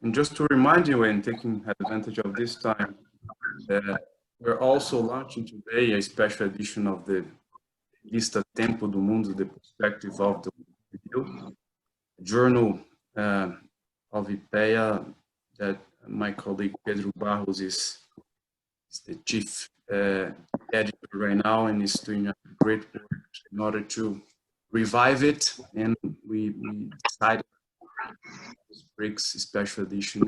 And just to remind you, and taking advantage of this time, we're also launching today a special edition of the Revista Tempo do Mundo, the perspective of the review, journal of IPEA that my colleague Pedro Barros is the chief editor right now, and is doing a great work in order to revive it. And we decided this Brics special edition,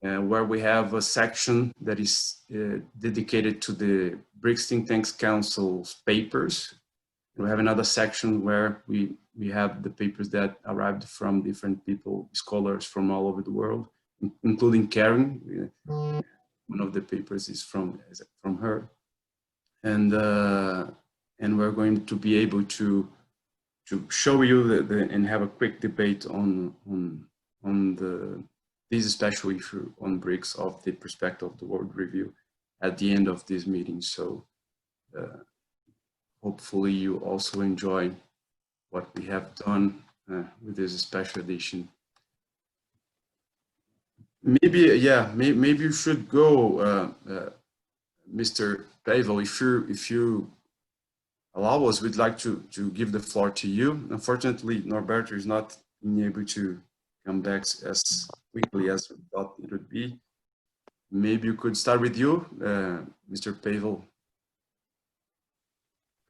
where we have a section that is dedicated to the Brics Think Tanks Council's papers. We have another section where we have the papers that arrived from different people, scholars from all over the world, including Karin. One of the papers is from her, and we're going to be able to show you and have a quick debate on this special issue on Brics of the perspective of the World Review at the end of this meeting. So hopefully you also enjoy what we have done with this special edition. Maybe, yeah, maybe you should go, Mr. Pavel, if you allow us, we'd like to give the floor to you. Unfortunately, Norberto is not being able to come back as quickly as we thought it would be. Maybe you could start with you, Mr. Pavel.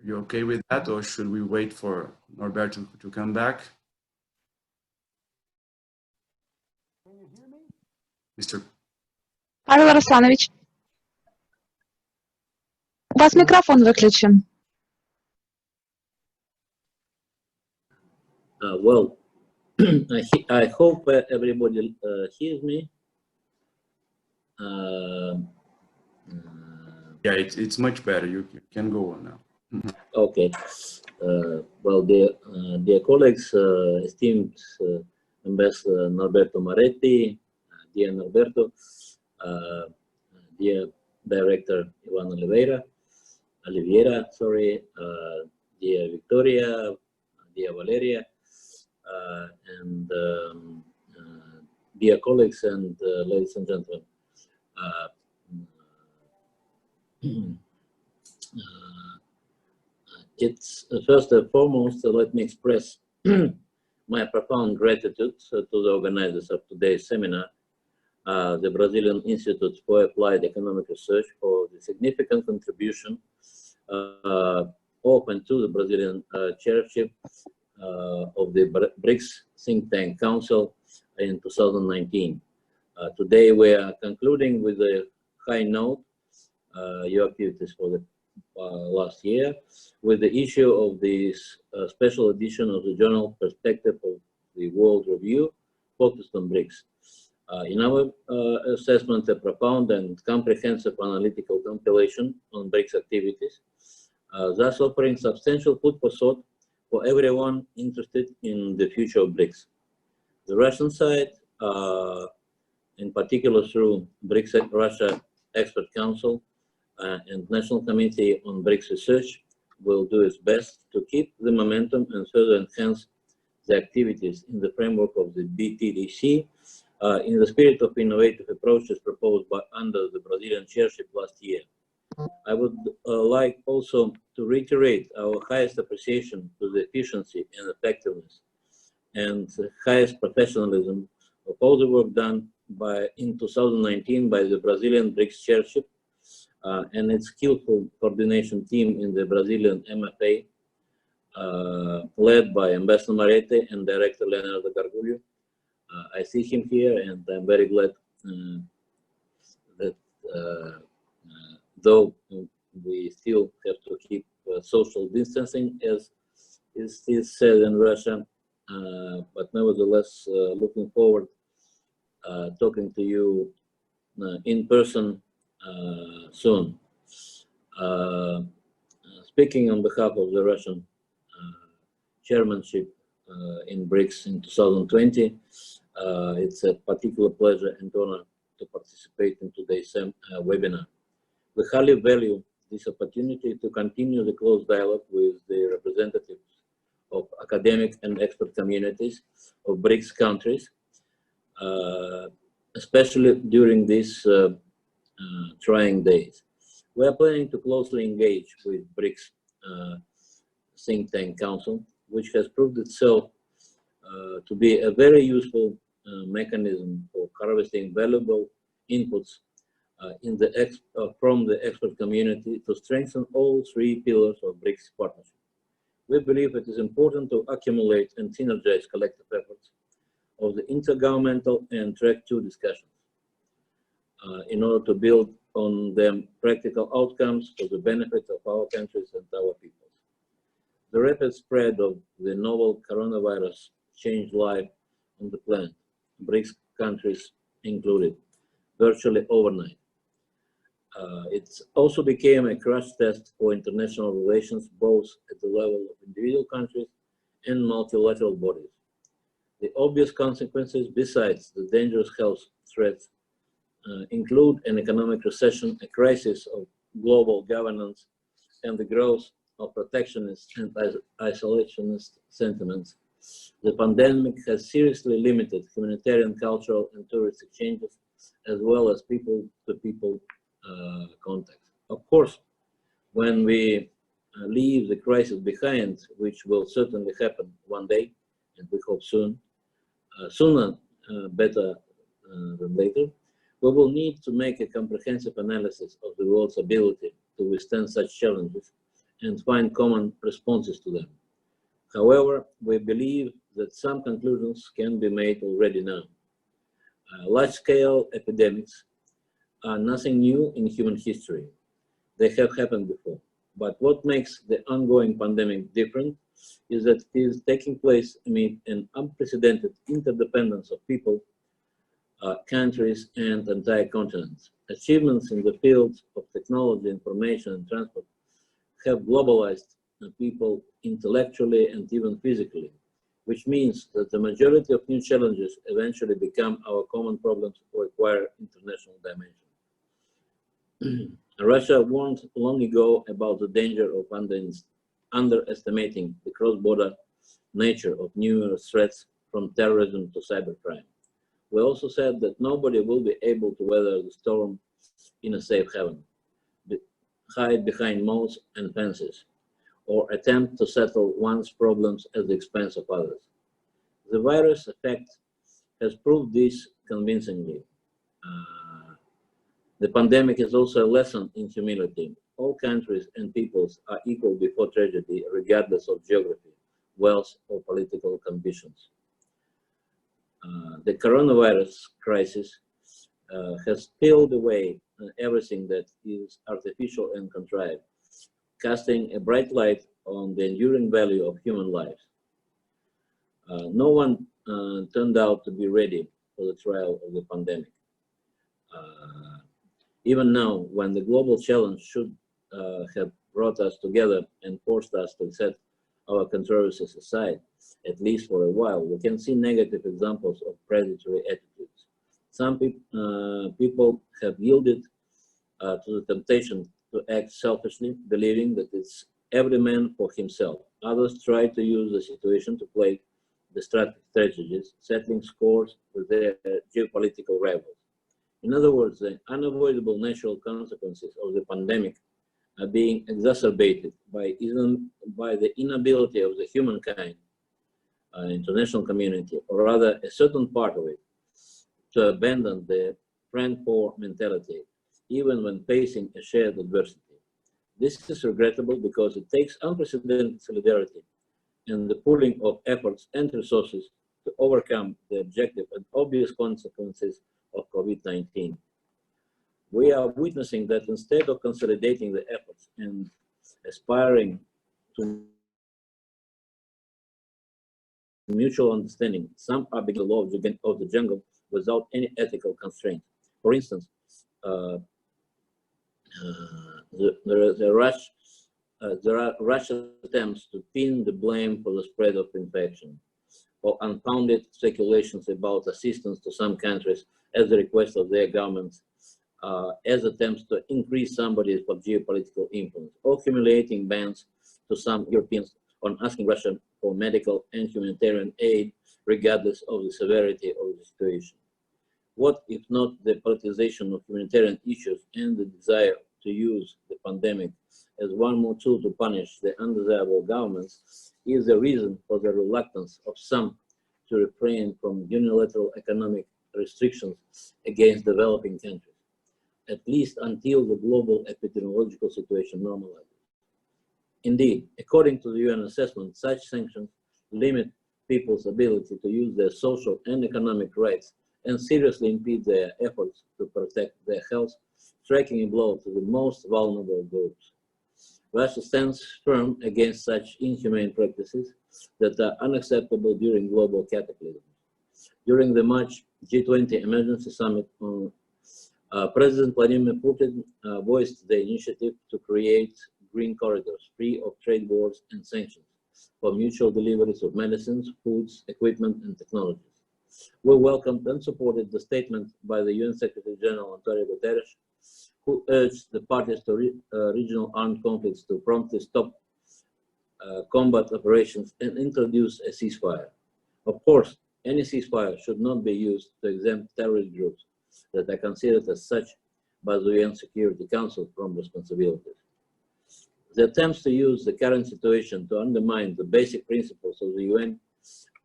Are you okay with that, or should we wait for Norberto to come back? Can you hear me? Mr. Павел Русланович, у вас микрофон выключен. Well, I hope everybody hears me. Yeah, it's much better. You can go on now. Okay. Well, dear colleagues, esteemed Ambassador Norberto Moretti, dear Norberto, dear Director Ivan Oliveira, sorry, dear Victoria, dear Valeria, and dear colleagues and ladies and gentlemen. It's first and foremost, let me express my profound gratitude to the organizers of today's seminar, the Brazilian Institute for Applied Economic Research, for the significant contribution open to the Brazilian chairship of the Brics Think Tank Council in 2019. Today we are concluding with a high note your activities for the last year with the issue of this special edition of the journal Perspective of the World Review focused on Brics. In our assessment, a profound and comprehensive analytical compilation on Brics activities, thus offering substantial food for thought for everyone interested in the future of Brics. The Russian side, in particular through Brics Russia Expert Council and National Committee on Brics Research, will do its best to keep the momentum and further enhance the activities in the framework of the BTDC in the spirit of innovative approaches proposed under the Brazilian chairship last year. I would like also to reiterate our highest appreciation to the efficiency and effectiveness and highest professionalism of all the work done in 2019 by the Brazilian Brics chairship and its skillful coordination team in the Brazilian MFA, led by Ambassador Moretti and Director Renato. I see him here, and I'm very glad that though we still have to keep social distancing, as is said in Russia, but nevertheless, looking forward talking to you in person soon. Speaking on behalf of the Russian chairmanship in Brics in 2020, it's a particular pleasure and honor to participate in today's webinar. We highly value this opportunity to continue the close dialogue with the representatives of academic and expert communities of Brics countries especially during these trying days. We are planning to closely engage with Brics think tank council, which has proved itself to be a very useful mechanism for harvesting valuable inputs from the expert community to strengthen all three pillars of Brics partnership. We believe it is important to accumulate and synergize collective efforts of the intergovernmental and track 2 discussions in order to build on them practical outcomes for the benefit of our countries and our people. The rapid spread of the novel coronavirus changed life on the planet, Brics countries included, virtually overnight. It also became a crash test for international relations, both at the level of individual countries and multilateral bodies. The obvious consequences, besides the dangerous health threats, include an economic recession, a crisis of global governance, and the growth of protectionist and isolationist sentiments. The pandemic has seriously limited humanitarian, cultural, and tourist exchanges, as well as people-to-people contact. Of course, when we leave the crisis behind, which will certainly happen one day, and we hope soon, sooner better than later, we will need to make a comprehensive analysis of the world's ability to withstand such challenges and find common responses to them. However, we believe that some conclusions can be made already now. Large-scale epidemics are nothing new in human history. They have happened before. But what makes the ongoing pandemic different is that it is taking place amid an unprecedented interdependence of people, countries, and entire continents. Achievements in the fields of technology, information, and transport have globalized people intellectually and even physically, which means that the majority of new challenges eventually become our common problems or acquire international dimension. Russia warned long ago about the danger of underestimating the cross-border nature of numerous threats from terrorism to cybercrime. We also said that nobody will be able to weather the storm in a safe haven, hide behind moats and fences, or attempt to settle one's problems at the expense of others. The virus effect has proved this convincingly. The pandemic is also a lesson in humility. All countries and peoples are equal before tragedy, regardless of geography, wealth, or political ambitions. The coronavirus crisis has peeled away everything that is artificial and contrived, casting a bright light on the enduring value of human lives. No one turned out to be ready for the trial of the pandemic. Even now, when the global challenge should have brought us together and forced us to set our controversies aside, at least for a while, we can see negative examples of predatory attitudes. Some people have yielded to the temptation to act selfishly, believing that it's every man for himself. Others try to use the situation to play destructive strategies, settling scores with their geopolitical rivals. In other words, the unavoidable natural consequences of the pandemic are being exacerbated by the inability of the humankind, international community, or rather a certain part of it, to abandon the friend-poor mentality, even when facing a shared adversity. This is regrettable because it takes unprecedented solidarity and the pooling of efforts and resources to overcome the objective and obvious consequences of COVID-19. We are witnessing that instead of consolidating the efforts and aspiring to mutual understanding, some are breaking the law of the jungle without any ethical constraint. For instance, there are rash attempts to pin the blame for the spread of infection, or unfounded speculations about assistance to some countries at the request of their governments, as attempts to increase somebody's geopolitical influence, or humiliating bans to some Europeans on asking Russia for medical and humanitarian aid, regardless of the severity of the situation. What if not the politicization of humanitarian issues and the desire to use the pandemic as one more tool to punish the undesirable governments is the reason for the reluctance of some to refrain from unilateral economic restrictions against developing countries, at least until the global epidemiological situation normalizes. Indeed, according to the UN assessment, such sanctions limit people's ability to use their social and economic rights and seriously impede their efforts to protect their health, striking a blow to the most vulnerable groups. Russia stands firm against such inhumane practices that are unacceptable during global cataclysms. During the March G20 Emergency Summit, President Vladimir Putin voiced the initiative to create green corridors free of trade wars and sanctions for mutual deliveries of medicines, foods, equipment, and technologies. We welcomed and supported the statement by the UN Secretary General Antonio Guterres, who urged the parties to regional armed conflicts to promptly stop combat operations and introduce a ceasefire. Of course, any ceasefire should not be used to exempt terrorist groups that are considered as such by the UN Security Council from responsibilities. The attempts to use the current situation to undermine the basic principles of the UN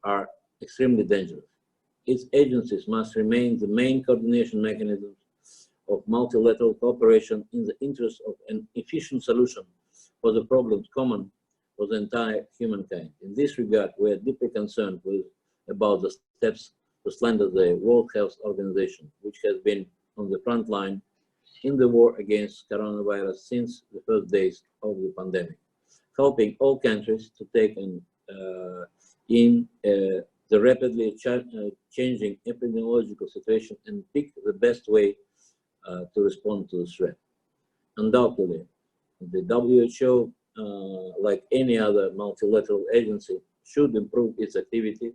are extremely dangerous. Its agencies must remain the main coordination mechanisms of multilateral cooperation in the interest of an efficient solution for the problems common for the entire humankind. In this regard, we are deeply concerned about the steps to slander the World Health Organization, which has been on the front line in the war against coronavirus since the first days of the pandemic, helping all countries to take in the rapidly changing epidemiological situation and pick the best way to respond to the threat. Undoubtedly, the WHO, like any other multilateral agency, should improve its activity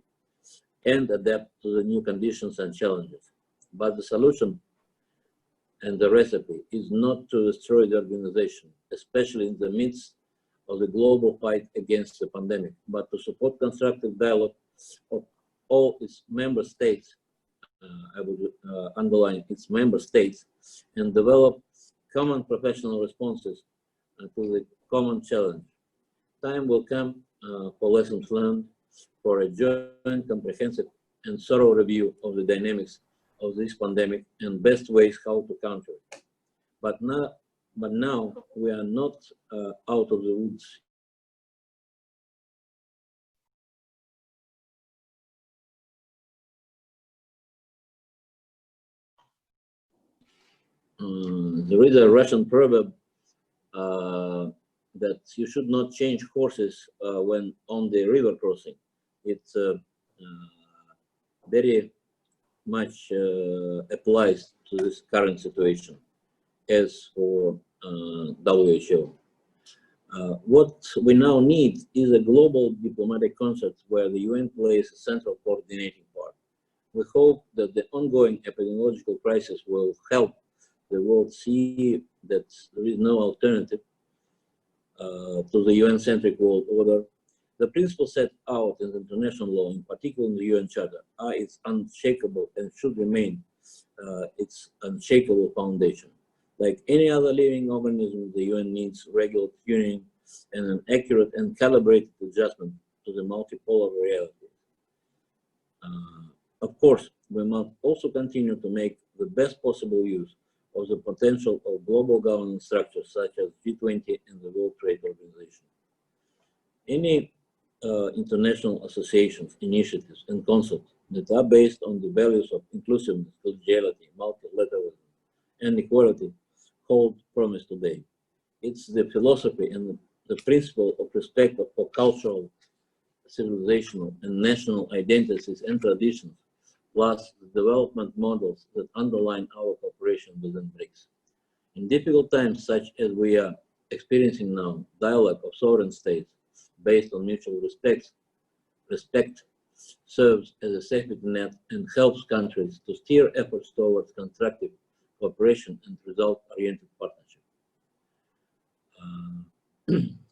and adapt to the new conditions and challenges. But the solution and the recipe is not to destroy the organization, especially in the midst of the global fight against the pandemic, but to support constructive dialogue of all its member states, I would underline its member states, and develop common professional responses to the common challenge. Time will come for lessons learned, for a joint, comprehensive, and thorough review of the dynamics of this pandemic and best ways how to counter it. But now we are not out of the woods. There is a Russian proverb that you should not change horses when on the river crossing. It's very much applies to this current situation as for WHO. What we now need is a global diplomatic concert where the UN plays a central coordinating part. We hope that the ongoing epidemiological crisis will help the world see that there is no alternative to the UN-centric world order. The principles set out in the international law, in particular in the UN Charter, are its unshakable and should remain its unshakable foundation. Like any other living organism, the UN needs regular tuning and an accurate and calibrated adjustment to the multipolar reality. Of course, we must also continue to make the best possible use of the potential of global governance structures such as G20 and the World Trade Organization. Any international associations, initiatives, and concepts that are based on the values of inclusiveness, collegiality, multilateralism, and equality hold promise today. It's the philosophy and the principle of respect for cultural, civilizational, and national identities and traditions, plus the development models that underline our cooperation within Brics. In difficult times such as we are experiencing now, dialogue of sovereign states based on mutual respect serves as a safety net and helps countries to steer efforts towards constructive cooperation and result-oriented partnership.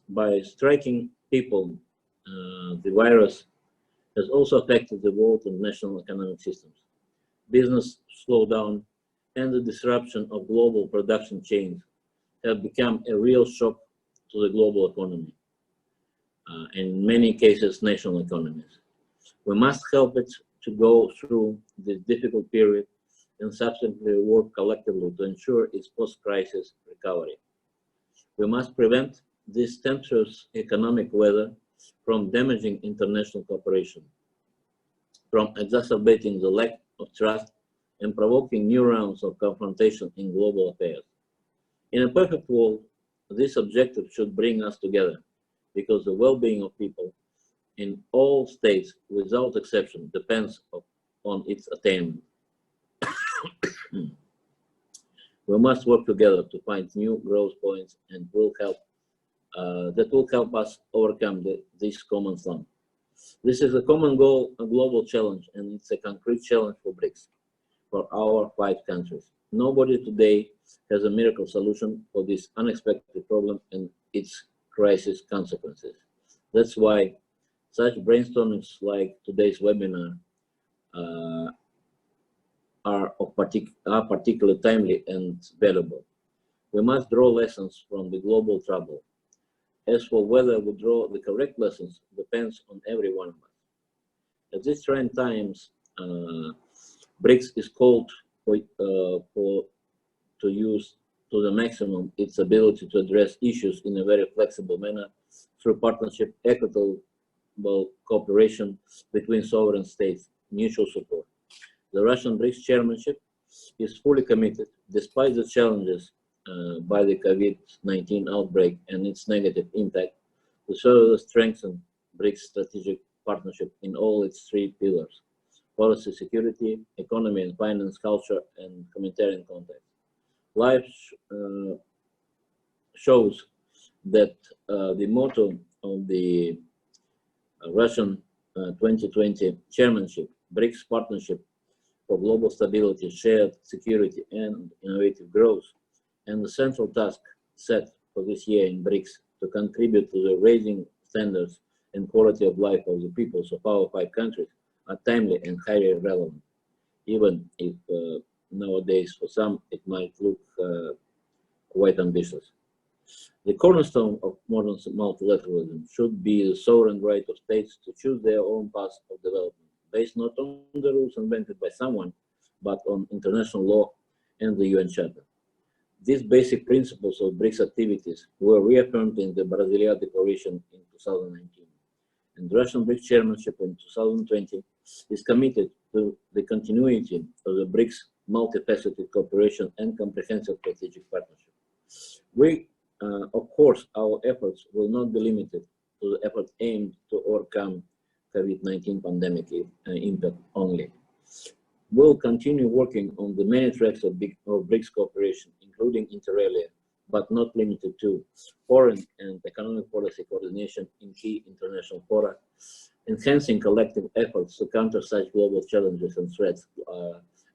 By striking people, the virus has also affected the world and national economic systems. business slowdown, and the disruption of global production chains have become a real shock to the global economy, in many cases, national economies. We must help it to go through this difficult period and subsequently work collectively to ensure its post-crisis recovery. We must prevent this tempestuous economic weather from damaging international cooperation, from exacerbating the lack of trust and provoking new rounds of confrontation in global affairs. In a perfect world, this objective should bring us together, because the well-being of people in all states, without exception, depends on its attainment. We must work together to find new growth points and that will help us overcome this common slump. This is a common goal, a global challenge, and it's a concrete challenge for Brics, for our 5 countries. Nobody today has a miracle solution for this unexpected problem and its crisis consequences. That's why such brainstormings like today's webinar are particularly timely and valuable. We must draw lessons from the global trouble. As for whether we draw the correct lessons depends on every one of us. At these trying times, Brics is called to use to the maximum its ability to address issues in a very flexible manner through partnership, equitable cooperation between sovereign states, mutual support. The Russian Brics chairmanship is fully committed, despite the challenges by the COVID-19 outbreak and its negative impact, to further strengthen Brics strategic partnership in all its 3 pillars: policy, security, economy and finance, culture, and humanitarian context. Life shows that the motto of the Russian 2020 chairmanship, Brics Partnership for Global Stability, Shared Security, and Innovative Growth, and the central task set for this year in Brics to contribute to the raising standards and quality of life of the peoples of our 5 countries are timely and highly relevant, even if nowadays for some it might look quite ambitious. The cornerstone of modern multilateralism should be the sovereign right of states to choose their own path of development, based not on the rules invented by someone, but on international law and the UN Charter. These basic principles of Brics activities were reaffirmed in the Brasilia Declaration in 2019. And the Russian Brics chairmanship in 2020 is committed to the continuity of the Brics multifaceted cooperation and comprehensive strategic partnership. Of course, our efforts will not be limited to the effort aimed to overcome COVID-19 pandemic impact only. We'll continue working on the many tracks of Brics cooperation, including inter alia, but not limited to foreign and economic policy coordination in key international fora, enhancing collective efforts to counter such global challenges and threats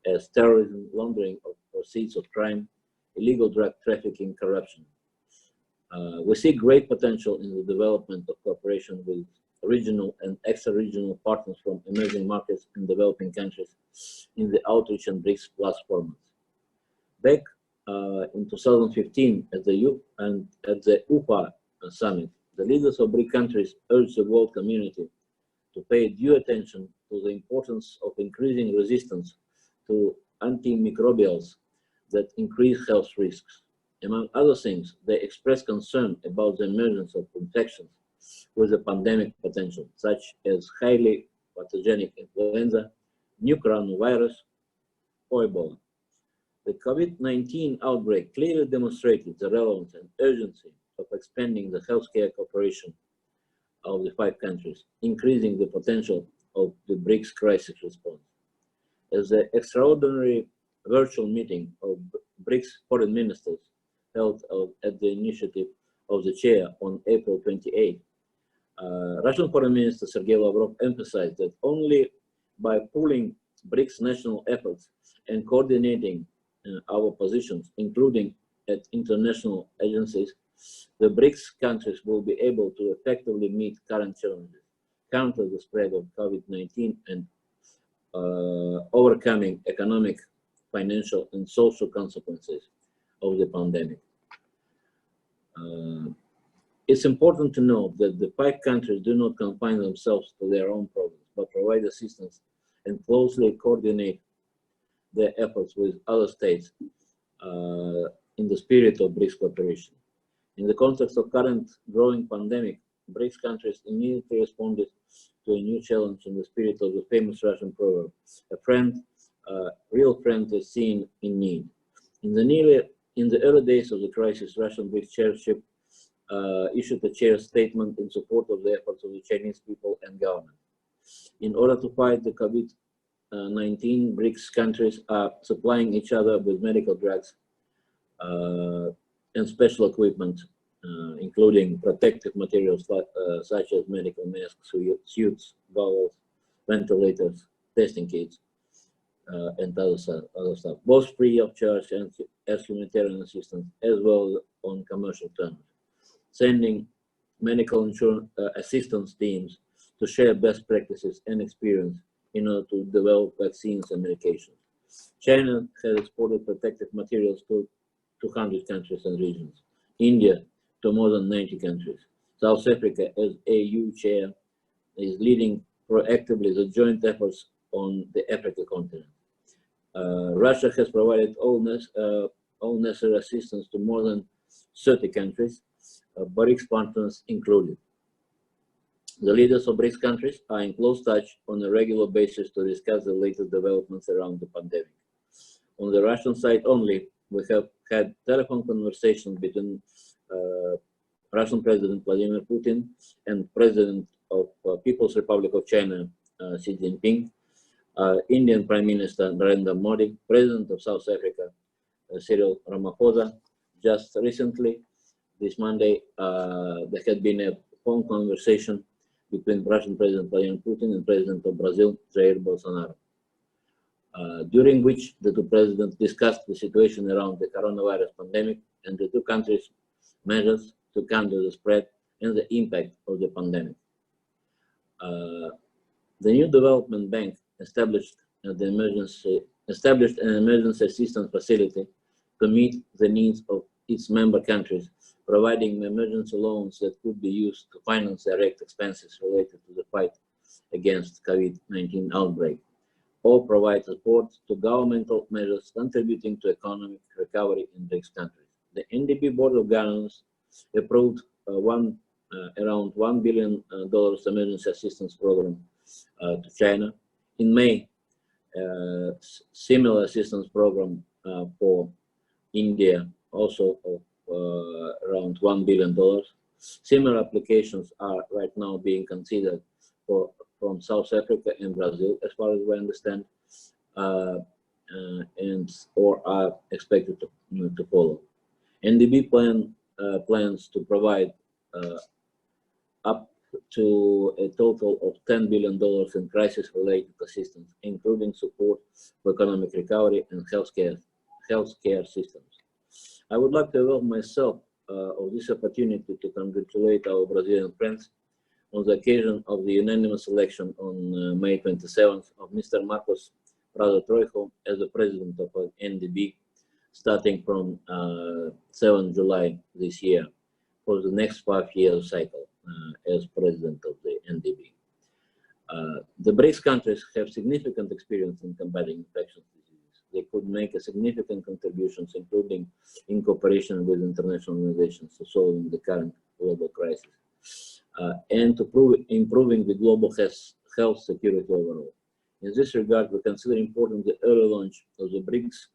as terrorism, laundering of proceeds of crime, illegal drug trafficking, corruption. We see great potential in the development of cooperation with regional and extra-regional partners from emerging markets and developing countries in the Outreach and Brics Plus formats. Back in 2015 at the UPA summit, the leaders of BRIC countries urged the world community to pay due attention to the importance of increasing resistance to antimicrobials that increase health risks. Among other things, they expressed concern about the emergence of infections with a pandemic potential, such as highly pathogenic influenza, new coronavirus, or Ebola. The COVID-19 outbreak clearly demonstrated the relevance and urgency of expanding the healthcare cooperation of the 5 countries, increasing the potential of the BRICS crisis response. As the extraordinary virtual meeting of BRICS foreign ministers held at the initiative of the chair on April 28, Russian Foreign Minister Sergei Lavrov emphasized that only by pooling BRICS national efforts and coordinating our positions, including at international agencies, the BRICS countries will be able to effectively meet current challenges, counter the spread of COVID-19, and overcoming economic, financial, and social consequences of the pandemic. It's important to note that the 5 countries do not confine themselves to their own problems, but provide assistance and closely coordinate their efforts with other states in the spirit of Brics cooperation. In the context of current growing pandemic, Brics countries immediately responded to a new challenge in the spirit of the famous Russian proverb, a real friend is seen in need. In the early days of the crisis, Russian Brics chairship issued a chair statement in support of the efforts of the Chinese people and government. In order to fight the COVID-19, Brics countries are supplying each other with medical drugs and special equipment, including protective materials such as medical masks, suits, goggles, ventilators, testing kits, and other stuff, both free of charge and as humanitarian assistance, as well on commercial terms, sending medical insurance assistance teams to share best practices and experience in order to develop vaccines and medications. China has exported protective materials to 200 countries and regions. India to more than 90 countries. South Africa, as AU chair, is leading proactively the joint efforts on the Africa continent. Russia has provided all necessary assistance to more than 30 countries, Brics partners included. The leaders of Brics countries are in close touch on a regular basis to discuss the latest developments around the pandemic. On the Russian side only, we have had telephone conversations between Russian President Vladimir Putin and President of People's Republic of China, Xi Jinping, Indian Prime Minister Narendra Modi, President of South Africa, Cyril Ramaphosa. Just recently, this Monday, there had been a phone conversation between Russian President Vladimir Putin and President of Brazil, Jair Bolsonaro, during which the two presidents discussed the situation around the coronavirus pandemic and the two countries' measures to counter the spread and the impact of the pandemic. The new development bank established an emergency assistance facility to meet the needs of its member countries, providing emergency loans that could be used to finance direct expenses related to the fight against COVID-19 outbreak, or provide support to governmental measures contributing to economic recovery in these countries. The NDP Board of Governors approved around $1 billion emergency assistance program to China. In May, similar assistance program for India, also of around $1 billion. Similar applications are right now being considered from South Africa and Brazil, as far as we understand, or are expected to follow. NDB plans to provide up to a total of $10 billion in crisis-related assistance, including support for economic recovery and healthcare systems. I would like to avail myself of this opportunity to congratulate our Brazilian friends on the occasion of the unanimous election on May 27th of Mr. Marcos Prado Troijo as the president of NDB, starting from 7 July this year for the next 5-year cycle as president of the NDB. The Brics countries have significant experience in combating infectious diseases. They could make a significant contributions, including in cooperation with international organizations to solving the current global crisis and to improving the global health security overall. In this regard, we consider important the early launch of the Brics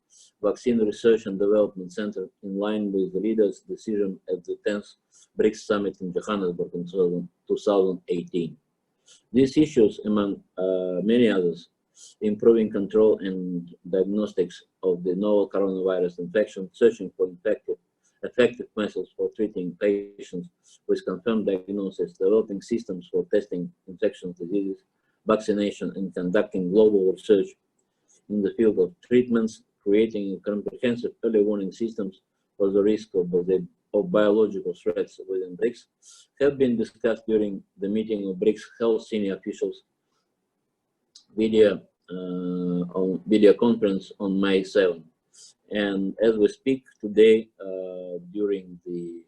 Vaccine Research and Development Center in line with the leaders' decision at the 10th Brics Summit in Johannesburg in 2018. These issues, among many others, improving control and diagnostics of the novel coronavirus infection, searching for effective methods for treating patients with confirmed diagnosis, developing systems for testing infectious diseases, vaccination, and conducting global research in the field of treatments, creating comprehensive early warning systems for the risk of biological threats within Brics, have been discussed during the meeting of Brics Health senior officials video on video conference on May 7. And as we speak today, during the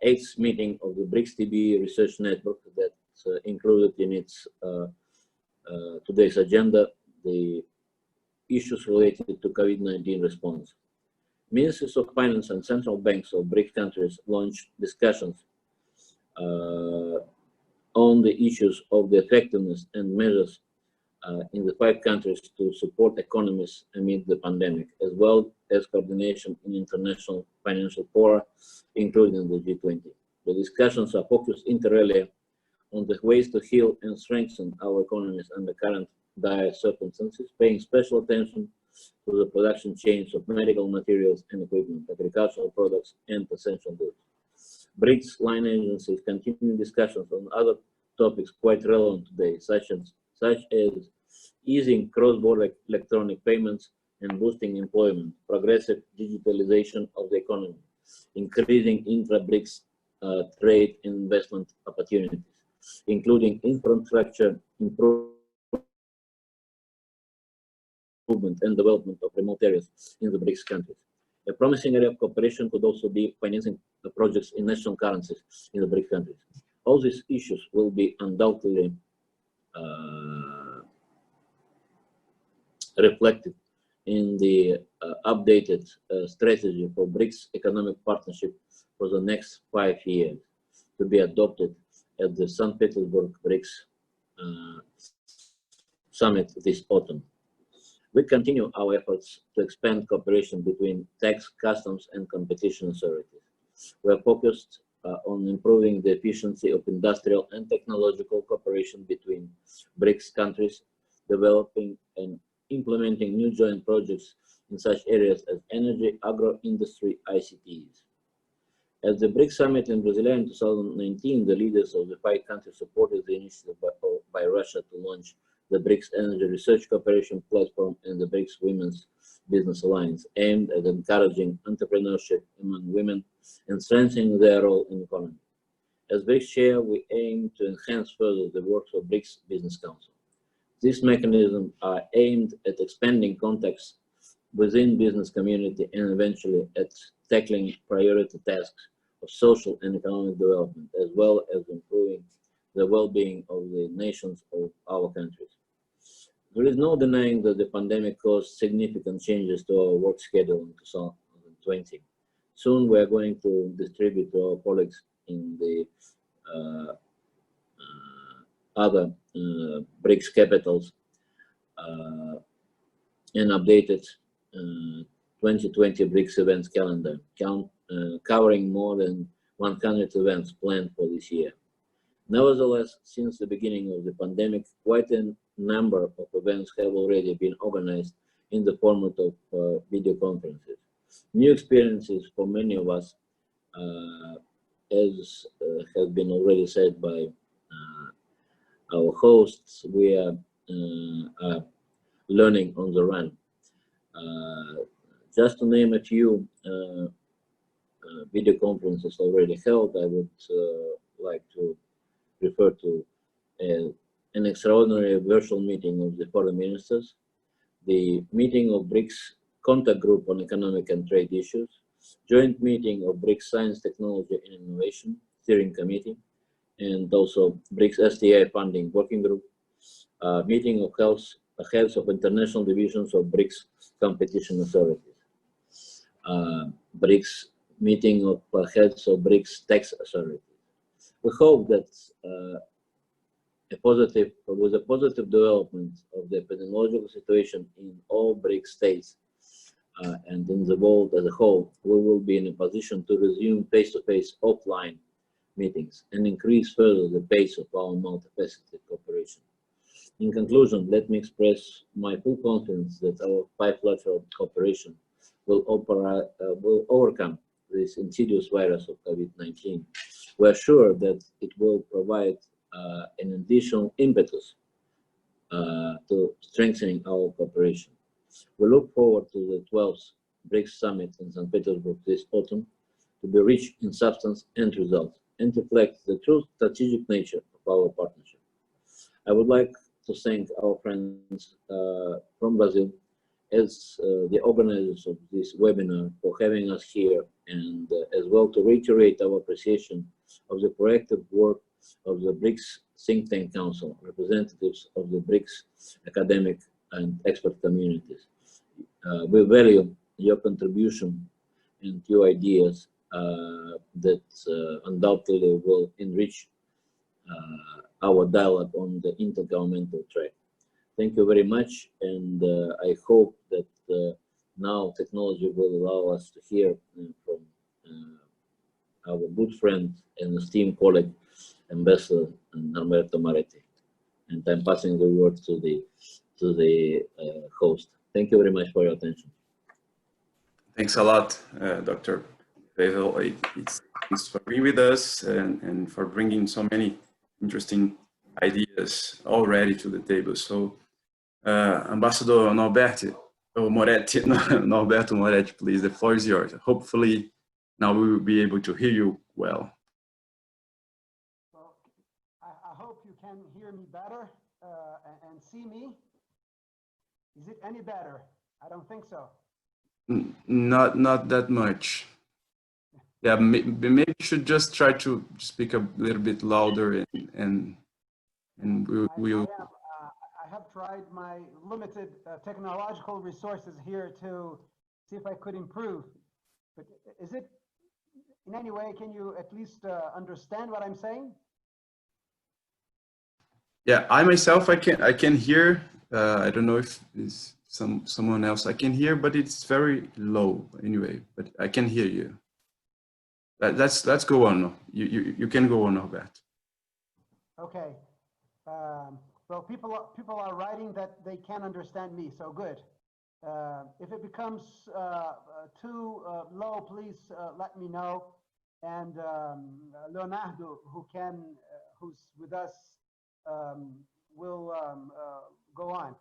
8th meeting of the Brics TB Research Network that's included in its today's agenda, the issues related to COVID-19 response. Ministers of Finance and central banks of BRICS countries launched discussions on the issues of the effectiveness and measures in the 5 countries to support economies amid the pandemic, as well as coordination in international financial fora, including the G20. The discussions are focused inter alia on the ways to heal and strengthen our economies under current dire circumstances, paying special attention to the production chains of medical materials and equipment, agricultural products, and essential goods. BRICS line agencies continue discussions on other topics quite relevant today, such as easing cross-border electronic payments and boosting employment, progressive digitalization of the economy, increasing intra-BRICS trade and investment opportunities, including infrastructure improvement and development of remote areas in the BRICS countries. A promising area of cooperation could also be financing the projects in national currencies in the BRICS countries. All these issues will be undoubtedly reflected in the updated strategy for BRICS economic partnership for the next 5 years, to be adopted at the St. Petersburg BRICS summit this autumn. We continue our efforts to expand cooperation between tax, customs, and competition authorities. We are focused on improving the efficiency of industrial and technological cooperation between BRICS countries, developing and implementing new joint projects in such areas as energy, agro industry, ICTs. At the BRICS summit in Brasilia in 2019, the leaders of the 5 countries supported the initiative by Russia to launch the BRICS Energy Research Cooperation Platform and the BRICS Women's Business Alliance, aimed at encouraging entrepreneurship among women and strengthening their role in the economy. As BRICS chair, we aim to enhance further the work of BRICS Business Council. These mechanisms are aimed at expanding contacts within business community and eventually at tackling priority tasks of social and economic development, as well as improving the well-being of the nations of our countries. There is no denying that the pandemic caused significant changes to our work schedule in 2020. Soon we are going to distribute to our colleagues in the other BRICS capitals an updated 2020 BRICS events calendar, covering more than 100 events planned for this year. Nevertheless, since the beginning of the pandemic, quite a number of events have already been organized in the format of video conferences. New experiences for many of us, as has been already said by our hosts, we are learning on the run. Just to name a few video conferences already held, I would like to refer to an extraordinary virtual meeting of the foreign ministers, the meeting of BRICS Contact Group on Economic and Trade Issues, joint meeting of BRICS Science, Technology and Innovation Steering Committee, and also BRICS STI Funding Working Group, meeting of heads of international divisions of BRICS competition authorities, BRICS meeting of heads of BRICS tax authorities. We hope that with a positive development of the epidemiological situation in all BRICS states and in the world as a whole, we will be in a position to resume face-to-face offline meetings and increase further the pace of our multifaceted cooperation. In conclusion, let me express my full confidence that our bilateral cooperation will overcome this insidious virus of COVID-19. We are sure that it will provide an additional impetus to strengthening our cooperation. We look forward to the 12th BRICS Summit in St. Petersburg this autumn to be rich in substance and results and reflect the true strategic nature of our partnership. I would like to thank our friends from Brazil as the organizers of this webinar for having us here, and as well to reiterate our appreciation of the proactive work of the Brics Think Tank Council, representatives of the Brics academic and expert communities. We value your contribution and your ideas that undoubtedly will enrich our dialogue on the intergovernmental track. Thank you very much, and I hope that now technology will allow us to hear from our good friend and esteemed colleague, Ambassador Norberto Moretti. And I'm passing the word to the host. Thank you very much for your attention. Thanks a lot, Dr. Pavel. Thanks for being with us and for bringing so many interesting ideas already to the table. So, Ambassador Norberto Moretti, please, the floor is yours. Hopefully, now we will be able to hear you well. Well, I hope you can hear me better and see me. Is it any better? I don't think so. Not that much. Yeah, maybe you should just try to speak a little bit louder and we'll. I have tried my limited technological resources here to see if I could improve. But is it in any way? Can you at least understand what I'm saying? Yeah, I myself I can hear. I don't know if it's someone else I can hear, but it's very low anyway. But I can hear you. Let's go on. You can go on, Norberto. Okay. Well, people are writing that they can understand me, so good. If it becomes too low, please let me know. And Leonardo, who's with us, will go on.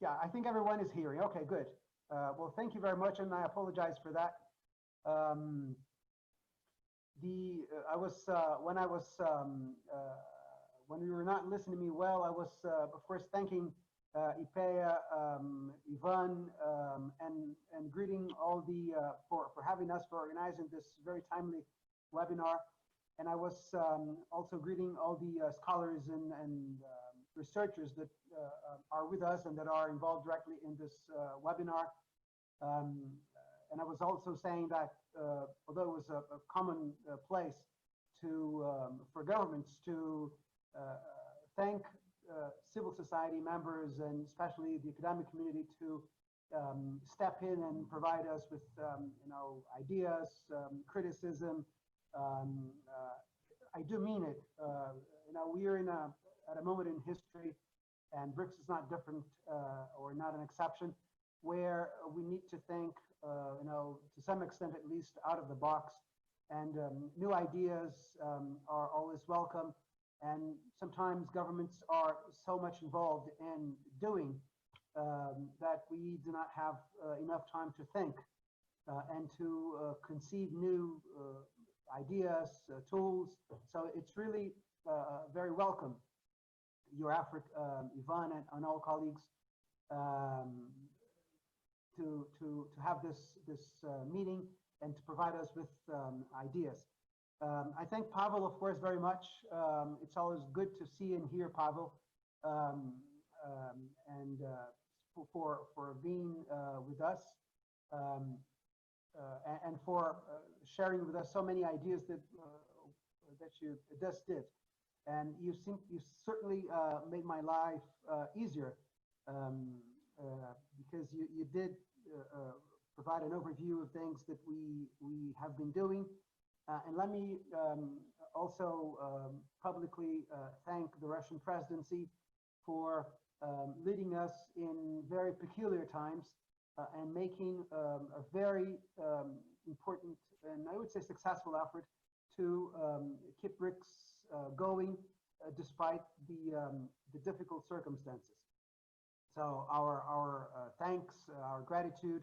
Yeah, I think everyone is hearing. Okay, good. Well, thank you very much, and I apologize for that. When you were not listening to me well, I was of course thanking IPEA, Ivan, and greeting all the for having us, for organizing this very timely webinar. And I was also greeting all the scholars and researchers that are with us and that are involved directly in this webinar. And I was also saying that although it was a common place for governments to thank civil society members and especially the academic community to step in and provide us with ideas, criticism. I do mean it. We are at a moment in history, and Brics is not different or not an exception, where we need to think, to some extent at least, out of the box, and new ideas are always welcome. And sometimes governments are so much involved in doing that we do not have enough time to think and to conceive new ideas, tools. So it's really very welcome, your effort, Ivan, and all colleagues, to have this meeting and to provide us with ideas. I thank Pavel, of course, very much. It's always good to see and hear Pavel, and for being with us, and for sharing with us so many ideas that you just did. And you certainly made my life easier, because you did provide an overview of things that we have been doing. And let me also publicly thank the Russian presidency for leading us in very peculiar times and making a very important and I would say successful effort to keep Brics going despite the difficult circumstances. So our thanks, our gratitude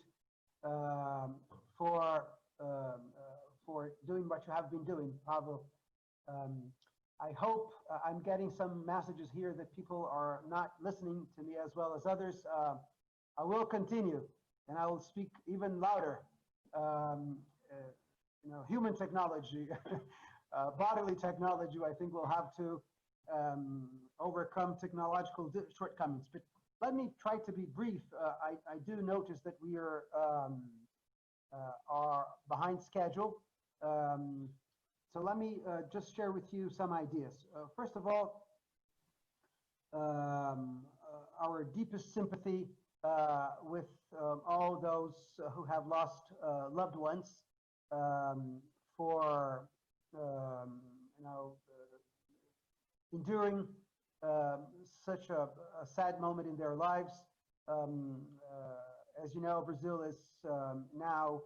for doing what you have been doing, Pavel. I hope I'm getting some messages here that people are not listening to me as well as others. I will continue, and I will speak even louder. You know, human technology, bodily technology, I think will have to overcome technological shortcomings. But let me try to be brief. I do notice that we are behind schedule. So let me just share with you some ideas. First of all, our deepest sympathy with all those who have lost loved ones for you know, enduring such a sad moment in their lives. As you know, Brazil is now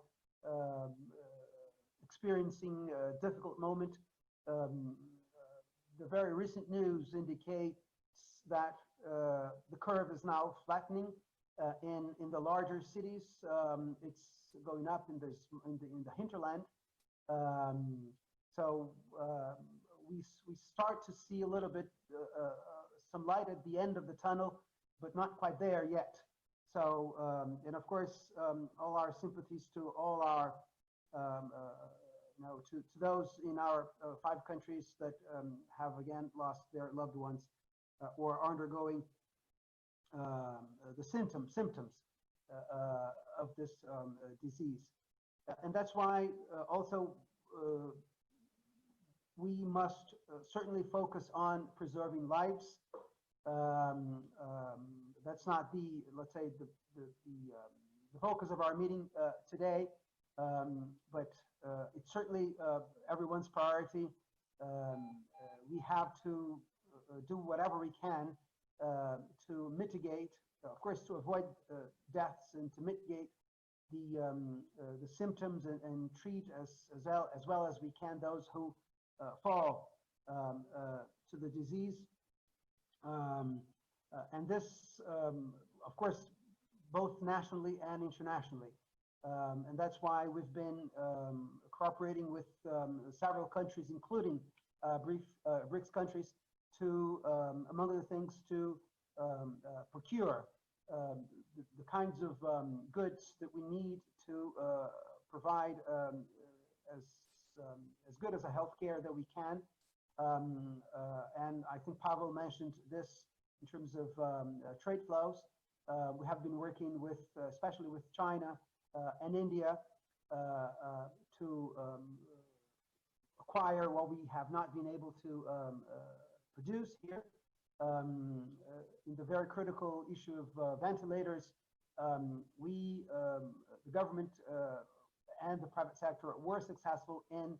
experiencing a difficult moment. The very recent news indicates that the curve is now flattening in the larger cities. It's going up in the hinterland. So we start to see a little bit some light at the end of the tunnel, but not quite there yet. So and of course, all our sympathies to all our you know, to those in our 5 countries that have again lost their loved ones or are undergoing the symptoms of this disease. And that's why also we must certainly focus on preserving lives. That's not the, let's say, the focus of our meeting today, but it's certainly everyone's priority. We have to do whatever we can to mitigate, of course, to avoid deaths and to mitigate the symptoms and treat as well as we can those who fall to the disease. And this, of course, both nationally and internationally. And that's why we've been cooperating with several countries, including Brics countries, to, among other things, to procure the kinds of goods that we need to provide as good as a healthcare that we can. And I think Pavel mentioned this in terms of trade flows. We have been working with, especially with China and India, to acquire what we have not been able to produce here. In the very critical issue of ventilators, the government and the private sector were successful in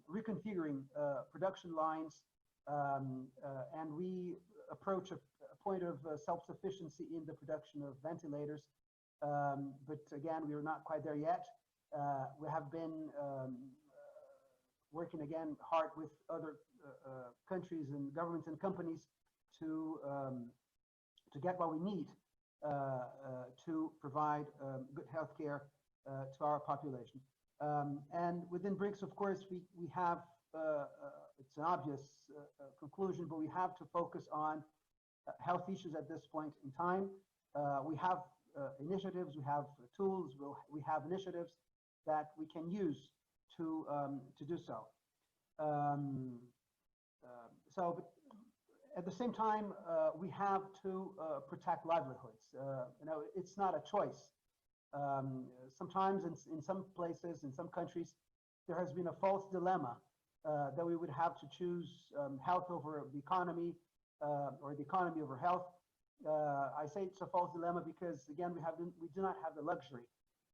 reconfiguring production lines, and we approach a point of self-sufficiency in the production of ventilators. But again, we are not quite there yet. We have been working again hard with other countries and governments and companies to get what we need to provide good healthcare to our population. And within Brics, of course, we have, it's an obvious conclusion, but we have to focus on health issues at this point in time. We have initiatives, we have tools, we have initiatives that we can use to do so. But at the same time, we have to protect livelihoods. You know, it's not a choice. Sometimes in some places, in some countries, there has been a false dilemma that we would have to choose health over the economy or the economy over health. I say it's a false dilemma because, again, we do not have the luxury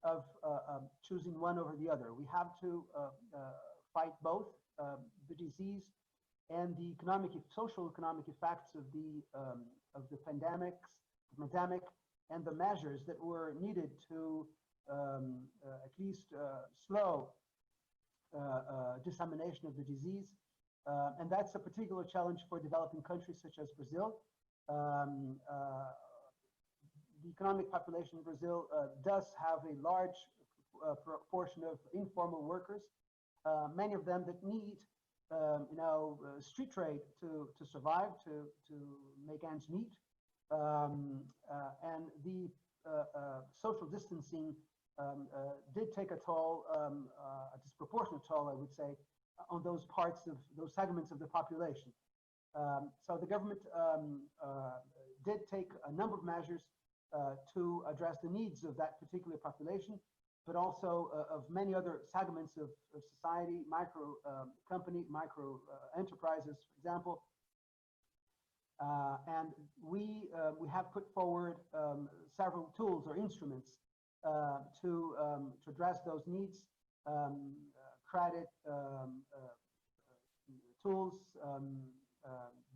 of choosing one over the other. We have to fight both the disease and the social economic effects of the pandemic, and the measures that were needed to at least slow dissemination of the disease. And that's a particular challenge for developing countries such as Brazil. The economic population in Brazil does have a large proportion of informal workers, many of them that need street trade to survive, to make ends meet, and the social distancing did take a toll, a disproportionate toll, I would say, on those parts of those segments of the population. So the government did take a number of measures to address the needs of that particular population, but also of many other segments of society, micro enterprises, for example. And we have put forward several tools or instruments to address those needs, credit tools,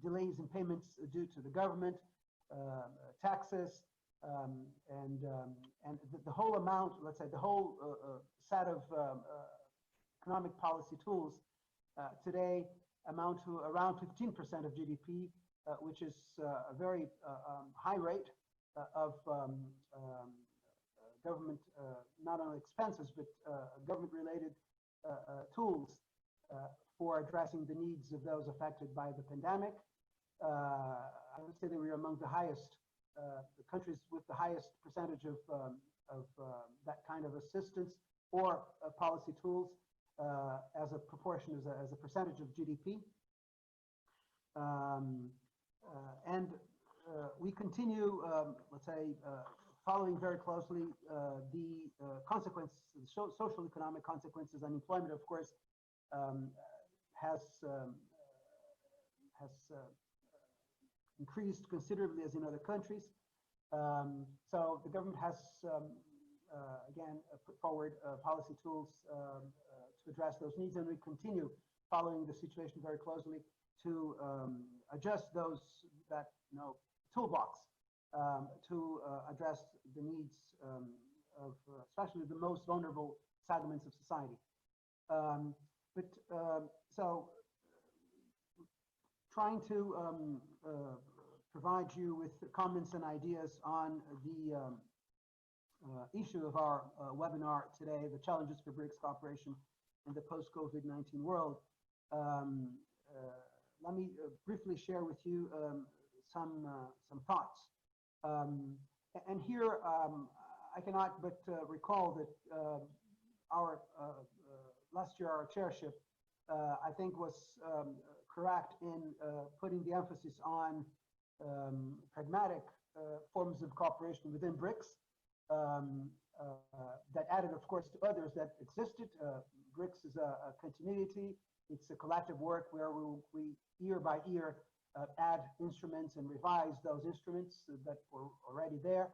delays in payments due to the government, taxes, and the whole amount, let's say the whole set of economic policy tools today amount to around 15% of GDP, which is a very high rate of government, not only expenses, but government-related tools for addressing the needs of those affected by the pandemic. I would say that we are among the highest, the countries with the highest percentage of that kind of assistance or policy tools as a proportion, as a percentage of GDP. And we continue, let's say, following very closely the consequences, social economic consequences. Unemployment, of course, has increased considerably as in other countries. So the government has, again, put forward policy tools to address those needs, and we continue following the situation very closely to adjust that toolbox to address the needs of especially the most vulnerable segments of society. So trying to provide you with comments and ideas on the issue of our webinar today, the challenges for Brics cooperation in the post-COVID-19 world. Let me briefly share with you some thoughts. And here, I cannot but recall that our last year, our chairship, I think, was correct in putting the emphasis on pragmatic forms of cooperation within Brics that added, of course, to others that existed. Brics is a continuity. It's a collective work where we year by year add instruments and revise those instruments that were already there.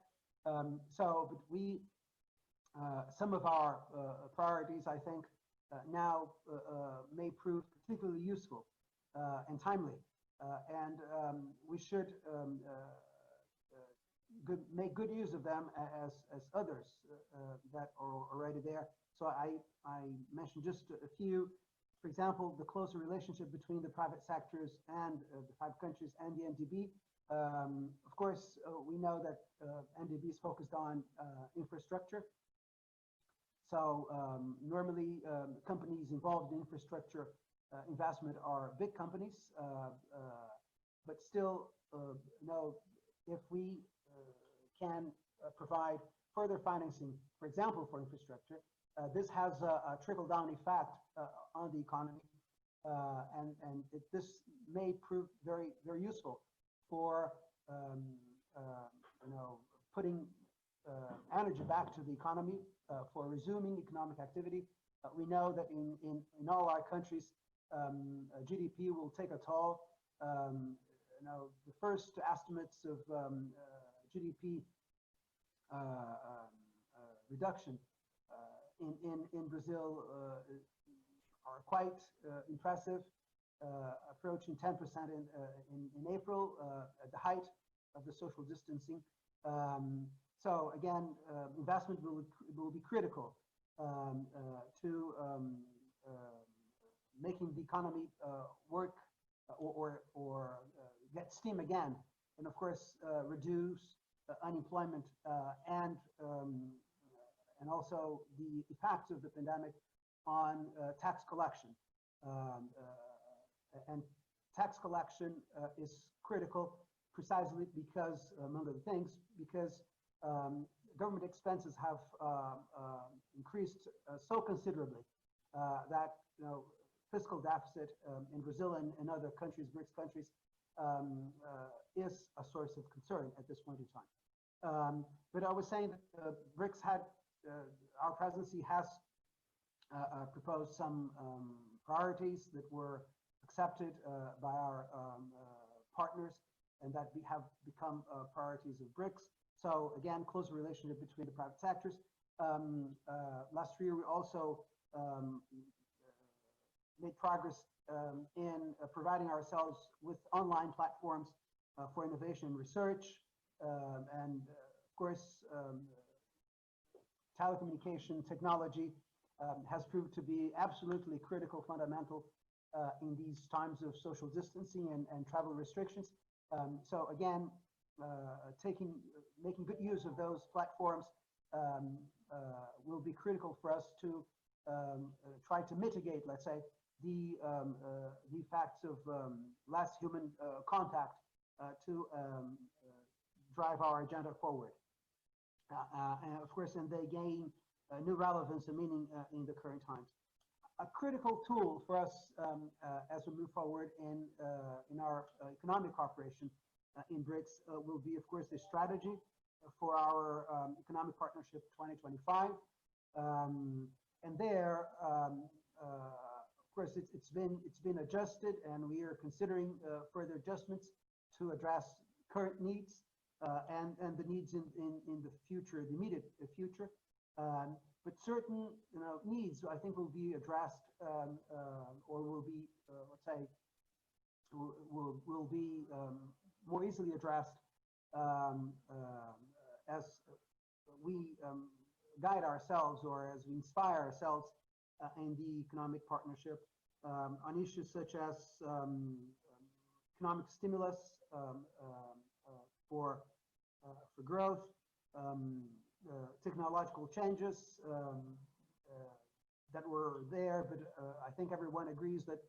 But we, some of our priorities, I think, now may prove particularly useful and timely. And we should make good use of them as others that are already there. So I mentioned just a few. For example, the closer relationship between the private sectors and the 5 countries and the NDB. Of course, we know that NDB is focused on infrastructure. So normally, companies involved in infrastructure investment are big companies, but still, if we can provide further financing, for example, for infrastructure, this has a trickle-down effect on the economy, and this may prove very, very useful for putting energy back to the economy, for resuming economic activity. We know that in all our countries, GDP will take a toll. The first estimates of GDP reduction in Brazil are quite impressive, approaching 10% in April, at the height of the social distancing. So again, investment will be critical to making the economy work or get steam again, and of course reduce unemployment and also the effects of the pandemic on tax collection. and tax collection is critical precisely because, among other things, because government expenses have increased so considerably that fiscal deficit in Brazil and other countries, Brics countries, is a source of concern at this point in time. But I was saying that Brics had, our presidency has proposed some priorities that were accepted by our partners and that have become priorities of Brics. So again, close relationship between the private sectors. Last year, we also made progress in providing ourselves with online platforms for innovation and research. And of course, telecommunication technology has proved to be absolutely critical, fundamental in these times of social distancing and travel restrictions. So again, making good use of those platforms will be critical for us to try to mitigate, let's say, the effects of less human contact to drive our agenda forward. And of course, and they gain new relevance and meaning in the current times. A critical tool for us as we move forward in our economic cooperation in Brics will be, of course, the strategy for our economic partnership 2025. And there, of course, it's been adjusted, and we are considering further adjustments to address current needs and the needs in the future, the immediate future. But certain needs, I think, will be addressed or will be, let's say, will be more easily addressed as we guide ourselves or as we inspire ourselves in the economic partnership on issues such as economic stimulus for growth, technological changes that were there, but I think everyone agrees that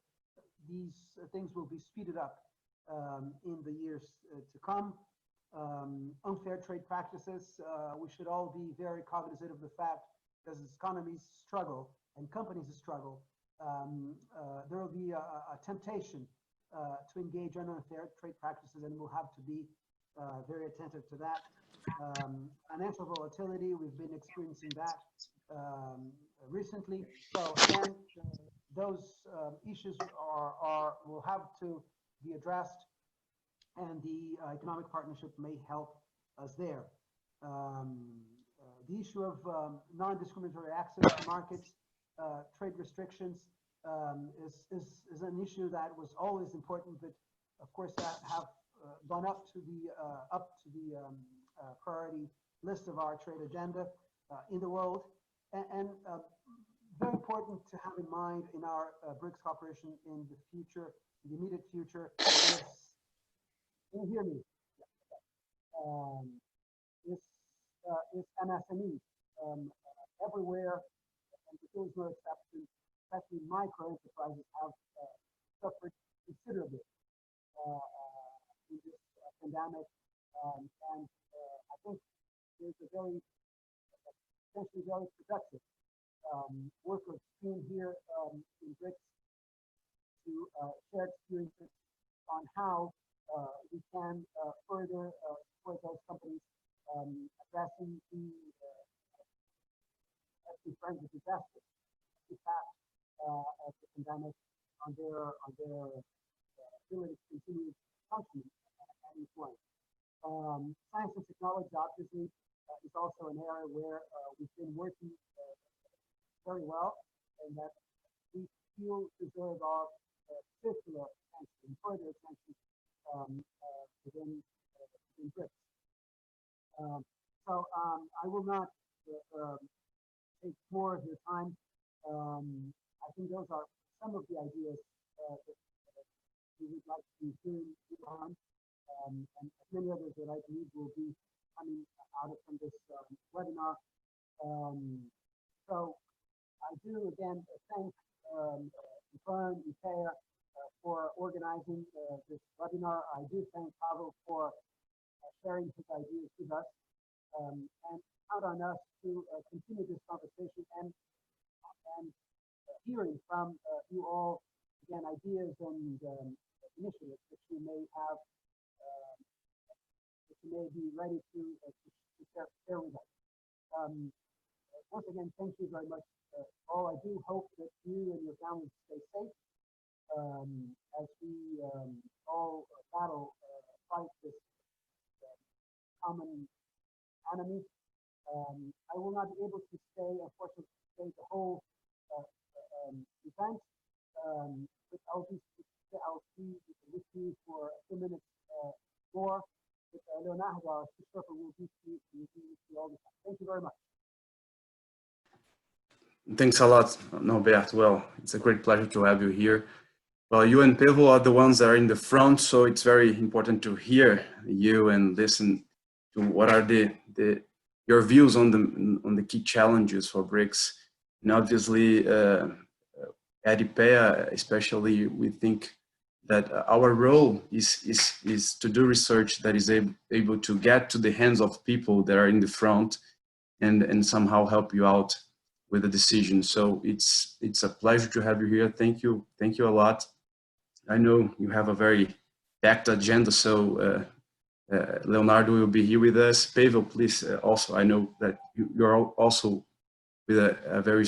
these things will be speeded up in the years to come. Unfair trade practices, we should all be very cognizant of the fact that as economies struggle and companies struggle, there will be a temptation to engage in unfair trade practices, and we'll have to be very attentive to that. Financial volatility, we've been experiencing that recently. So again, those issues will have to be addressed, and the economic partnership may help us there. The issue of non-discriminatory access to markets, trade restrictions is an issue that was always important, but of course that have gone up to the priority list of our trade agenda in the world, and very important to have in mind in our Brics cooperation in the future, the immediate future, is, can you hear me? Is MSMEs everywhere, and there is no exception. Especially micro enterprises have suffered considerably in this pandemic, and I think there's a potentially very productive work of team here in Brics to share experiences on how we can further support those companies addressing the friends of disaster impact of the pandemic on their ability to continue functioning and employing. Science and technology, obviously, is also an area where we've been working very well, and that we feel deserve our particular attention, further attention within Brics. So I will not take more of your time. I think those are some of the ideas that we would like to hear on, and many others that I believe will be coming out from this webinar. So I do again thank IPEA for organizing this webinar. I do thank Pavel for sharing his ideas with us, and count on us to continue this conversation and hearing from you all, again, ideas and initiatives that you may have, that you may be ready to share with us. Once again, thank you very much all. I do hope that you and your families stay safe as we all battle, fight this common enemy. I will not be able to stay, unfortunately, the whole event, but I'll be with you for a few minutes more. But Leonardo, our Sous-sherpa, will be with you all the time. Thank you very much. Thanks a lot, Norberto. Well, it's a great pleasure to have you here. Well, you and Pavel are the ones that are in the front, so it's very important to hear you and listen to what are your views on the key challenges for Brics. And obviously, at IPEA, especially, we think that our role is to do research that is able to get to the hands of people that are in the front and somehow help you out with the decision. So it's a pleasure to have you here. Thank you a lot. I know you have a very packed agenda, so Leonardo will be here with us. Pavel, please, also, I know that you're also with a very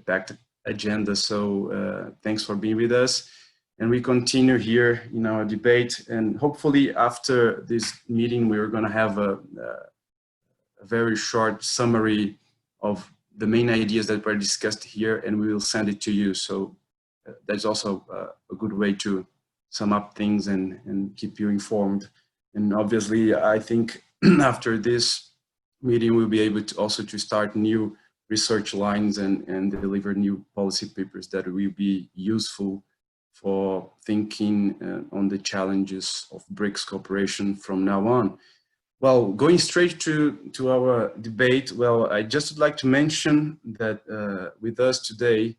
packed agenda, so thanks for being with us. And we continue here in our debate, and hopefully after this meeting, we're gonna have a very short summary of the main ideas that were discussed here, and we will send it to you. So that's also a good way to sum up things and keep you informed. And obviously, I think after this meeting, we'll be able to also to start new research lines and deliver new policy papers that will be useful for thinking on the challenges of Brics cooperation from now on. Well, going straight to our debate, well, I just would like to mention that with us today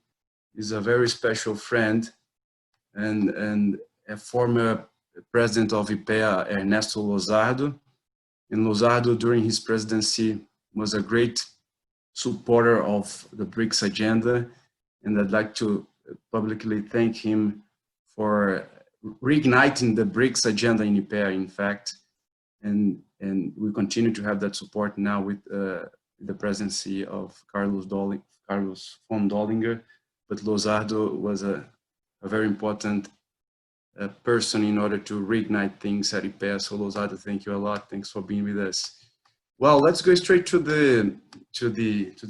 is a very special friend and a former president of IPEA, Ernesto Lozardo. And Lozardo, during his presidency, was a great supporter of the Brics agenda. And I'd like to publicly thank him for reigniting the Brics agenda in IPEA, in fact. And we continue to have that support now with the presidency of Carlos von Dollinger. But Lozardo was a very important person in order to reignite things at IPEA. So Lozardo, thank you a lot. Thanks for being with us. Well, let's go straight to the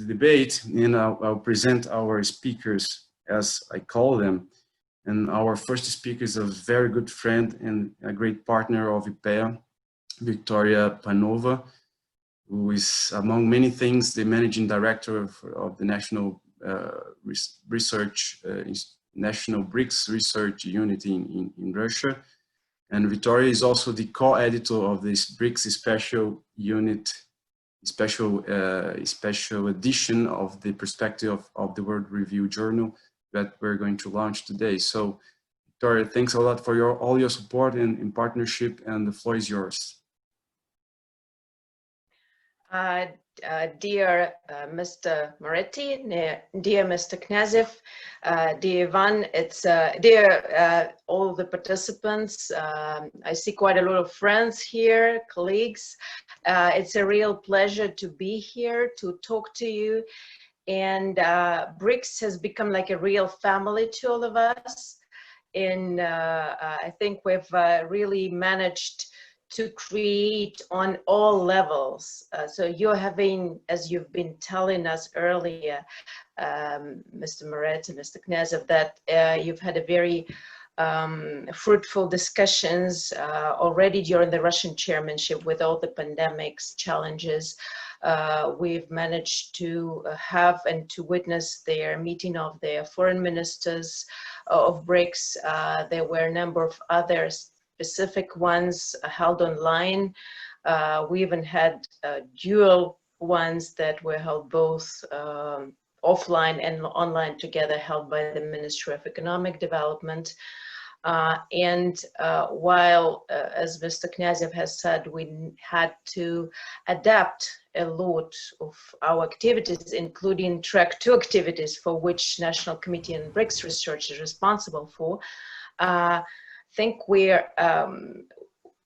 debate, and I'll present our speakers as I call them. And our first speaker is a very good friend and a great partner of IPEA, Victoria Panova, who is, among many things, the managing director of the National National Brics Research Unit in Russia. And Victoria is also the co-editor of this Brics special unit, special edition of the Perspective of the World Review Journal that we're going to launch today. So Victoria, thanks a lot for all your support and partnership, and the floor is yours. Dear Mr. Moretti, dear Mr. Knyazev, dear Ivan, dear all the participants. I see quite a lot of friends here, colleagues. It's a real pleasure to be here to talk to you. And Brics has become like a real family to all of us. And I think we've really managed to create on all levels. So you're having, as you've been telling us earlier, Mr. Moretti, Mr. Knyazev, that you've had a very fruitful discussions already during the Russian chairmanship with all the pandemics challenges. We've managed to have and to witness their meeting of their foreign ministers of Brics. There were a number of others specific ones held online. We even had dual ones that were held both offline and online together, held by the Ministry of Economic Development. While, as Mr. Knyazev has said, we had to adapt a lot of our activities, including track 2 activities, for which National Committee on Brics Research is responsible for, I think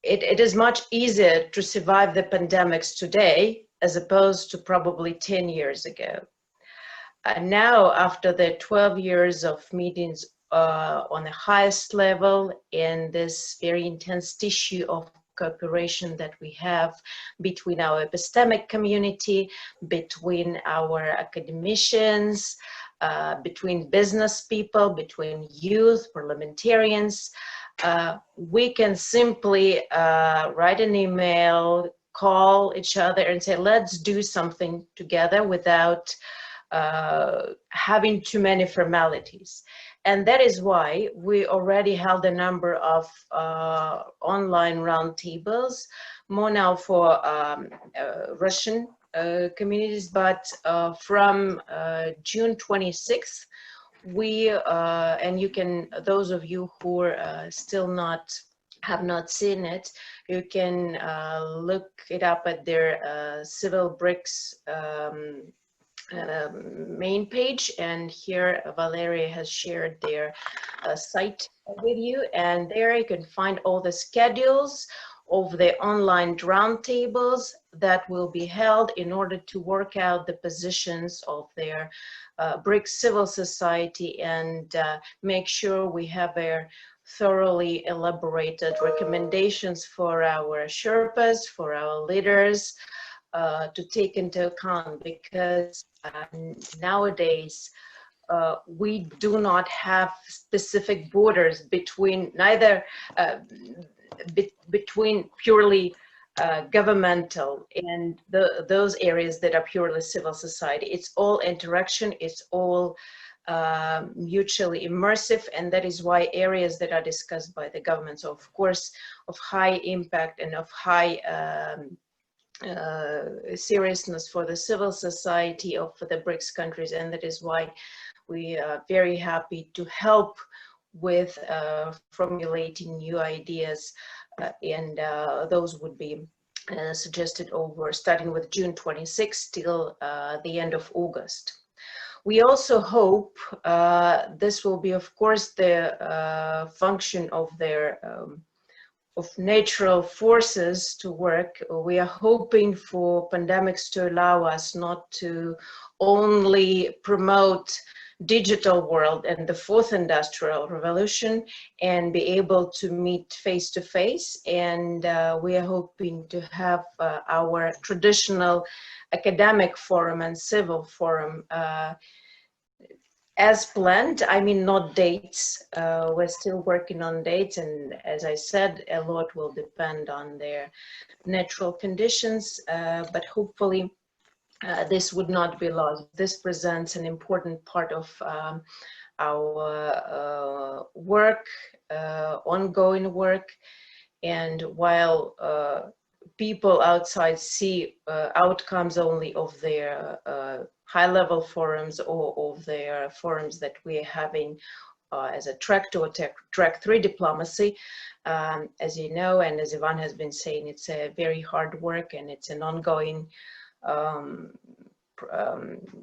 it is much easier to survive the pandemics today as opposed to probably 10 years ago. Now, after the 12 years of meetings on the highest level in this very intense tissue of cooperation that we have between our epistemic community, between our academicians, between business people, between youth, parliamentarians, we can simply write an email, call each other and say, let's do something together without having too many formalities. And that is why we already held a number of online roundtables, more now for Russian communities, but from June 26th, we, and you can, those of you who are still have not seen it, you can look it up at their Civil Brics main page, and here Valeria has shared their site with you, and there you can find all the schedules of the online roundtables that will be held in order to work out the positions of their Brics civil society and make sure we have a thoroughly elaborated recommendations for our Sherpas, for our leaders, to take into account, because nowadays we do not have specific borders between neither between purely governmental and those areas that are purely civil society. It's all interaction, it's all mutually immersive, and that is why areas that are discussed by the governments, of course, of high impact and of high seriousness for the civil society of the Brics countries, and that is why we are very happy to help with formulating new ideas, and those would be suggested over starting with June 26 till the end of August. We also hope this will be, of course, the function of their of natural forces to work. We are hoping for pandemics to allow us not to only promote digital world and the fourth industrial revolution and be able to meet face to face, and we are hoping to have our traditional academic forum and civil forum as planned. I mean, not dates. We're still working on dates, and as I said, a lot will depend on their natural conditions, but hopefully this would not be lost. This presents an important part of our work, ongoing work, and while people outside see outcomes only of their high-level forums or of their forums that we're having as a track 2 or track 3 diplomacy, as you know, and as Ivan has been saying, it's a very hard work and it's an ongoing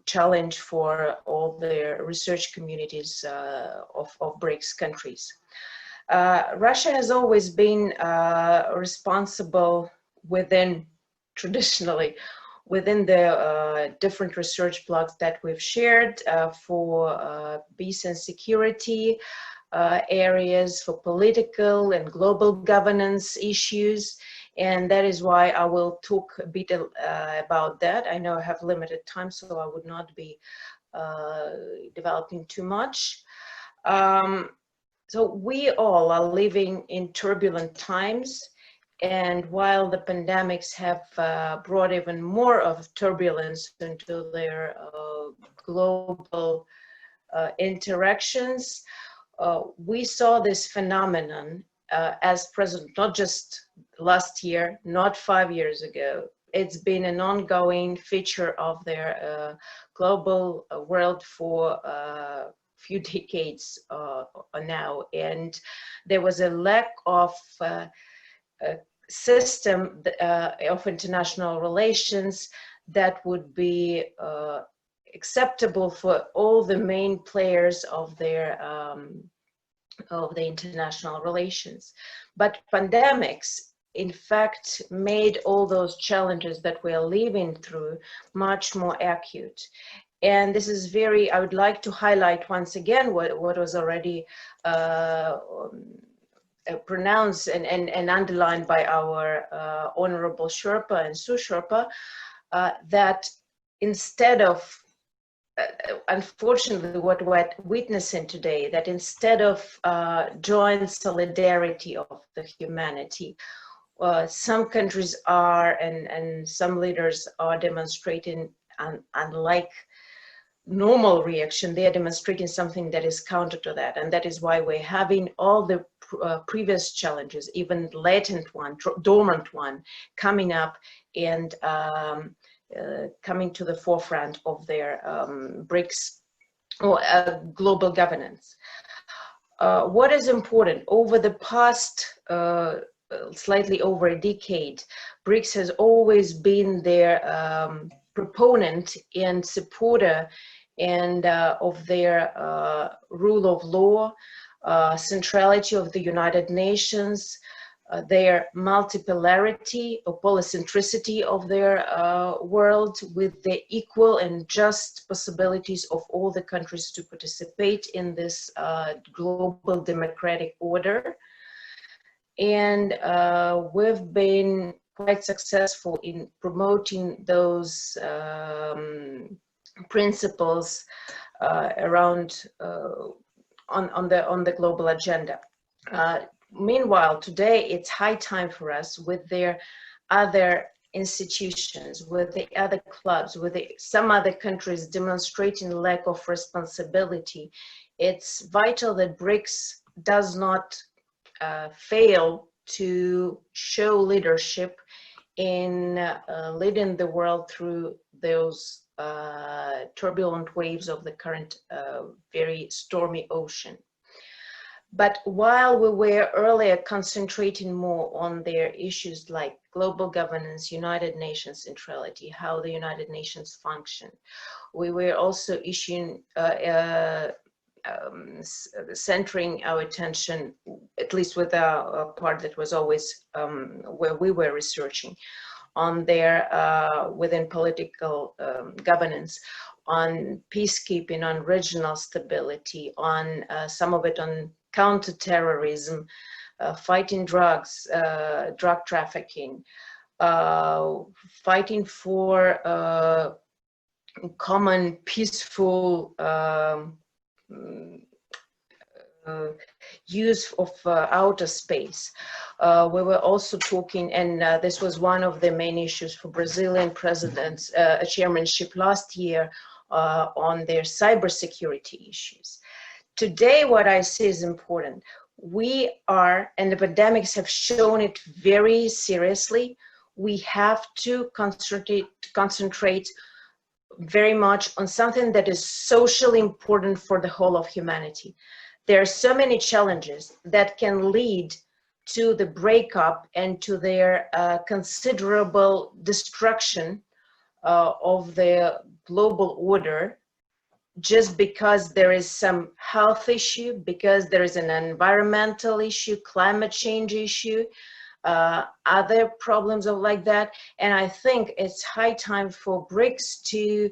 challenge for all the research communities of Brics countries. Russia has always been responsible traditionally within the different research blocks that we've shared for peace and security areas, for political and global governance issues. And that is why I will talk a bit about that. I know I have limited time, so I would not be developing too much. So we all are living in turbulent times, and while the pandemics have brought even more of turbulence into their global interactions, we saw this phenomenon as present, not just last year, not 5 years ago. It's been an ongoing feature of their global world for few decades now, and there was a lack of a system of international relations that would be acceptable for all the main players of their of the international relations. But pandemics, in fact, made all those challenges that we are living through much more acute. And this is very, I would like to highlight once again what was already pronounced and underlined by our Honorable Sherpa and Sous-sherpa, that instead of unfortunately, what we're witnessing today, that instead of joint solidarity of the humanity, some countries are and some leaders are demonstrating, unlike normal reaction, they are demonstrating something that is counter to that. And that is why we're having all the previous challenges, even latent one, dormant one, coming up and coming to the forefront of their Brics or global governance. What is important, over the past slightly over a decade, Brics has always been their proponent and supporter and of their rule of law, centrality of the United Nations, their multipolarity or polycentricity of their world, with the equal and just possibilities of all the countries to participate in this global democratic order. And we've been quite successful in promoting those principles around on the global agenda. Meanwhile, today it's high time for us, with their other institutions, with the other clubs, with some other countries demonstrating lack of responsibility. It's vital that Brics does not fail to show leadership in leading the world through those turbulent waves of the current very stormy ocean. But while we were earlier concentrating more on their issues like global governance, United Nations centrality, how the United Nations function, we were also issuing, centering our attention, at least with a part that was always where we were researching, on their within political governance, on peacekeeping, on regional stability, on some of it on counterterrorism, fighting drugs, drug trafficking, fighting for common peaceful use of outer space. We were also talking, and this was one of the main issues for Brazilian president's chairmanship last year, on their cybersecurity issues. Today, what I see is important. We are, and the pandemics have shown it very seriously, we have to concentrate very much on something that is socially important for the whole of humanity. There are so many challenges that can lead to the breakup and to their considerable destruction of the global order, just because there is some health issue, because there is an environmental issue, climate change issue, other problems of like that. And I think it's high time for Brics to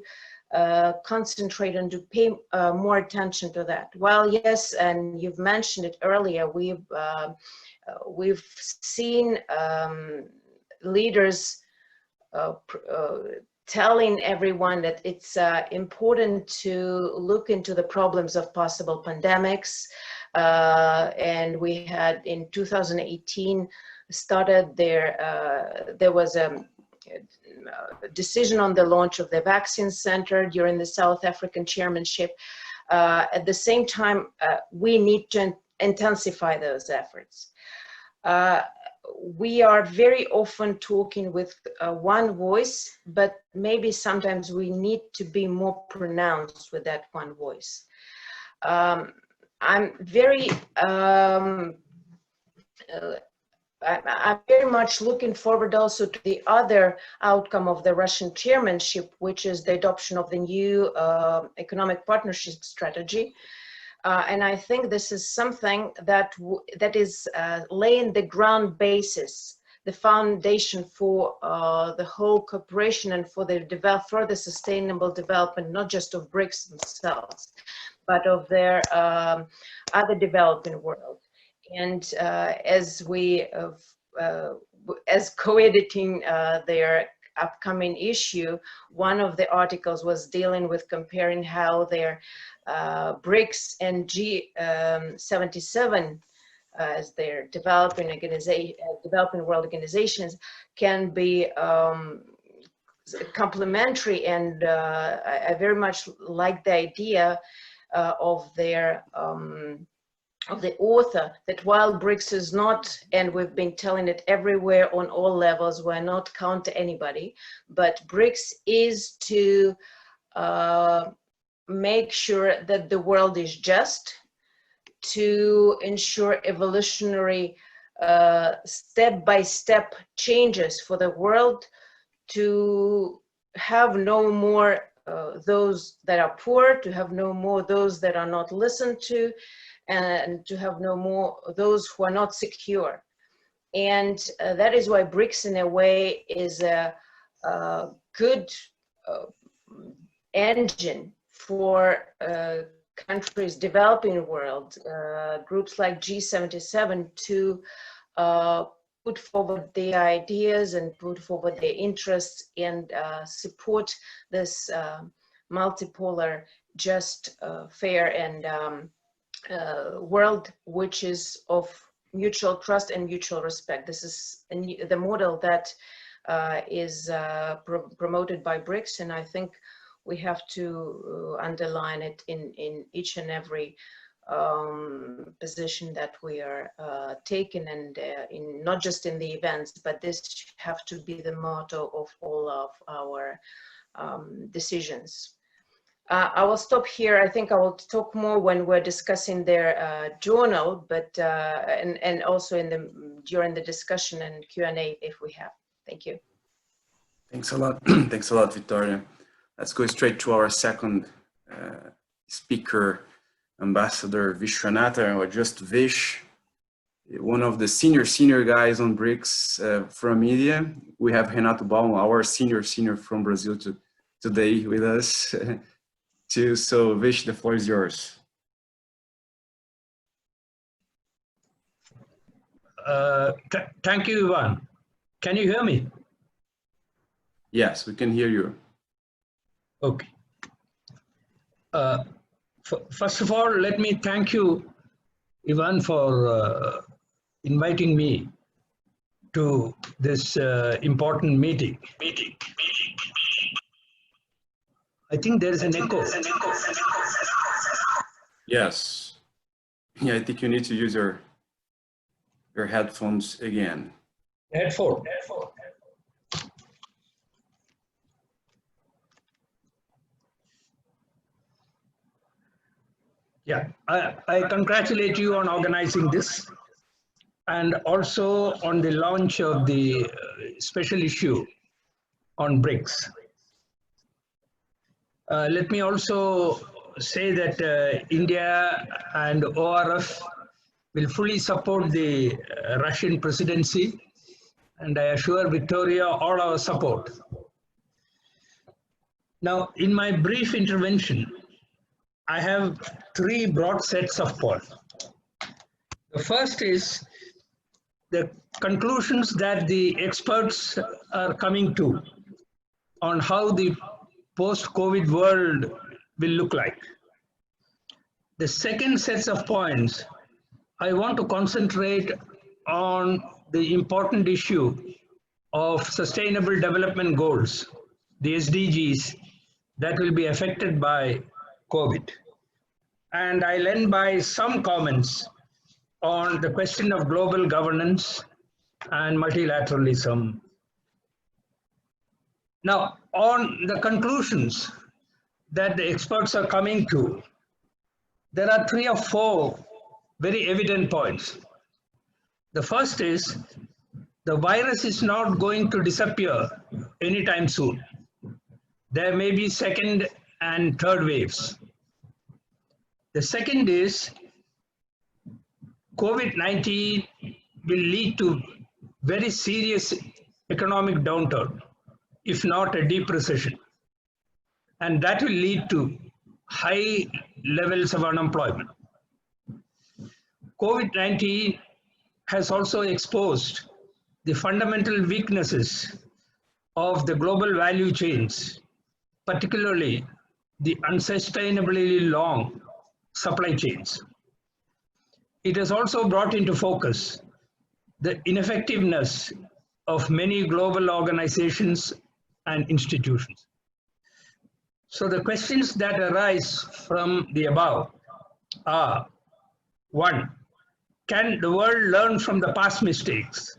concentrate and to pay more attention to that. Well, yes, and you've mentioned it earlier, we've seen leaders telling everyone that it's important to look into the problems of possible pandemics. And we had in 2018 started there was a decision on the launch of the vaccine center during the South African chairmanship. At the same time, we need to intensify those efforts. We are very often talking with one voice, but maybe sometimes we need to be more pronounced with that one voice. I'm very I'm very much looking forward also to the other outcome of the Russian chairmanship, which is the adoption of the new economic partnership strategy. And I think this is something that is laying the ground basis, the foundation for the whole cooperation and for the further sustainable development, not just of BRICS themselves, but of their other developing world. And as co-editing their upcoming issue, one of the articles was dealing with comparing how their BRICS and G77 as their developing world organizations can be complementary. And I very much like the idea of their of the author, that while BRICS is not, and we've been telling it everywhere on all levels, we're not counter anybody, but BRICS is to make sure that the world is just, to ensure evolutionary step-by-step changes for the world, to have no more those that are poor, to have no more those that are not listened to, and to have no more those who are not secure. And that is why BRICS in a way is a good engine for countries, developing world, groups like G77 to put forward their ideas and put forward their interests and support this multipolar, just, fair and world which is of mutual trust and mutual respect. This is the model that is promoted by BRICS, and I think we have to underline it in each and every position that we are taking, and in not just in the events, but this have to be the motto of all of our decisions. I will stop here. I think I will talk more when we're discussing their journal, but and also during the discussion and Q&A if we have. Thank you. Thanks a lot. Thanks a lot, Victoria. Let's go straight to our second speaker, Ambassador Viswanathan, or just Vish, one of the senior guys on BRICS from media. We have Renato Baumann, our senior from Brazil today with us. So Vish, the floor is yours. Thank you, Ivan. Can you hear me? Yes, we can hear you. Okay. First of all, let me thank you, Ivan, for inviting me to this important meeting. I think there is an echo. Yes. Yeah, I think you need to use your headphones again. Headphone. Yeah, I congratulate you on organizing this and also on the launch of the special issue on BRICS. Let me also say that India and ORF will fully support the Russian presidency, and I assure Victoria all our support. Now, in my brief intervention, I have three broad sets of points. The first is the conclusions that the experts are coming to on how the post-COVID world will look like. The second set of points, I want to concentrate on the important issue of Sustainable Development Goals, the SDGs, that will be affected by COVID. And I'll end by some comments on the question of global governance and multilateralism. Now, on the conclusions that the experts are coming to, there are 3 or 4 very evident points. The first is the virus is not going to disappear anytime soon. There may be second and third waves. The second is COVID-19 will lead to very serious economic downturn, if not a deep recession. And that will lead to high levels of unemployment. COVID-19 has also exposed the fundamental weaknesses of the global value chains, particularly the unsustainably long supply chains. It has also brought into focus the ineffectiveness of many global organizations and institutions. So the questions that arise from the above are: 1, can the world learn from the past mistakes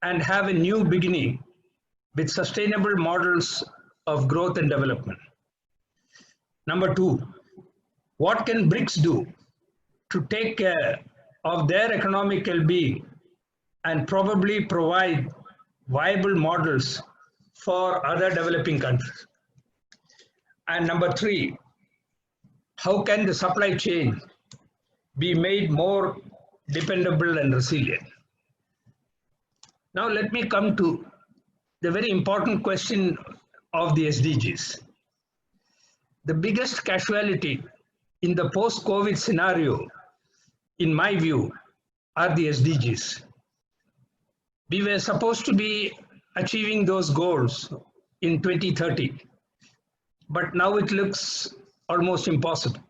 and have a new beginning with sustainable models of growth and development? Number 2, what can Brics do to take care of their economic well-being and probably provide viable models for other developing countries? And number 3, how can the supply chain be made more dependable and resilient? Now let me come to the very important question of the SDGs. The biggest casualty in the post-COVID scenario, in my view, are the SDGs. We were supposed to be achieving those goals in 2030, but now it looks almost impossible.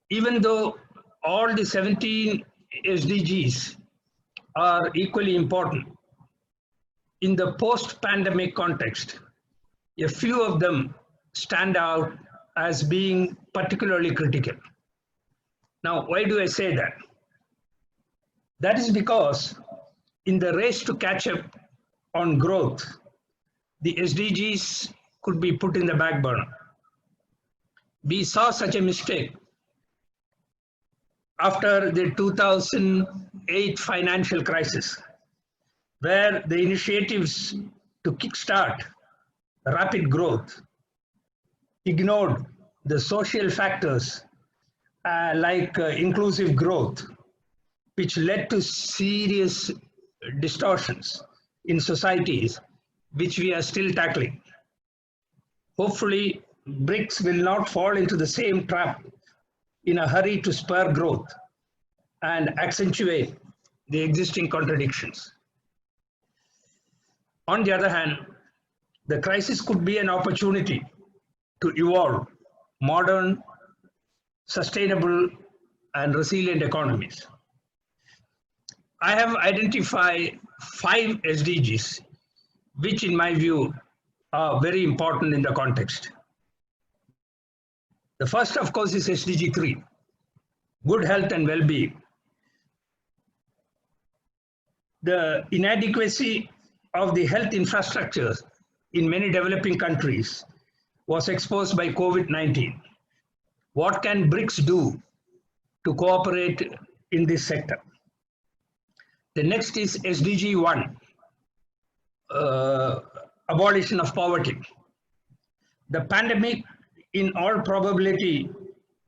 Even though all the 17 SDGs are equally important, in the post-pandemic context, a few of them stand out as being particularly critical. Now, why do I say that? That is because in the race to catch up on growth, the SDGs could be put in the back burner. We saw such a mistake after the 2008 financial crisis, where the initiatives to kickstart rapid growth ignored the social factors like inclusive growth, which led to serious distortions in societies, which we are still tackling. Hopefully, Brics will not fall into the same trap in a hurry to spur growth and accentuate the existing contradictions. On the other hand, the crisis could be an opportunity to evolve modern, sustainable, and resilient economies. I have identified 5 SDGs, which in my view are very important in the context. The first, of course, is SDG 3, good health and well-being. The inadequacy of the health infrastructure in many developing countries was exposed by COVID-19. What can Brics do to cooperate in this sector? The next is SDG 1, abolition of poverty. The pandemic, in all probability,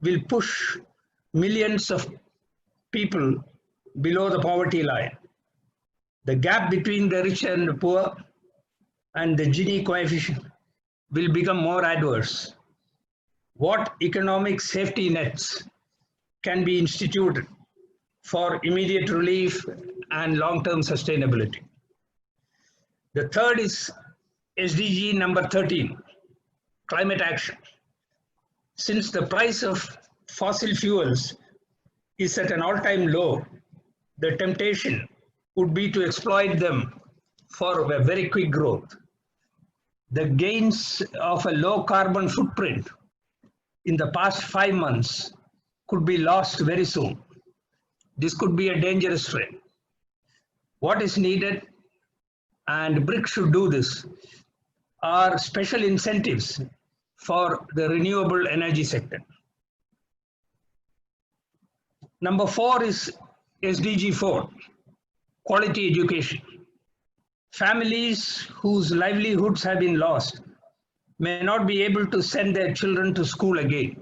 will push millions of people below the poverty line. The gap between the rich and the poor and the Gini coefficient will become more adverse. What economic safety nets can be instituted for immediate relief and long-term sustainability? The third is SDG number 13, climate action. Since the price of fossil fuels is at an all-time low, the temptation would be to exploit them for a very quick growth. The gains of a low carbon footprint in the past 5 months could be lost very soon. This could be a dangerous trend. What is needed, and Brics should do this, are special incentives for the renewable energy sector. Number 4 is SDG 4, quality education. Families whose livelihoods have been lost may not be able to send their children to school again.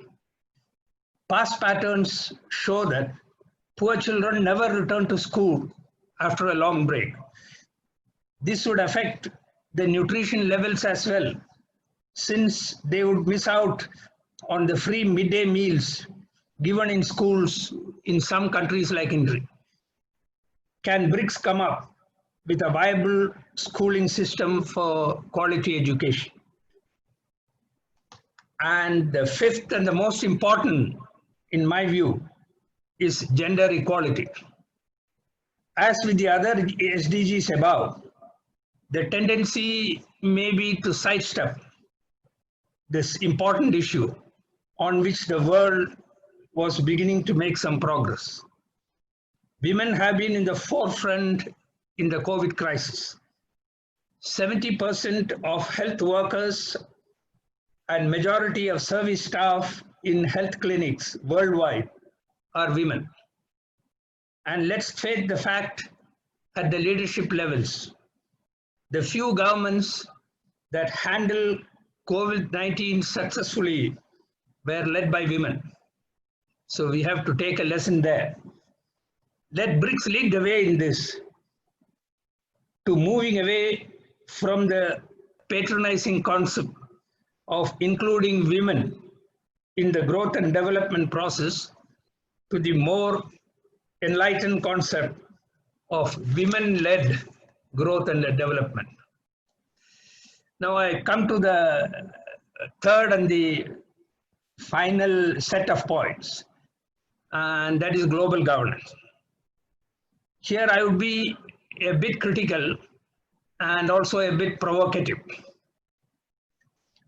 Past patterns show that poor children never return to school after a long break. This would affect the nutrition levels as well, since they would miss out on the free midday meals given in schools in some countries like India. Can Brics come up with a viable schooling system for quality education? And the 5th and the most important, in my view, is gender equality. As with the other SDGs above, the tendency may be to sidestep this important issue on which the world was beginning to make some progress. Women have been in the forefront in the COVID crisis. 70% of health workers and majority of service staff in health clinics worldwide are women. And let's face the fact at the leadership levels, the few governments that handle COVID-19 successfully were led by women. So we have to take a lesson there. Let Brics lead the way in this, to moving away from the patronizing concept of including women in the growth and development process to the more enlightened concept of women-led growth and development. Now I come to the third and the final set of points, and that is global governance. Here I would be a bit critical and also a bit provocative.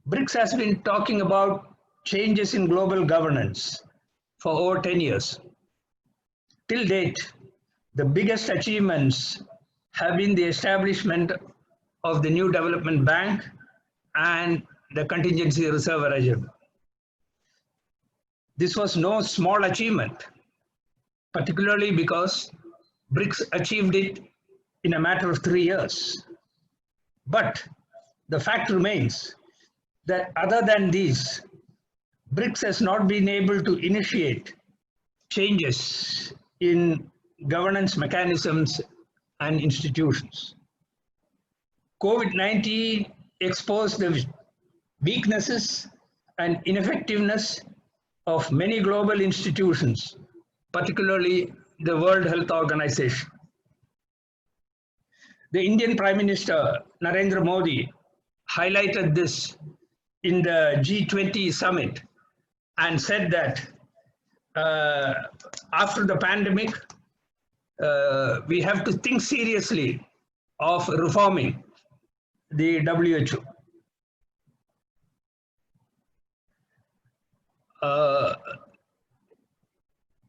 Brics has been talking about changes in global governance for over 10 years. Till date, the biggest achievements have been the establishment of the new development bank and the contingency reserve arrangement. This was no small achievement, particularly because Brics achieved it in a matter of 3 years. But the fact remains that other than these, Brics has not been able to initiate changes in governance mechanisms and institutions. COVID-19 exposed the weaknesses and ineffectiveness of many global institutions, particularly the World Health Organization. The Indian Prime Minister Narendra Modi highlighted this in the G20 summit and said that after the pandemic, we have to think seriously of reforming the WHO.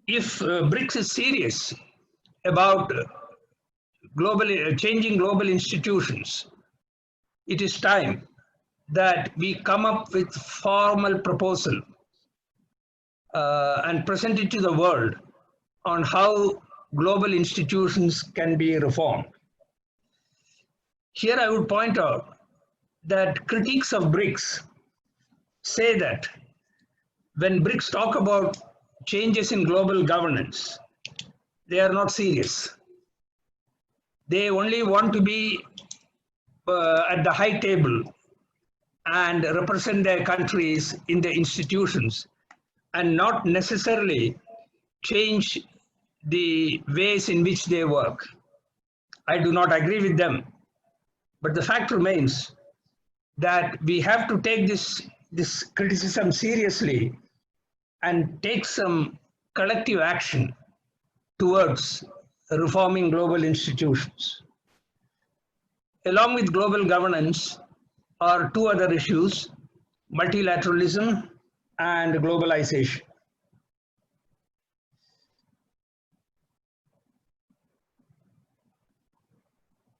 If Brics is serious about changing global institutions, it is time that we come up with formal proposal and present it to the world on how global institutions can be reformed. Here I would point out that critiques of Brics say that when Brics talk about changes in global governance, they are not serious. They only want to be at the high table and represent their countries in the institutions and not necessarily change the ways in which they work. I do not agree with them, but the fact remains that we have to take this criticism seriously and take some collective action towards reforming global institutions. Along with global governance are two other issues: multilateralism and globalization.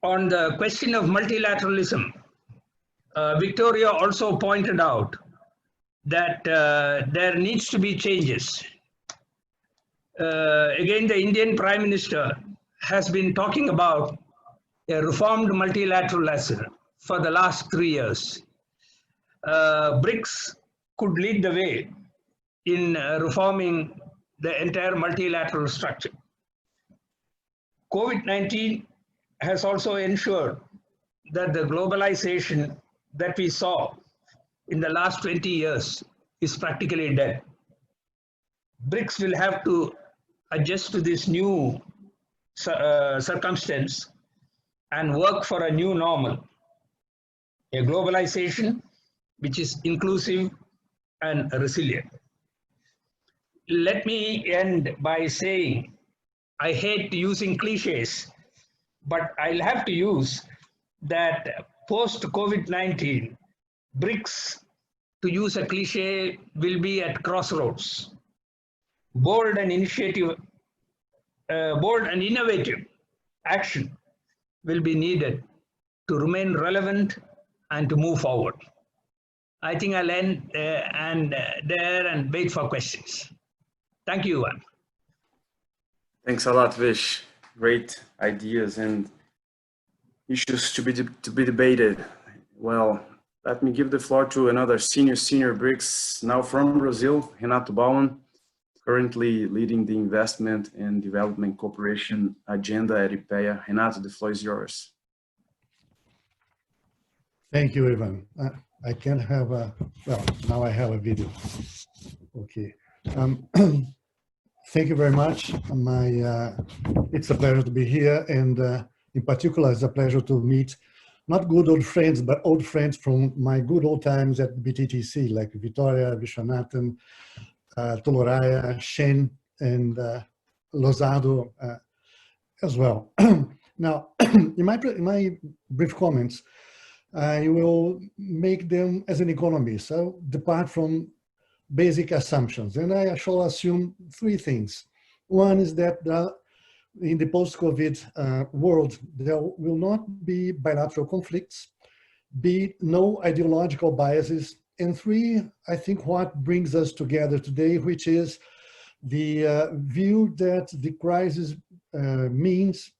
On the question of multilateralism, Victoria also pointed out that there needs to be changes. Again, the Indian Prime Minister has been talking about a reformed multilateralism for the last 3 years. Brics could lead the way in reforming the entire multilateral structure. COVID-19 has also ensured that the globalization that we saw in the last 20 years is practically dead. BRICS will have to adjust to this new circumstance and work for a new normal, a globalization which is inclusive and resilient. Let me end by saying, I hate using cliches, but I'll have to use that post-COVID-19, BRICS, to use a cliche, will be at crossroads. Bold and innovative action will be needed to remain relevant and to move forward. I think I'll end there and wait for questions. Thank you, Ivan. Thanks a lot, Vish. Great ideas and issues to be debated. Well, let me give the floor to another senior BRICS, now from Brazil, Renato Baumann, currently leading the Investment and Development Cooperation agenda at IPEA. Renato, the floor is yours. Thank you, Ivan. I can have a, well, now I have a video. Okay. Thank you very much. It's a pleasure to be here, and in particular, it's a pleasure to meet not good old friends, but old friends from my good old times at BTTC, like Victoria, Viswanathan, Toloraya, Chen, and Lozado as well. Now, in my brief comments, I will make them as an economist. So depart from basic assumptions, and I shall assume three things. One is that in the post-COVID world, there will not be bilateral conflicts, no ideological biases, and three, I think what brings us together today, which is the view that the crisis means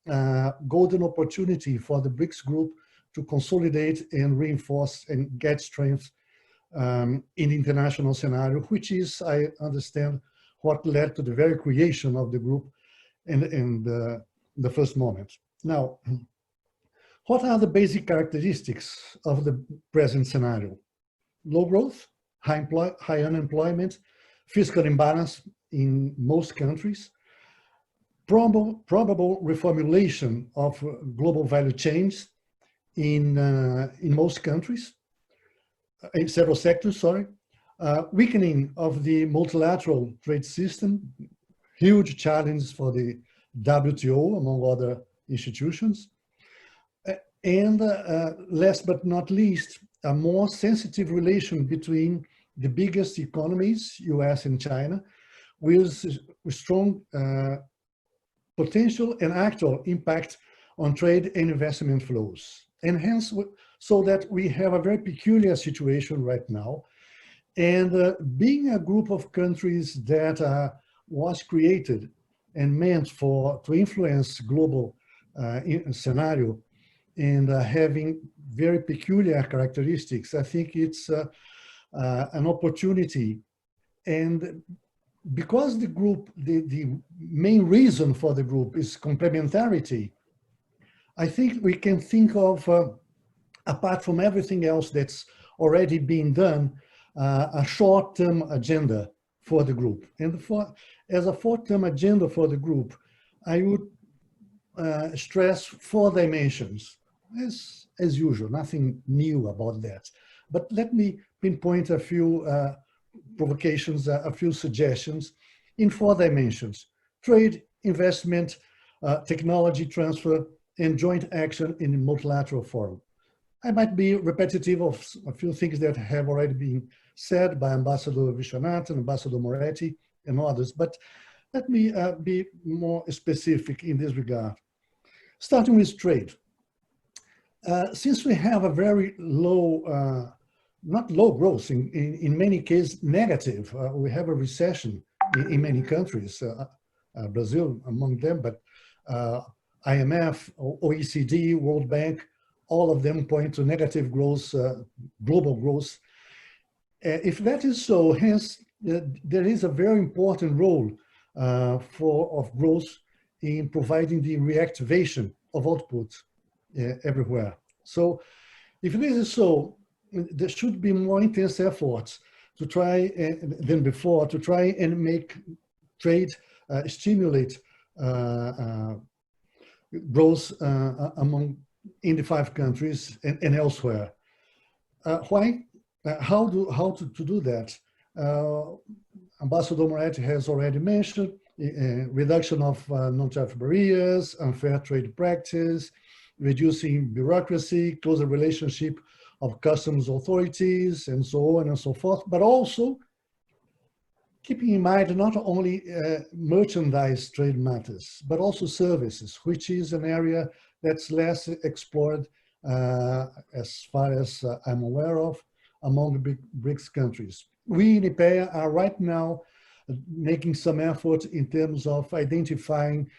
golden opportunity for the BRICS group to consolidate and reinforce and get strength in the international scenario, which is, I understand, what led to the very creation of the group in the first moment. Now, what are the basic characteristics of the present scenario? Low growth, high unemployment, fiscal imbalance in most countries, probable reformulation of global value chains in most countries, in several sectors, sorry, weakening of the multilateral trade system, huge challenge for the WTO, among other institutions, and last but not least, a more sensitive relation between the biggest economies, US and China, with strong potential and actual impact on trade and investment flows. And hence, so that we have a very peculiar situation right now. And being a group of countries that was created and meant to influence global scenario and having very peculiar characteristics, I think it's an opportunity. And because the group, the main reason for the group is complementarity, I think we can think of, apart from everything else that's already been done, a short-term agenda for the group. And as a short-term agenda for the group, I would stress 4 dimensions, as usual, nothing new about that. But let me pinpoint a few provocations, a few suggestions in 4 dimensions: trade, investment, technology transfer, and joint action in the multilateral forum. I might be repetitive of a few things that have already been said by Ambassador Viswanathan, Ambassador Moretti, and others, but let me be more specific in this regard. Starting with trade. Since we have a very low, not low growth, in many cases negative, we have a recession in many countries, Brazil among them, but IMF, OECD, World Bank, all of them point to negative growth, global growth. If that is so, hence there is a very important role of growth in providing the reactivation of output everywhere. So if this is so, there should be more intense efforts to try than before to try and make trade stimulate growth in the 5 countries and elsewhere. Why? How to do that? Ambassador Moretti has already mentioned reduction of non-tariff barriers, unfair trade practice, reducing bureaucracy, closer relationship of customs authorities, and so on and so forth, but also keeping in mind not only merchandise trade matters, but also services, which is an area that's less explored as far as I'm aware of among the big BRICS countries. We in IPEA are right now making some effort in terms of identifying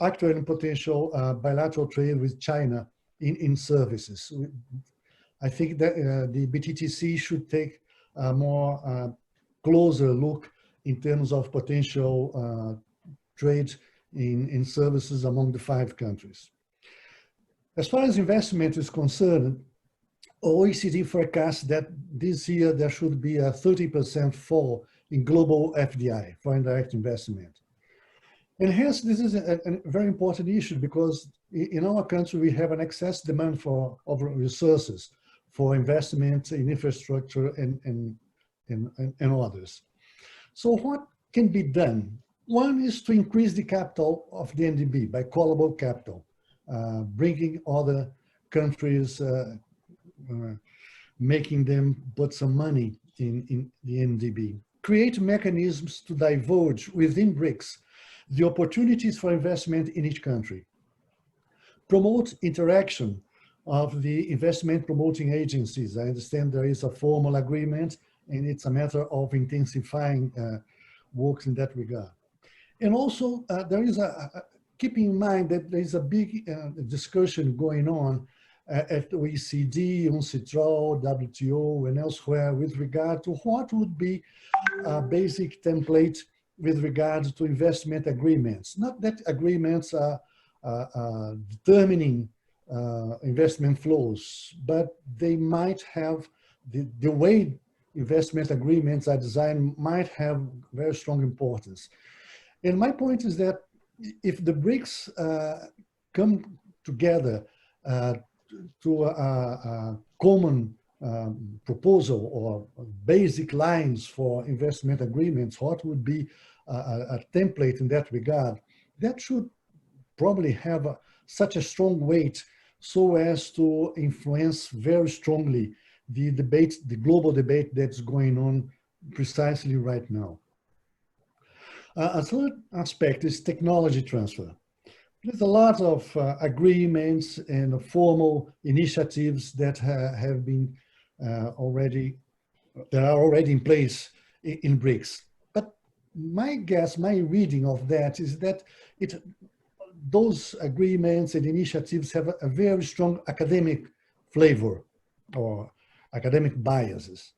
actual and potential bilateral trade with China in services. I think that the BTTC should take a more closer look in terms of potential trade in services among the 5 countries. As far as investment is concerned, OECD forecasts that this year there should be a 30% fall in global FDI, foreign direct investment. And hence, this is a very important issue because in our country, we have an excess demand of resources for investment in infrastructure and others. So what can be done? One is to increase the capital of the NDB by callable capital, bringing other countries, making them put some money in the NDB. Create mechanisms to divulge within BRICS the opportunities for investment in each country. Promote interaction of the investment promoting agencies. I understand there is a formal agreement and it's a matter of intensifying works in that regard. And also there is keeping in mind that there is a big discussion going on at OECD, UNCITRAL, WTO, and elsewhere with regard to what would be a basic template with regard to investment agreements. Not that agreements are determining investment flows, but they might have, the way investment agreements are designed might have very strong importance. And my point is that if the BRICS come together to a common proposal or basic lines for investment agreements, what would be a template in that regard, that should probably have such a strong weight so as to influence very strongly the debate, the global debate that's going on precisely right now. A third aspect is technology transfer. There's a lot of agreements and formal initiatives that have been already in place in BRICS. But my guess, my reading of that is that those agreements and initiatives have a very strong academic flavor or academic biases.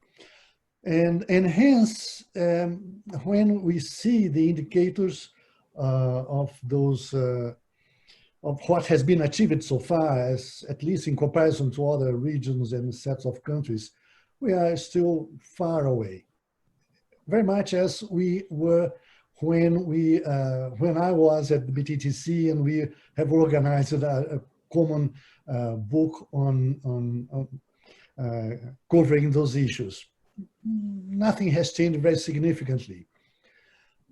And hence, when we see the indicators of those of what has been achieved so far, as at least in comparison to other regions and sets of countries, we are still far away. Very much as we were when I was at the BTTC and we have organized a common book on covering those issues. Nothing has changed very significantly.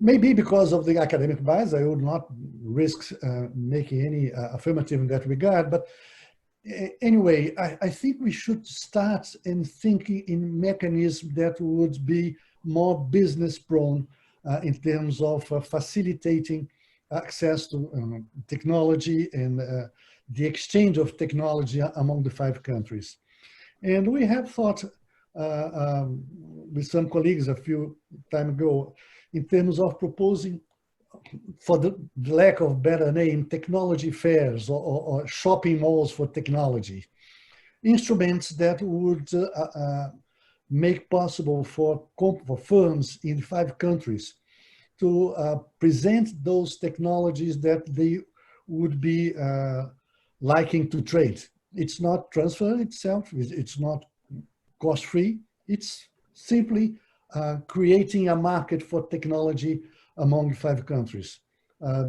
Maybe because of the academic bias, I would not risk making any affirmative in that regard. But anyway, I think we should start in thinking in mechanisms that would be more business prone in terms of facilitating access to technology and the exchange of technology among the 5 countries. And we have thought with some colleagues a few time ago in terms of proposing for the lack of better name, technology fairs or shopping malls for technology. Instruments that would make possible for firms in 5 countries to present those technologies that they would be liking to trade. It's not transfer itself, it's not cost-free, it's simply creating a market for technology among 5 countries,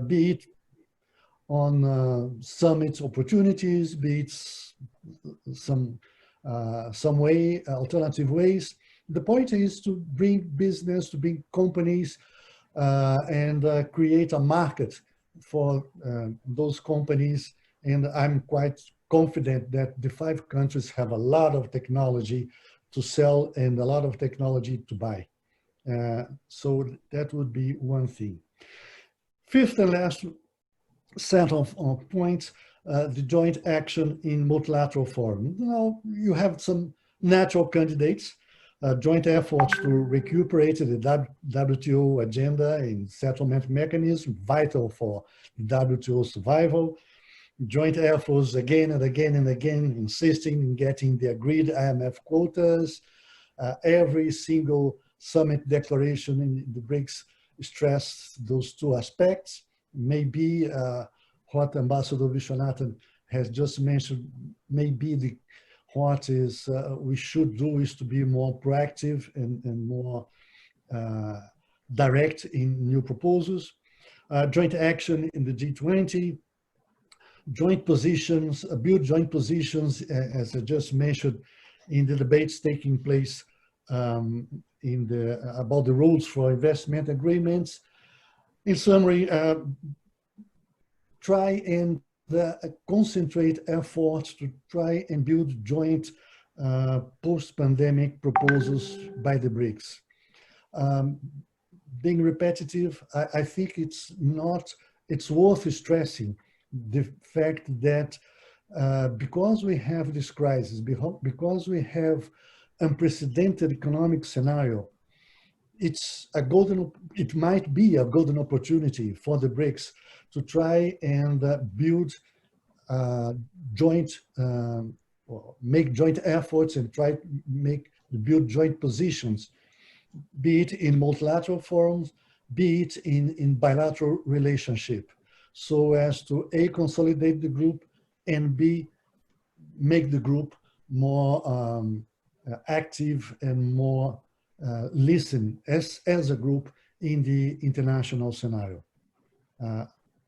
be it on summit opportunities, be it some way, alternative ways. The point is to bring business, to bring companies and create a market for those companies. And I'm quite confident that the 5 countries have a lot of technology to sell and a lot of technology to buy. So that would be one thing. Fifth and last set of points, the joint action in multilateral forum. Now, you have some natural candidates, joint efforts to recuperate the WTO agenda and settlement mechanism, vital for WTO survival. Joint efforts again and again and again, insisting in getting the agreed IMF quotas. Every single summit declaration in the Brics stressed those 2 aspects. Maybe what Ambassador Viswanathan has just mentioned, maybe what is we should do is to be more proactive and more direct in new proposals. Joint action in the G20, joint positions, build joint positions, as I just mentioned, in the debates taking place about the rules for investment agreements. In summary, try and concentrate efforts to try and build joint post-pandemic proposals by the Brics. Being repetitive, I think it's worth stressing the fact that because we have this crisis, because we have unprecedented economic scenario, it might be a golden opportunity for the Brics to try and build make joint efforts and try to build joint positions, be it in multilateral forums, be it in bilateral relationship, so as to A, consolidate the group, and B, make the group more active and more listen as a group in the international scenario.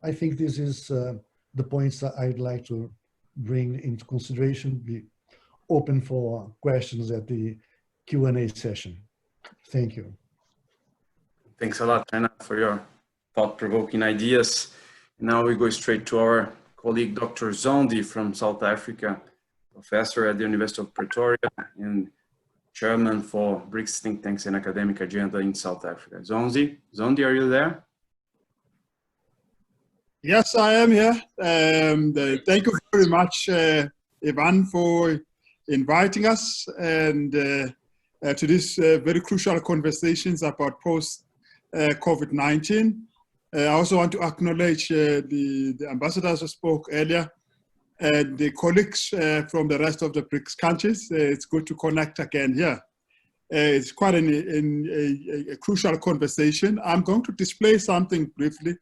I think this is the points that I'd like to bring into consideration, be open for questions at the Q&A session. Thank you. Thanks a lot, Renato, for your thought-provoking ideas. Now we go straight to our colleague, Dr. Zondi from South Africa, professor at the University of Pretoria and chairman for Brics Think Tanks and Academic Agenda in South Africa. Zondi, are you there? Yes, I am here. Thank you very much, Ivan, for inviting us and to this very crucial conversations about post-COVID-19. I also want to acknowledge the ambassadors who spoke earlier and the colleagues from the rest of the Brics countries. It's good to connect again here. It's quite a crucial conversation. I'm going to display something briefly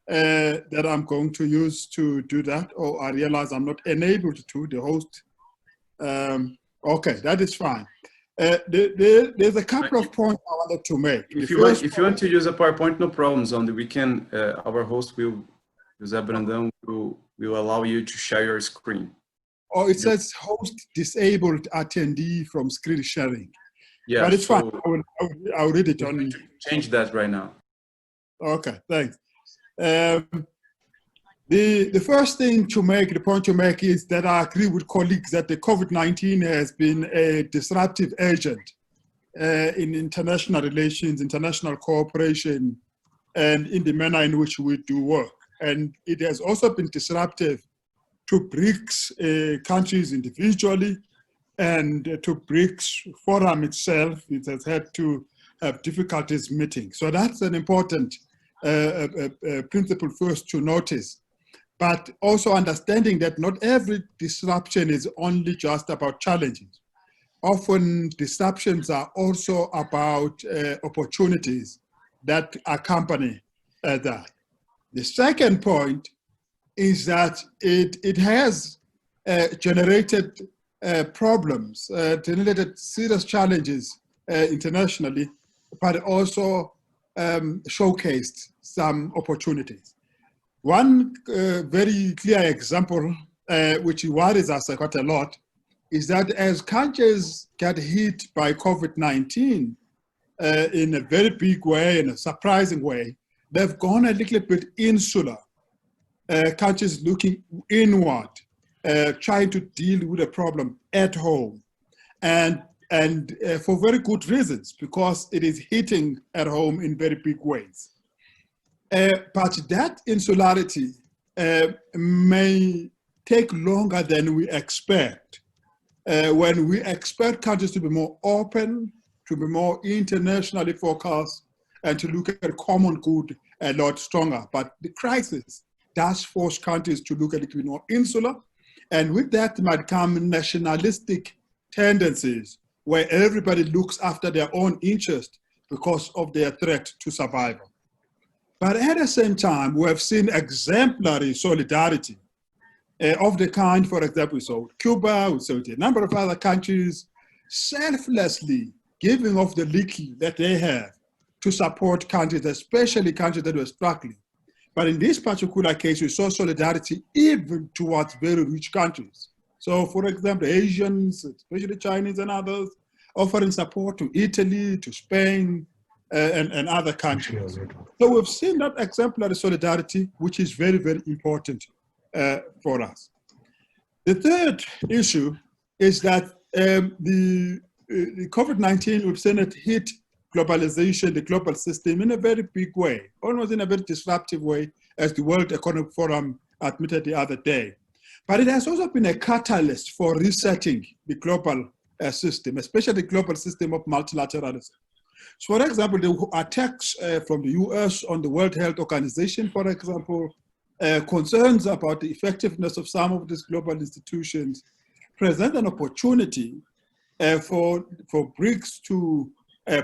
that I'm going to use to do that, or I realize I'm not enabled to, the host. Okay, that is fine. There's a couple of points I wanted to make. If you want to use a PowerPoint, no problems. On the weekend, our host José Brandão will allow you to share your screen. Oh, it says host disabled attendee from screen sharing. Yeah, but it's fine. I'll read it on. Change that right now. Okay, thanks. The first thing to make, the point to make is that I agree with colleagues that the COVID-19 has been a disruptive agent in international relations, international cooperation, and in the manner in which we do work. And it has also been disruptive to Brics countries individually and to Brics forum itself. It has had to have difficulties meeting. So that's an important principle first to notice, but also understanding that not every disruption is only just about challenges. Often disruptions are also about opportunities that accompany that. The second point is that it has generated problems, generated serious challenges internationally, but also showcased some opportunities. One very clear example, which worries us quite a lot, is that as countries get hit by COVID-19 in a very big way, in a surprising way, they've gone a little bit insular. Countries looking inward, trying to deal with a problem at home, and for very good reasons, because it is hitting at home in very big ways. But that insularity may take longer than we expect. When we expect countries to be more open, to be more internationally focused, and to look at common good a lot stronger. But the crisis does force countries to look a little bit more insular, and with that might come nationalistic tendencies where everybody looks after their own interest because of their threat to survival. But at the same time, we have seen exemplary solidarity of the kind, for example, we saw Cuba, we saw a number of other countries selflessly giving of the little that they have to support countries, especially countries that were struggling. But in this particular case, we saw solidarity even towards very rich countries. So, for example, Asians, especially Chinese and others, offering support to Italy, to Spain, and other countries. So we've seen that exemplary solidarity, which is very, very important for us. The third issue is that the COVID-19, we've seen it hit globalization, the global system, in a very big way, almost in a very disruptive way, as the World Economic Forum admitted the other day. But it has also been a catalyst for resetting the global system, especially the global system of multilateralism. So, for example, the attacks from the US on the World Health Organization, for example, concerns about the effectiveness of some of these global institutions present an opportunity for Brics to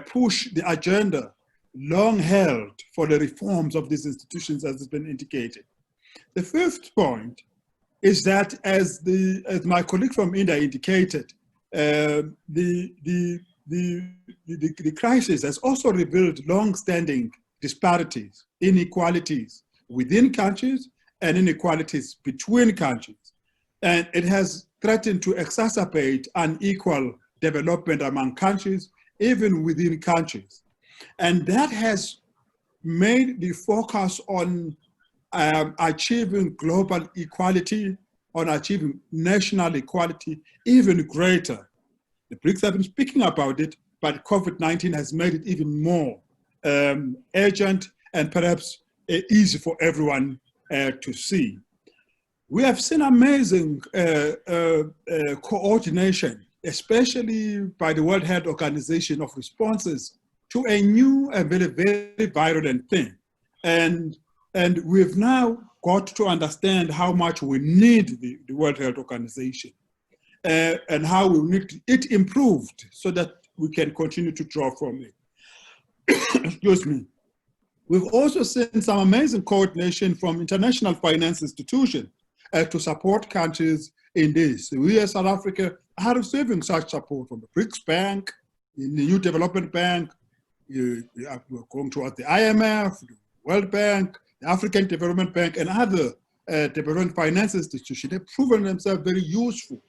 push the agenda long held for the reforms of these institutions, as has been indicated. The fifth point is that, as my colleague from India indicated, the crisis has also revealed long-standing disparities, inequalities within countries and inequalities between countries. And it has threatened to exacerbate unequal development among countries, even within countries. And that has made the focus on achieving global equality, on achieving national equality, even greater. The Brics have been speaking about it, but COVID-19 has made it even more urgent and perhaps easy for everyone to see. We have seen amazing coordination, especially by the World Health Organization, of responses to a new and very, very virulent thing. And we've now got to understand how much we need the World Health Organization and how we need it improved so that we can continue to draw from it. Excuse me. We've also seen some amazing coordination from international finance institutions to support countries in this. We as South Africa are receiving such support from the Brics Bank, the New Development Bank, we're going towards the IMF, the World Bank, the African Development Bank, and other development finance institutions. They've proven themselves very useful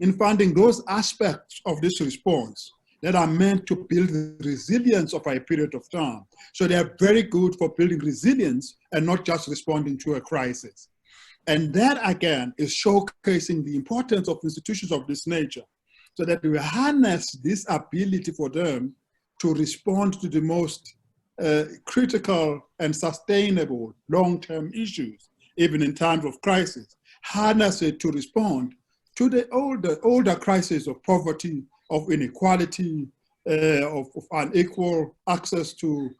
in funding those aspects of this response that are meant to build the resilience of a period of time. So they are very good for building resilience and not just responding to a crisis. And that, again, is showcasing the importance of institutions of this nature, so that we harness this ability for them to respond to the most critical and sustainable long-term issues, even in times of crisis. Harness it to respond to the older crisis of poverty, of inequality, of unequal access to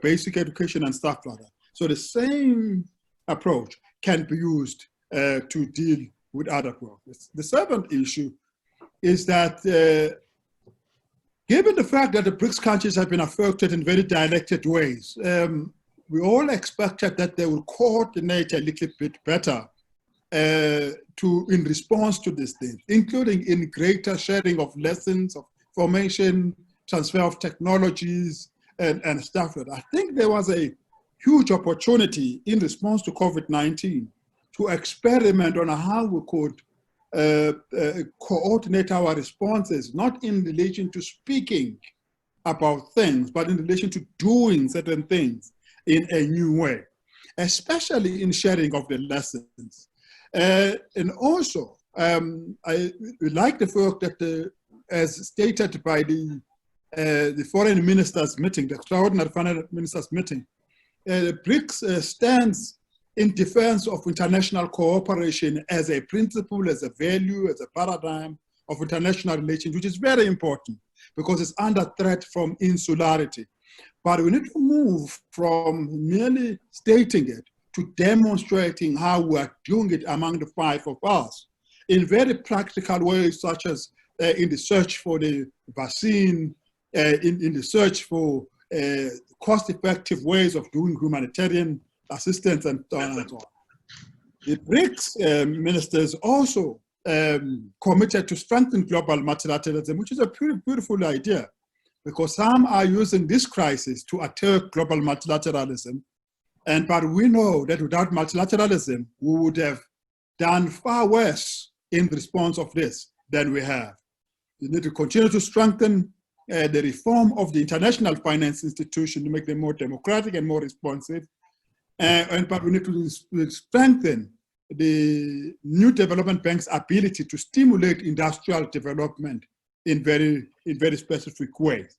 basic education and stuff like that. So the same approach can be used to deal with other problems. The seventh issue is that given the fact that the BRICS countries have been affected in very directed ways, we all expected that they will coordinate a little bit better in response to these things, including in greater sharing of lessons, of formation, transfer of technologies, and stuff like that. I think there was a huge opportunity in response to COVID-19 to experiment on how we could coordinate our responses, not in relation to speaking about things, but in relation to doing certain things in a new way, especially in sharing of the lessons. And also, I like the fact that, as stated by the foreign ministers meeting, the extraordinary foreign ministers meeting, the BRICS stands in defense of international cooperation as a principle, as a value, as a paradigm of international relations, which is very important because it's under threat from insularity. But we need to move from merely stating it to demonstrating how we are doing it among the five of us in very practical ways, such as in the search for the vaccine, in the search for cost-effective ways of doing humanitarian assistance, and so on and so on. The BRICS ministers also committed to strengthen global multilateralism, which is a pretty beautiful idea, because some are using this crisis to attack global multilateralism. But we know that without multilateralism, we would have done far worse in response of this than we have. We need to continue to strengthen the reform of the international finance institution to make them more democratic and more responsive. But we need to strengthen the new development bank's ability to stimulate industrial development in very specific ways.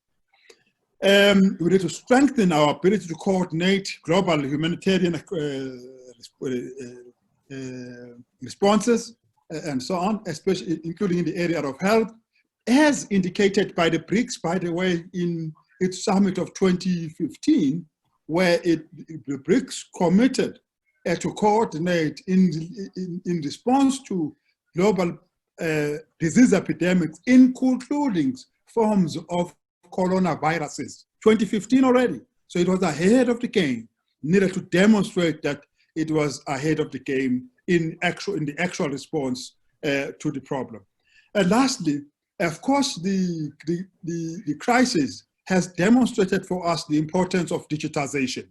We need to strengthen our ability to coordinate global humanitarian responses and so on, especially including in the area of health, as indicated by the BRICS, by the way, in its summit of 2015, where the BRICS committed to coordinate in response to global disease epidemics, including forms of coronaviruses. 2015 already. So it was ahead of the game. Needed to demonstrate that it was ahead of the game in the actual response to the problem. And lastly, of course, the crisis has demonstrated for us the importance of digitization.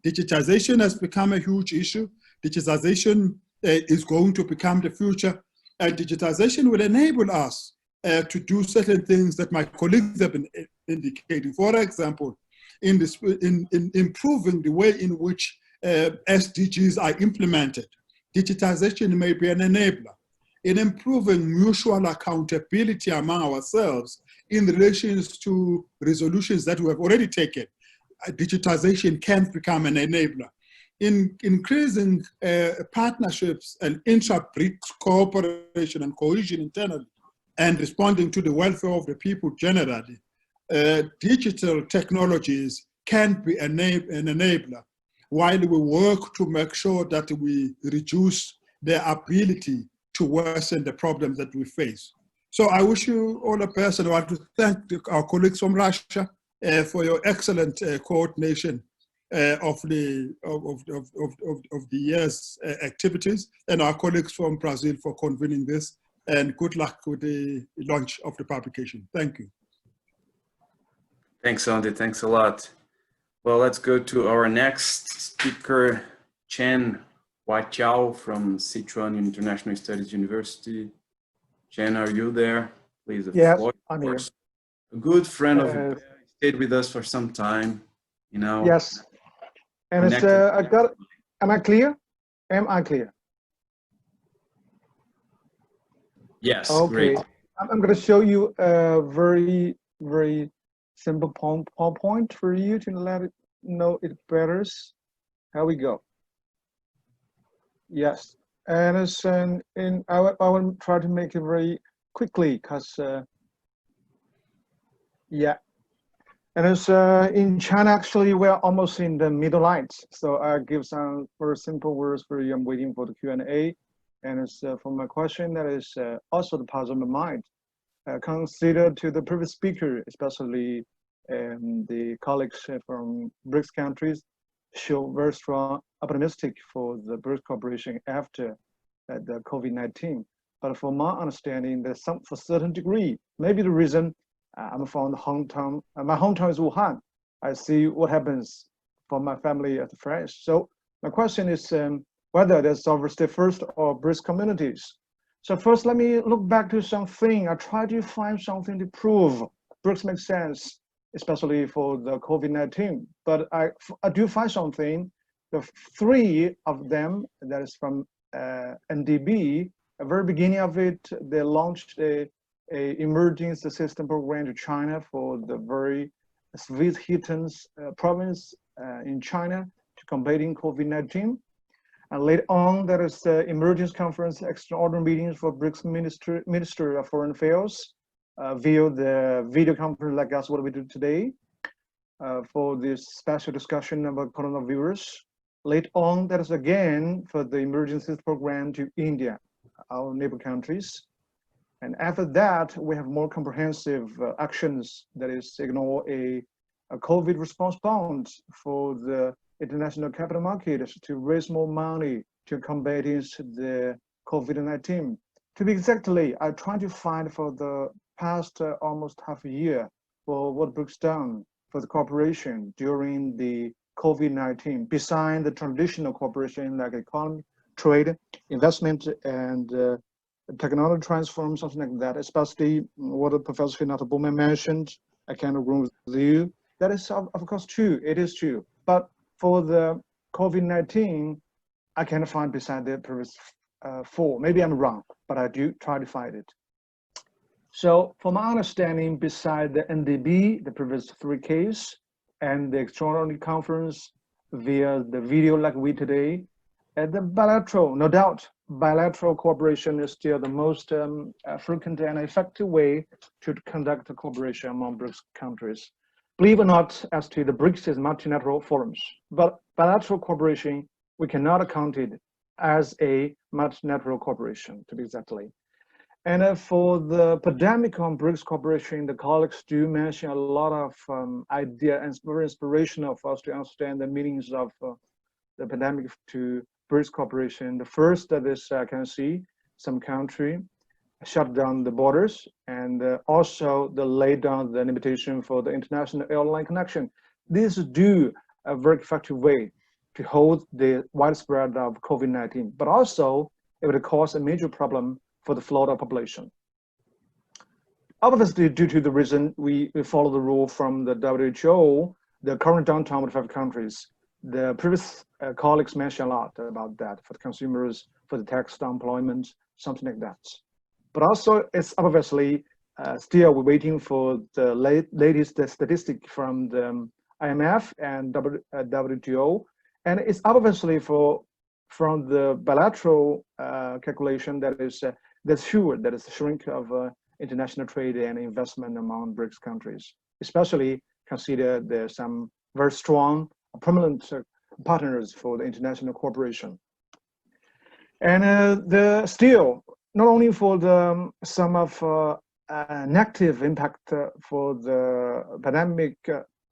Digitization has become a huge issue. Digitization is going to become the future. And digitization will enable us to do certain things that my colleagues have been indicating. For example, in improving the way in which SDGs are implemented. Digitization may be an enabler in improving mutual accountability among ourselves in relation to resolutions that we have already taken. Digitization can become an enabler. In increasing partnerships and intra-BRICS cooperation and cohesion internally, and responding to the welfare of the people generally, digital technologies can be an enabler while we work to make sure that we reduce their ability to worsen the problems that we face. So I wish you all the best, and I want to thank our colleagues from Russia for your excellent coordination of the year's activities, and our colleagues from Brazil for convening this, and good luck with the launch of the publication. Thank you. Thanks, Andy. Thanks a lot. Well, let's go to our next speaker, Chen Huaqiao from Sichuan International Studies University. Chen, are you there? Please. Yes, I'm here. A good friend of IPEA, stayed with us for some time, you know. Yes, and it's am I clear? Am I clear? Yes, okay. Great. I'm going to show you a very simple PowerPoint for you to let it know it better. Here we go. Yes, and it's I will try to make it very quickly because yeah. And it's in China, actually, we're almost in the middle line. So I give some very simple words for you. I'm waiting for the Q&A. And it's for my question, that is also the part of my mind. Consider to the previous speaker, especially the colleagues from Brics countries, show very strong optimistic for the Brics cooperation after the COVID-19. But from my understanding, there's some, for certain degree, maybe the reason I'm from the hometown, my hometown is Wuhan. I see what happens for my family at France. So my question is whether there's sovereignty first or Brics communities. So first, let me look back to something. I try to find something to prove Brics makes sense, especially for the COVID-19. But I do find something. The three of them, that is from NDB, at the very beginning of it, they launched a emergency system program to China for the very Viswanathan province in China to combating COVID-19. And later on, there is the emergency conference, extraordinary meetings for Brics Minister of Foreign Affairs via the video conference like that's what we do today for this special discussion about coronavirus. Later on, there is again for the emergency program to India, our neighbor countries. And after that, we have more comprehensive actions, that is ignore a COVID response bond for the international capital markets to raise more money to combat the COVID-19. To be exactly, I try to find for the past almost half a year for what Brics done for the cooperation during the COVID-19, besides the traditional cooperation like economy, trade, investment, and technology transform, something like that, especially what Professor Renato Baumann mentioned. I can agree with you. That is, of course, true. It is true. But for the COVID-19, I cannot find beside the previous four. Maybe I'm wrong, but I do try to find it. So from my understanding, beside the NDB, the previous three cases, and the extraordinary conference via the video like we today, and the bilateral, no doubt, bilateral cooperation is still the most frequent and effective way to conduct cooperation among Brics countries. Believe it or not, as to the Brics is multilateral forums, but bilateral cooperation, we cannot account it as a multilateral cooperation, to be exactly. And for the pandemic on Brics cooperation, the colleagues do mention a lot of idea and very inspirational for us to understand the meanings of the pandemic to Brics cooperation. The first that is, I can see some country shut down the borders, and also the lay down the limitation for the international airline connection. These do a very effective way to hold the widespread of COVID-19, but also it would cause a major problem for the Florida population. Obviously, due to the reason we follow the rule from the WHO, the current downtown of 5 countries, the previous colleagues mentioned a lot about that for the consumers, for the tax employment, something like that. But also, it's obviously still we're waiting for the latest statistic from the IMF and WTO, and it's obviously from the bilateral calculation that is that's sure that is the shrink of international trade and investment among Brics countries, especially consider there's some very strong, prominent partners for the international cooperation. And still, not only for the some of negative impact for the pandemic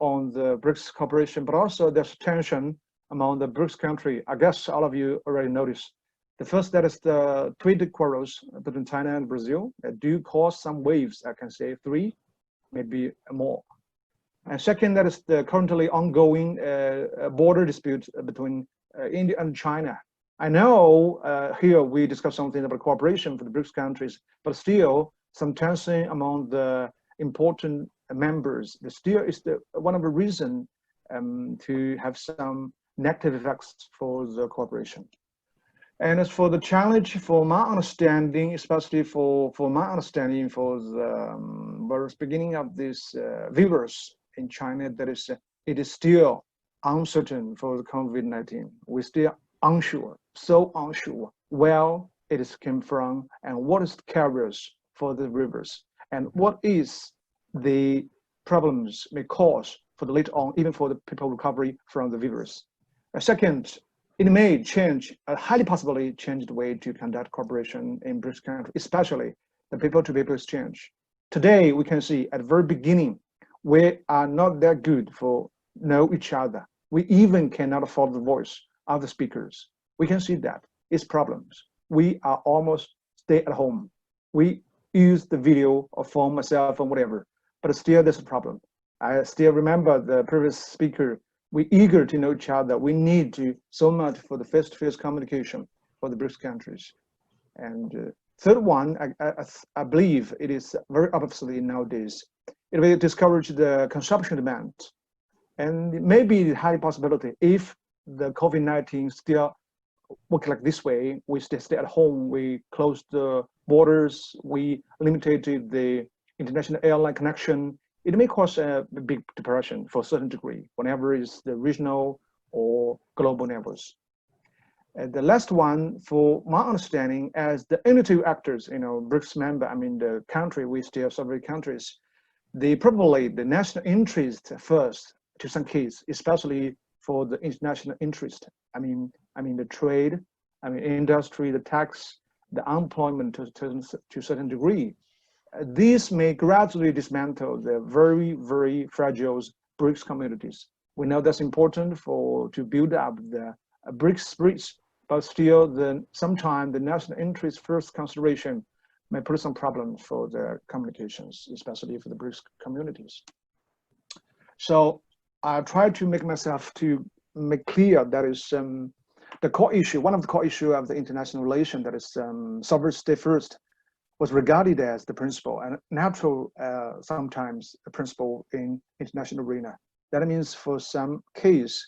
on the Brics cooperation, but also there's tension among the Brics country. I guess all of you already noticed. The first, that is the trade quarrels between China and Brazil that do cause some waves, I can say 3, maybe more. And second, that is the currently ongoing border dispute between India and China. I know here we discussed something about cooperation for the Brics countries, but still some tension among the important members. There still is one of the reasons to have some negative effects for the cooperation. And as for the challenge, for my understanding, especially for my understanding for the very beginning of this virus in China, that is, it is still uncertain for the COVID-19. We're still unsure, so unsure where it is came from and what is the carriers for the rivers and what is the problems may cause for the later on, even for the people recovery from the virus. Second, it may change, highly possibly change the way to conduct cooperation in BRICS countries, especially the people-to-people exchange. Today, we can see at the very beginning, we are not that good for know each other. We even cannot follow the voice of the speakers. We can see that it's problems. We are almost stay at home. We use the video or phone, cell phone, whatever, but still there's a problem. I still remember the previous speaker. We eager to know each other. We need to so much for the face-to-face communication for the BRICS countries. And third one, I believe it is very obviously nowadays. It will discourage the consumption demand. And maybe a high possibility if the COVID-19 still work like this way, we stay at home, we closed the borders, we limited the international airline connection, it may cause a big depression for a certain degree, whenever it's the regional or global levels. And the last one, for my understanding, as the only two actors, BRICS member, the country, we still have several countries, probably the national interest first to some case, especially for the international interest. The trade, industry, the tax, the unemployment to a certain degree. These may gradually dismantle the very, very fragile BRICS communities. We know that's important to build up the BRICS spirits, but still sometimes the national interest first consideration may put some problems for the communications, especially for the BRICS communities. So I try to make myself to make clear that is the core issue, one of the core issue of the international relation, that is sovereignty first, was regarded as the principle and natural sometimes a principle in international arena. That means for some case,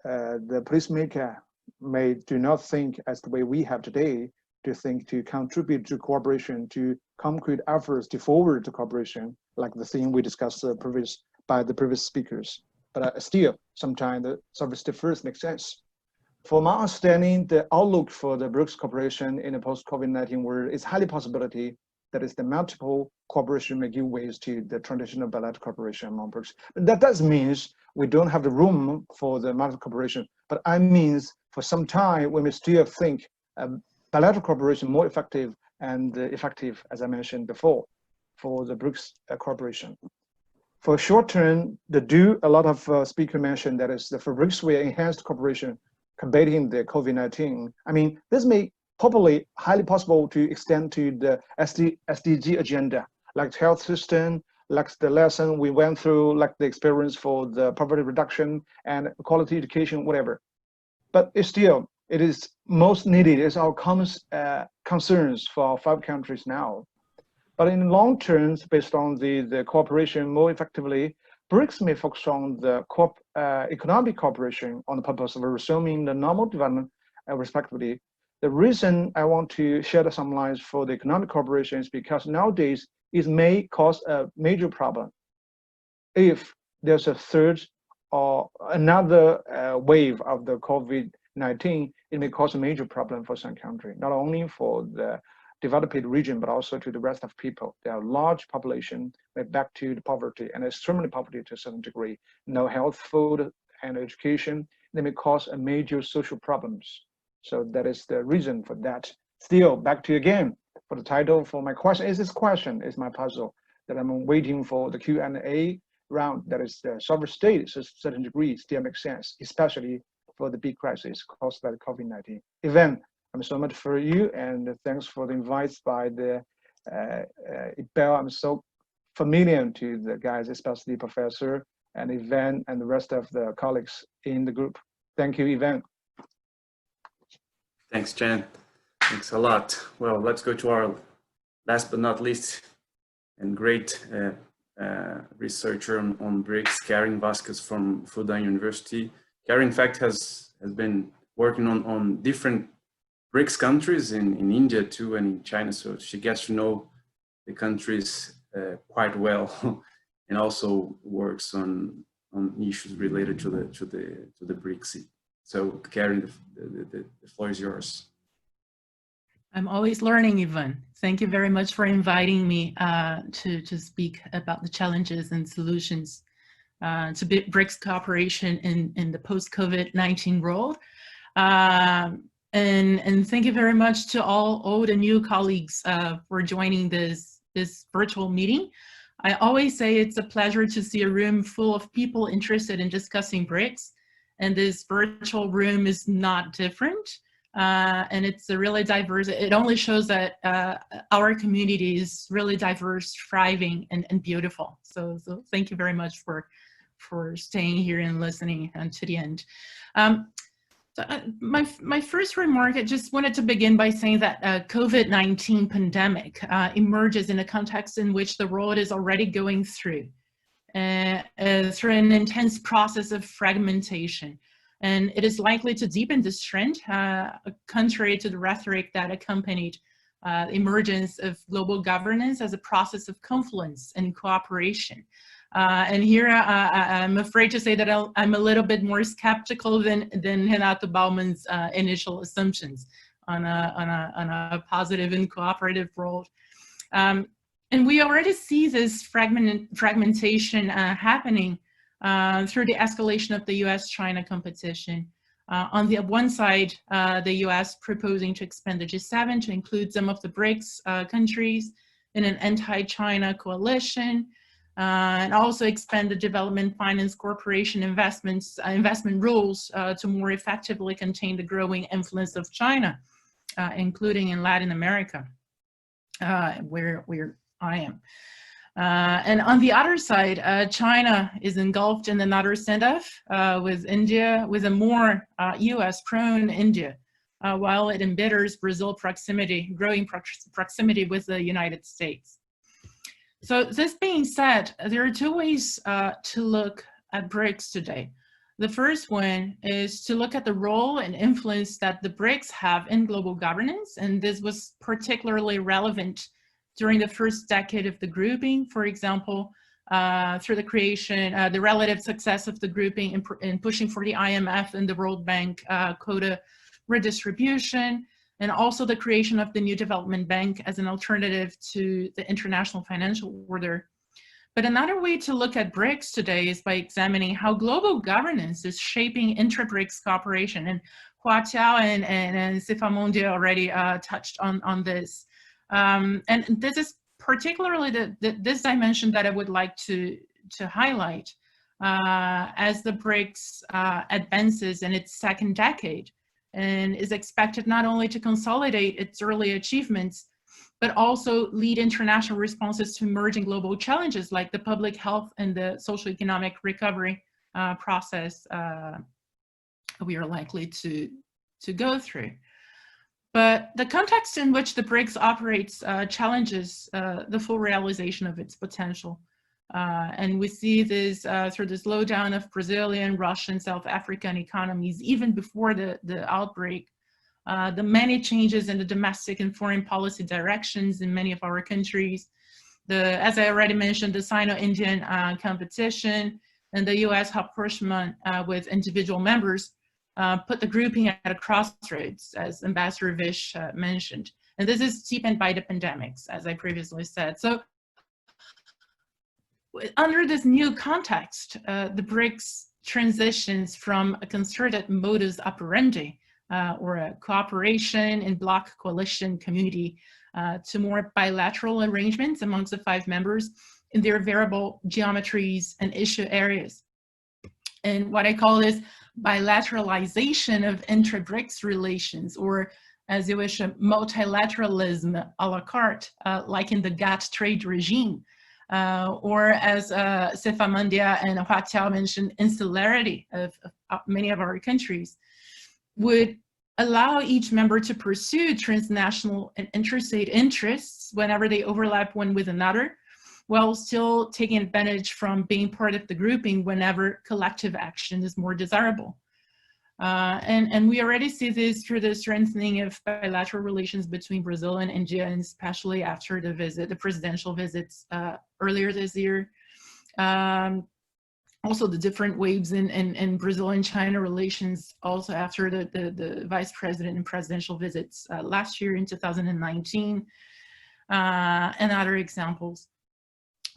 the policymaker may do not think as the way we have today, to think to contribute to cooperation, to concrete efforts to forward to cooperation, like the thing we discussed by the previous speakers. But still, sometimes the sovereignty first makes sense. For my understanding, the outlook for the BRICS cooperation in the post-COVID-19 world is highly possibility that is the multiple cooperation may give ways to the traditional bilateral cooperation among BRICS. But that doesn't mean we don't have the room for the multiple cooperation, but I means for some time we may still think bilateral cooperation more effective and effective, as I mentioned before, for the BRICS cooperation. For short term, a lot of speakers mentioned that is for BRICS we enhanced cooperation combating the COVID-19. This may probably highly possible to extend to the SDG agenda, like health system, like the lesson we went through, like the experience for the poverty reduction and quality education, whatever. But it is most needed is our common concerns for 5 countries now. But in the long term, based on the cooperation more effectively, BRICS may focus on the economic cooperation on the purpose of resuming the normal development respectively. The reason I want to shed some light for the economic cooperation is because nowadays it may cause a major problem. If there's a third or another wave of the COVID-19, it may cause a major problem for some country, not only for the developed region, but also to the rest of people. There are large population back to the poverty and extremely poverty to a certain degree. No health, food, and education. They may cause a major social problems. So that is the reason for that. Still, back to you again for the title for my question. This question is my puzzle that I'm waiting for the Q&A round. That is the sovereign state to a certain degree still makes sense, especially for the big crisis caused by the COVID-19 event. I'm so much for you, and thanks for the invites by the IPEA. I'm so familiar to the guys, especially Professor and Ivan and the rest of the colleagues in the group. Thank you, Ivan. Thanks, Chen. Thanks a lot. Well, let's go to our last but not least and great researcher on BRICS, Karin Vazquez from Fudan University. Karin, in fact, has been working on different BRICS countries in India too and in China, so she gets to know the countries quite well, and also works on issues related to the BRICS. So, Karin, the floor is yours. I'm always learning, Ivan. Thank you very much for inviting me to speak about the challenges and solutions to Brics cooperation in the post-COVID-19 world. And thank you very much to all old and new colleagues for joining this virtual meeting. I always say it's a pleasure to see a room full of people interested in discussing Brics, and this virtual room is not different. And it's a really diverse, it only shows that our community is really diverse, thriving, and beautiful. So thank you very much for staying here and listening to the end. My first remark, I just wanted to begin by saying that COVID-19 pandemic emerges in a context in which the world is already going through an intense process of fragmentation. And it is likely to deepen this trend, contrary to the rhetoric that accompanied the emergence of global governance as a process of confluence and cooperation. And here I'm afraid to say that I'm a little bit more skeptical than Renato Baumann's initial assumptions on a positive and cooperative world. And we already see this fragmentation happening through the escalation of the US-China competition. On the one side, the US proposing to expand the G7 to include some of the Brics countries in an anti-China coalition, and also expand the development finance corporation investment rules to more effectively contain the growing influence of China, including in Latin America, where I am. And on the other side, China is engulfed in another standoff with India, with a more US prone India, while it embitters Brazil growing proximity with the United States. So this being said, there are two ways to look at Brics today. The first one is to look at the role and influence that the Brics have in global governance, and this was particularly relevant during the first decade of the grouping, for example, through the creation, the relative success of the grouping in pushing for the IMF and the World Bank quota redistribution, and also the creation of the new development bank as an alternative to the international financial order. But another way to look at Brics today is by examining how global governance is shaping intra-Brics cooperation. And Huaqiao and Sifamonde already touched on this. And this is particularly this dimension that I would like to highlight as the Brics advances in its second decade and is expected not only to consolidate its early achievements, but also lead international responses to emerging global challenges like the public health and the socio-economic recovery process we are likely to go through. But the context in which the Brics operates challenges the full realization of its potential. And we see this through the slowdown of Brazilian, Russian, South African economies, even before the outbreak, the many changes in the domestic and foreign policy directions in many of our countries, as I already mentioned, the Sino-Indian competition, and the US rapprochement with individual members put the grouping at a crossroads, as Ambassador Vish mentioned. And this is deepened by the pandemics, as I previously said. So under this new context, the Brics transitions from a concerted modus operandi or a cooperation in bloc coalition community to more bilateral arrangements amongst the 5 members in their variable geometries and issue areas. And what I call this bilateralization of intra-Brics relations, or as you wish, multilateralism a la carte, like in the GATT trade regime, or as Sefamandia and Huaqiao mentioned, insularity of many of our countries, would allow each member to pursue transnational and interstate interests whenever they overlap one with another, while still taking advantage from being part of the grouping whenever collective action is more desirable. And we already see this through the strengthening of bilateral relations between Brazil and India, and especially after the presidential visits earlier this year. also the different waves in Brazil and China relations, also after the vice president and presidential visits last year in 2019, and other examples.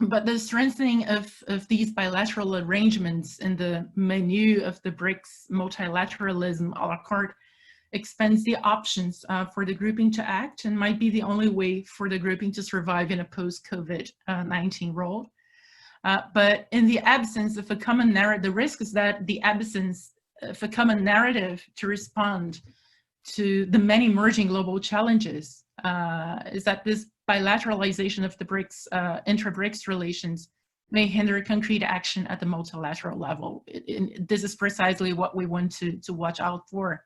But the strengthening of these bilateral arrangements in the menu of the BRICS multilateralism a la carte expands the options for the grouping to act, and might be the only way for the grouping to survive in a post-COVID-19 world. But in the absence of a common narrative, the risk is that the absence of a common narrative to respond to the many emerging global challenges is that this bilateralization of the BRICS, intra-BRICS relations may hinder concrete action at the multilateral level. This is precisely what we want to watch out for.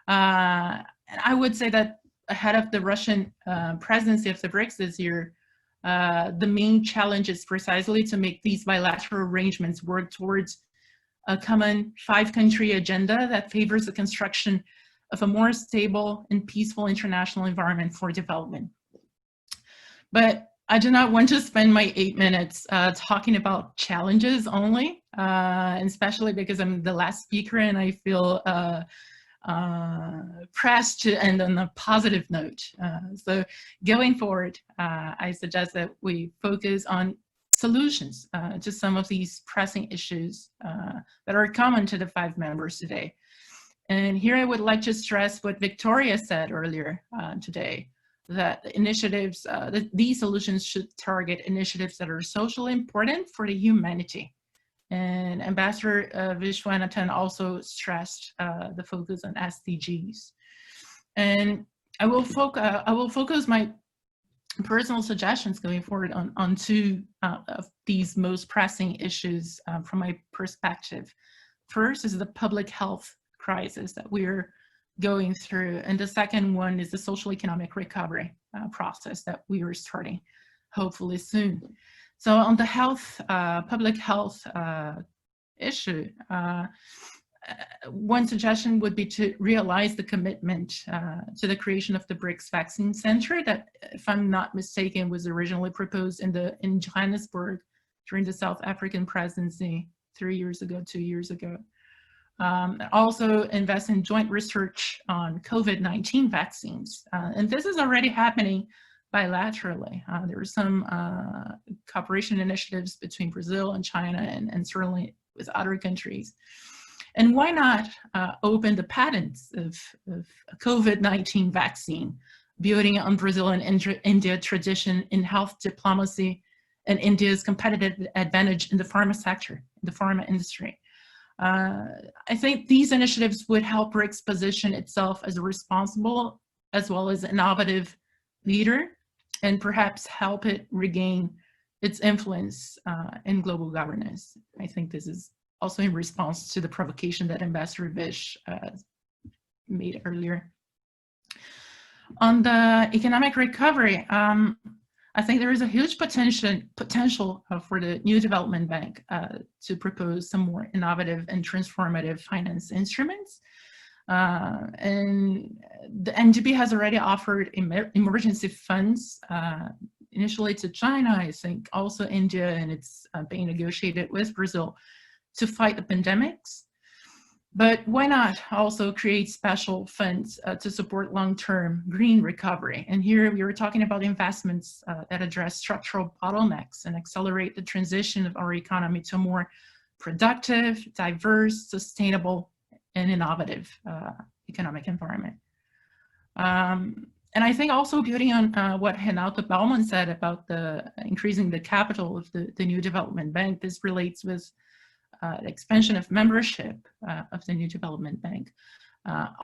And I would say that ahead of the Russian presidency of the BRICS this year, the main challenge is precisely to make these bilateral arrangements work towards a common 5-country agenda that favors the construction of a more stable and peaceful international environment for development. But I do not want to spend my 8 minutes talking about challenges only, and especially because I'm the last speaker and I feel pressed to end on a positive note. So going forward, I suggest that we focus on solutions to some of these pressing issues that are common to the 5 members today. And here I would like to stress what Victoria said earlier today, that initiatives, that these solutions should target initiatives that are socially important for the humanity. And Ambassador Viswanathan also stressed the focus on SDGs. And I will focus my personal suggestions going forward on 2 of these most pressing issues from my perspective. First is the public health crisis that we're going through, and the second one is the social economic recovery process that we are starting hopefully soon. So on the health, public health issue, one suggestion would be to realize the commitment to the creation of the Brics Vaccine Center that, if I'm not mistaken, was originally proposed in Johannesburg during the South African presidency 3 years ago, 2 years ago. Also invest in joint research on COVID-19 vaccines. And this is already happening bilaterally. There are some cooperation initiatives between Brazil and China and certainly with other countries. And why not open the patents of a COVID-19 vaccine, building on Brazil and India tradition in health diplomacy and India's competitive advantage in the pharma sector, the pharma industry. I think these initiatives would help BRICS position itself as a responsible as well as innovative leader, and perhaps help it regain its influence in global governance. I think this is also in response to the provocation that Ambassador Vish made earlier. On the economic recovery, I think there is a huge potential for the new development bank to propose some more innovative and transformative finance instruments. And the NDB has already offered emergency funds, initially to China, I think, also India, and it's being negotiated with Brazil to fight the pandemics. But why not also create special funds to support long-term green recovery? And here we were talking about investments that address structural bottlenecks and accelerate the transition of our economy to a more productive, diverse, sustainable, and innovative economic environment. And I think also building on what Renato Baumann said about the increasing the capital of the new development bank, this relates with the expansion of membership of the new development bank,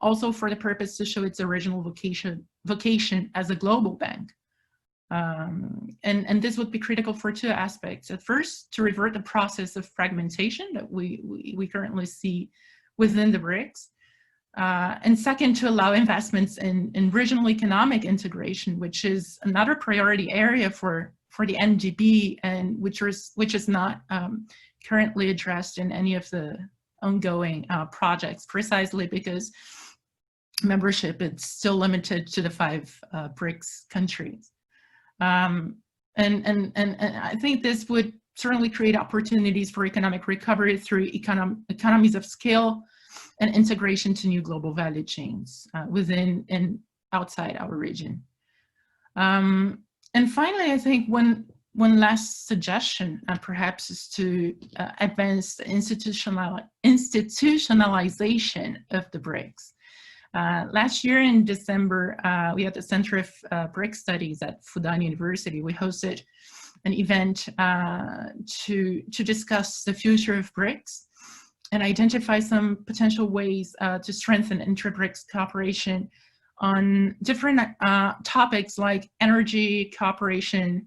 also for the purpose to show its original vocation as a global bank. And this would be critical for 2 aspects. At first, to revert the process of fragmentation that we currently see within the BRICS. And second, to allow investments in regional economic integration, which is another priority area for the NDB, and which is not currently addressed in any of the ongoing projects, precisely because membership is still limited to the 5 BRICS countries. And I think this would certainly create opportunities for economic recovery through economies of scale and integration to new global value chains within and outside our region. And finally, I think one last suggestion perhaps is to advance the institutionalization of the BRICS. Last year in December, we had the Center of BRICS Studies at Fudan University. We hosted an event to discuss the future of BRICS and identify some potential ways to strengthen inter-BRICS cooperation on different topics like energy cooperation,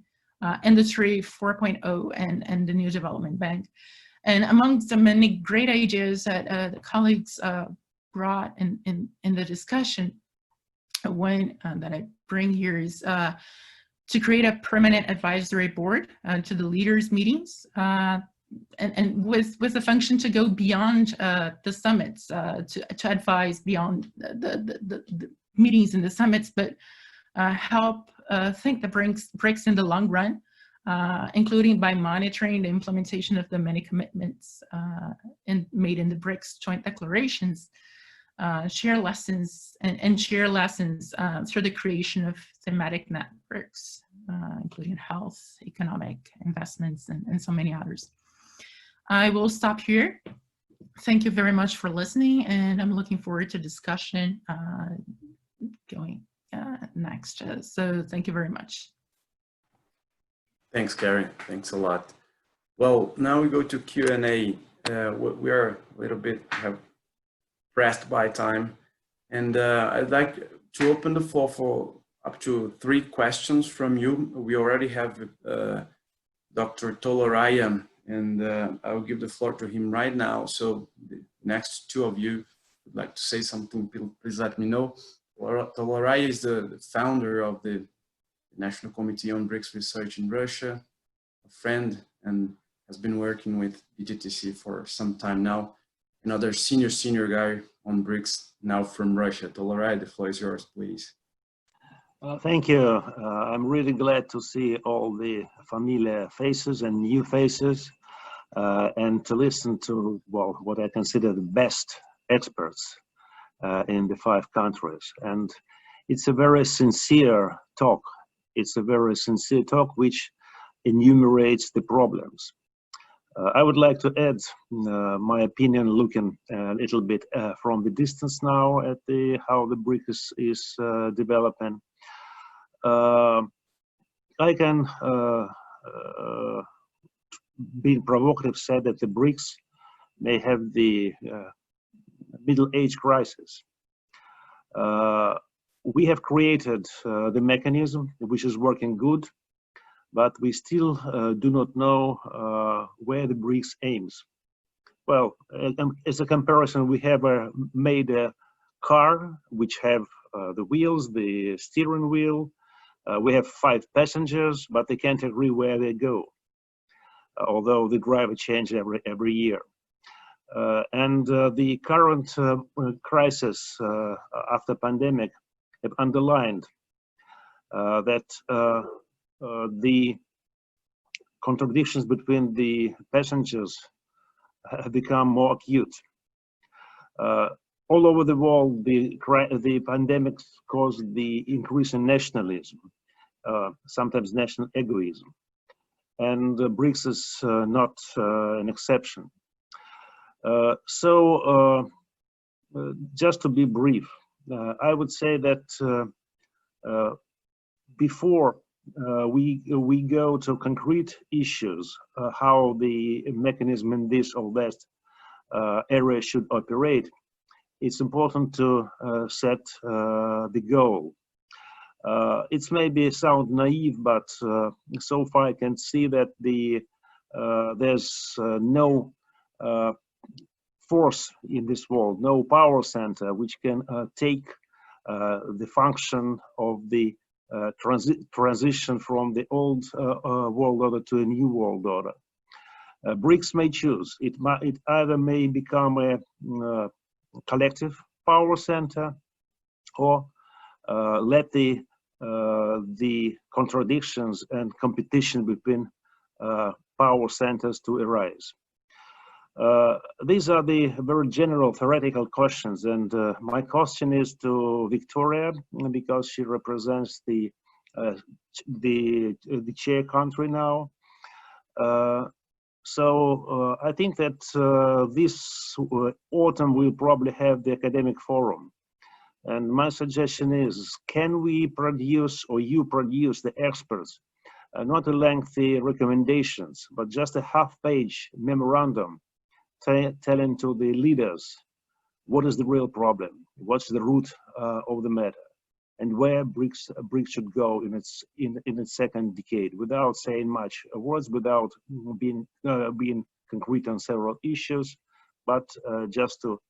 Industry 4.0, and the New Development Bank. And amongst the many great ideas that the colleagues brought in the discussion, one that I bring here is to create a permanent advisory board to the leaders' meetings, and with the function to go beyond the summits, to advise beyond the meetings and the summits, but help think the BRICS in the long run, including by monitoring the implementation of the many commitments made in the BRICS joint declarations, share lessons and share lessons through the creation of thematic networks, including health, economic investments, and so many others. I will stop here. Thank you very much for listening, and I'm looking forward to discussion going next. So thank you very much. Thanks, Karin. Thanks a lot. Well, now we go to Q&A. We are a little bit pressed by time, and I'd like to open the floor for up to 3 questions from you. We already have Dr. Toloraya, and I'll give the floor to him right now. So the next 2 of you would like to say something, please let me know. Toloraya is the founder of the National Committee on BRICS Research in Russia, a friend, and has been working with BGTC for some time now. Another senior guy on BRICS, now from Russia. Toloraya, the floor is yours, please. Thank you. I'm really glad to see all the familiar faces and new faces, and to listen to, well, what I consider the best experts in the 5 countries. And it's a very sincere talk. It's a very sincere talk which enumerates the problems. I would like to add my opinion, looking a little bit from the distance now at how the BRICS is developing. I can, being provocative, say that the BRICS may have the middle age crisis. We have created the mechanism which is working good, but we still do not know where the BRICS aims. Well, as a comparison, we have made a car which have the wheels, the steering wheel. We have 5 passengers, but they can't agree where they go, although the driver changes every year. And the current crisis after pandemic have underlined that the contradictions between the passengers have become more acute. All over the world, the pandemic caused the increase in nationalism, sometimes national egoism, and BRICS is not an exception. So, just to be brief, I would say that before we go to concrete issues, how the mechanism in this or that area should operate, it's important to set the goal. It maybe sound naive, but so far I can see that there's no force in this world, no power center which can take the function of the transition from the old world order to a new world order. BRICS may choose. It either may become a collective power center, or let the contradictions and competition between power centers to arise. These are the very general theoretical questions, and my question is to Victoria, because she represents the chair country now. So I think that this autumn we'll probably have the academic forum. And my suggestion is, can we produce, or you produce, the experts, not a lengthy recommendations, but just a half-page memorandum telling to the leaders what is the real problem, what's the root of the matter, and where Brics should go in its second decade, without saying much words, without being concrete on several issues, but just to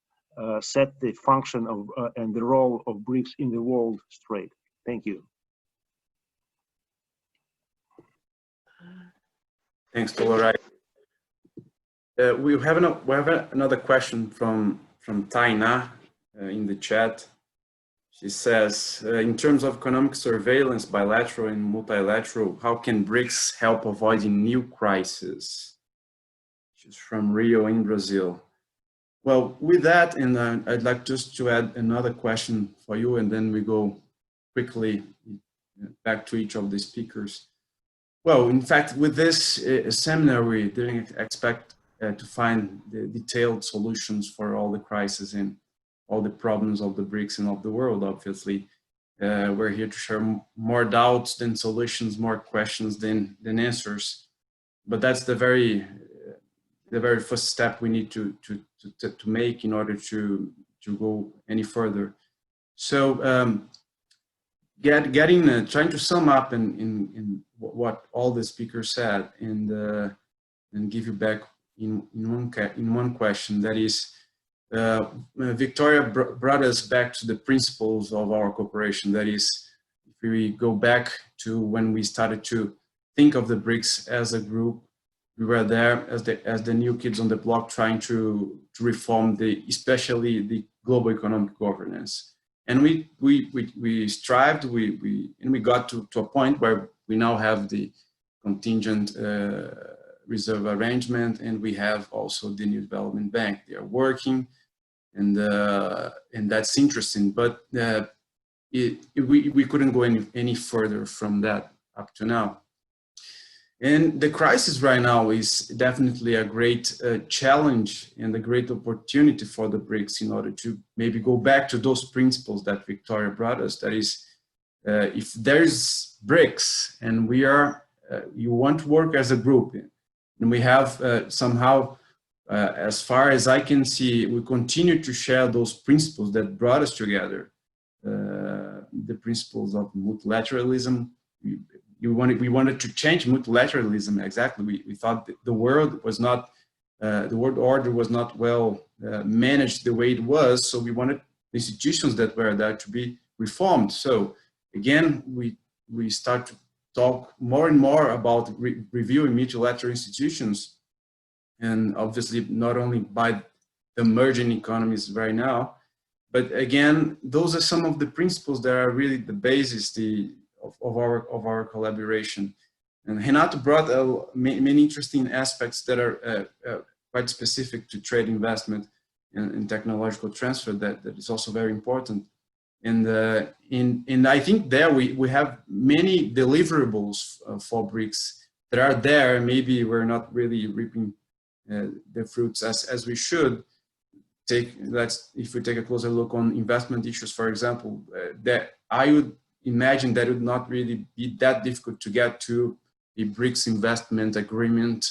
set the function of and the role of Brics in the world straight. Thank you. Thanks, Tolorai. We have another question from Taina in the chat. She says, in terms of economic surveillance, bilateral and multilateral, how can Brics help avoiding new crises? She's from Rio in Brazil. Well, with that, and I'd like just to add another question for you, and then we go quickly back to each of the speakers. Well, in fact, with this seminar, we didn't expect to find the detailed solutions for all the crises and all the problems of the Brics and of the world, obviously. We're here to share more doubts than solutions, more questions than answers. But that's the very first step we need to make in order to go any further. So trying to sum up in what all the speakers said, and give you back in one question, that is, Victoria brought us back to the principles of our cooperation. That is, if we go back to when we started to think of the Brics as a group, we were there as the new kids on the block, trying to reform especially the global economic governance. And we strived, and we got to a point where we now have the contingent reserve arrangement, and we have also the New Development Bank. They are working, and that's interesting. But we couldn't go any further from that up to now. And the crisis right now is definitely a great challenge and a great opportunity for the Brics in order to maybe go back to those principles that Victoria brought us. That is, if there's Brics and you want to work as a group, and we have somehow, as far as I can see, we continue to share those principles that brought us together, the principles of multilateralism. We wanted to change multilateralism. Exactly. We thought that the world was not, the world order was not well managed the way it was. So we wanted institutions that were there to be reformed. So again, we start to talk more and more about reviewing multilateral institutions, and obviously not only by the emerging economies right now, but again, those are some of the principles that are really the basis of our collaboration. And Renato brought many interesting aspects that are quite specific to trade investment and technological transfer that is also very important. And I think there we have many deliverables for Brics that are there. Maybe we're not really reaping the fruits as we should. If we take a closer look on investment issues, for example, that I would imagine that it would not really be that difficult to get to a Brics investment agreement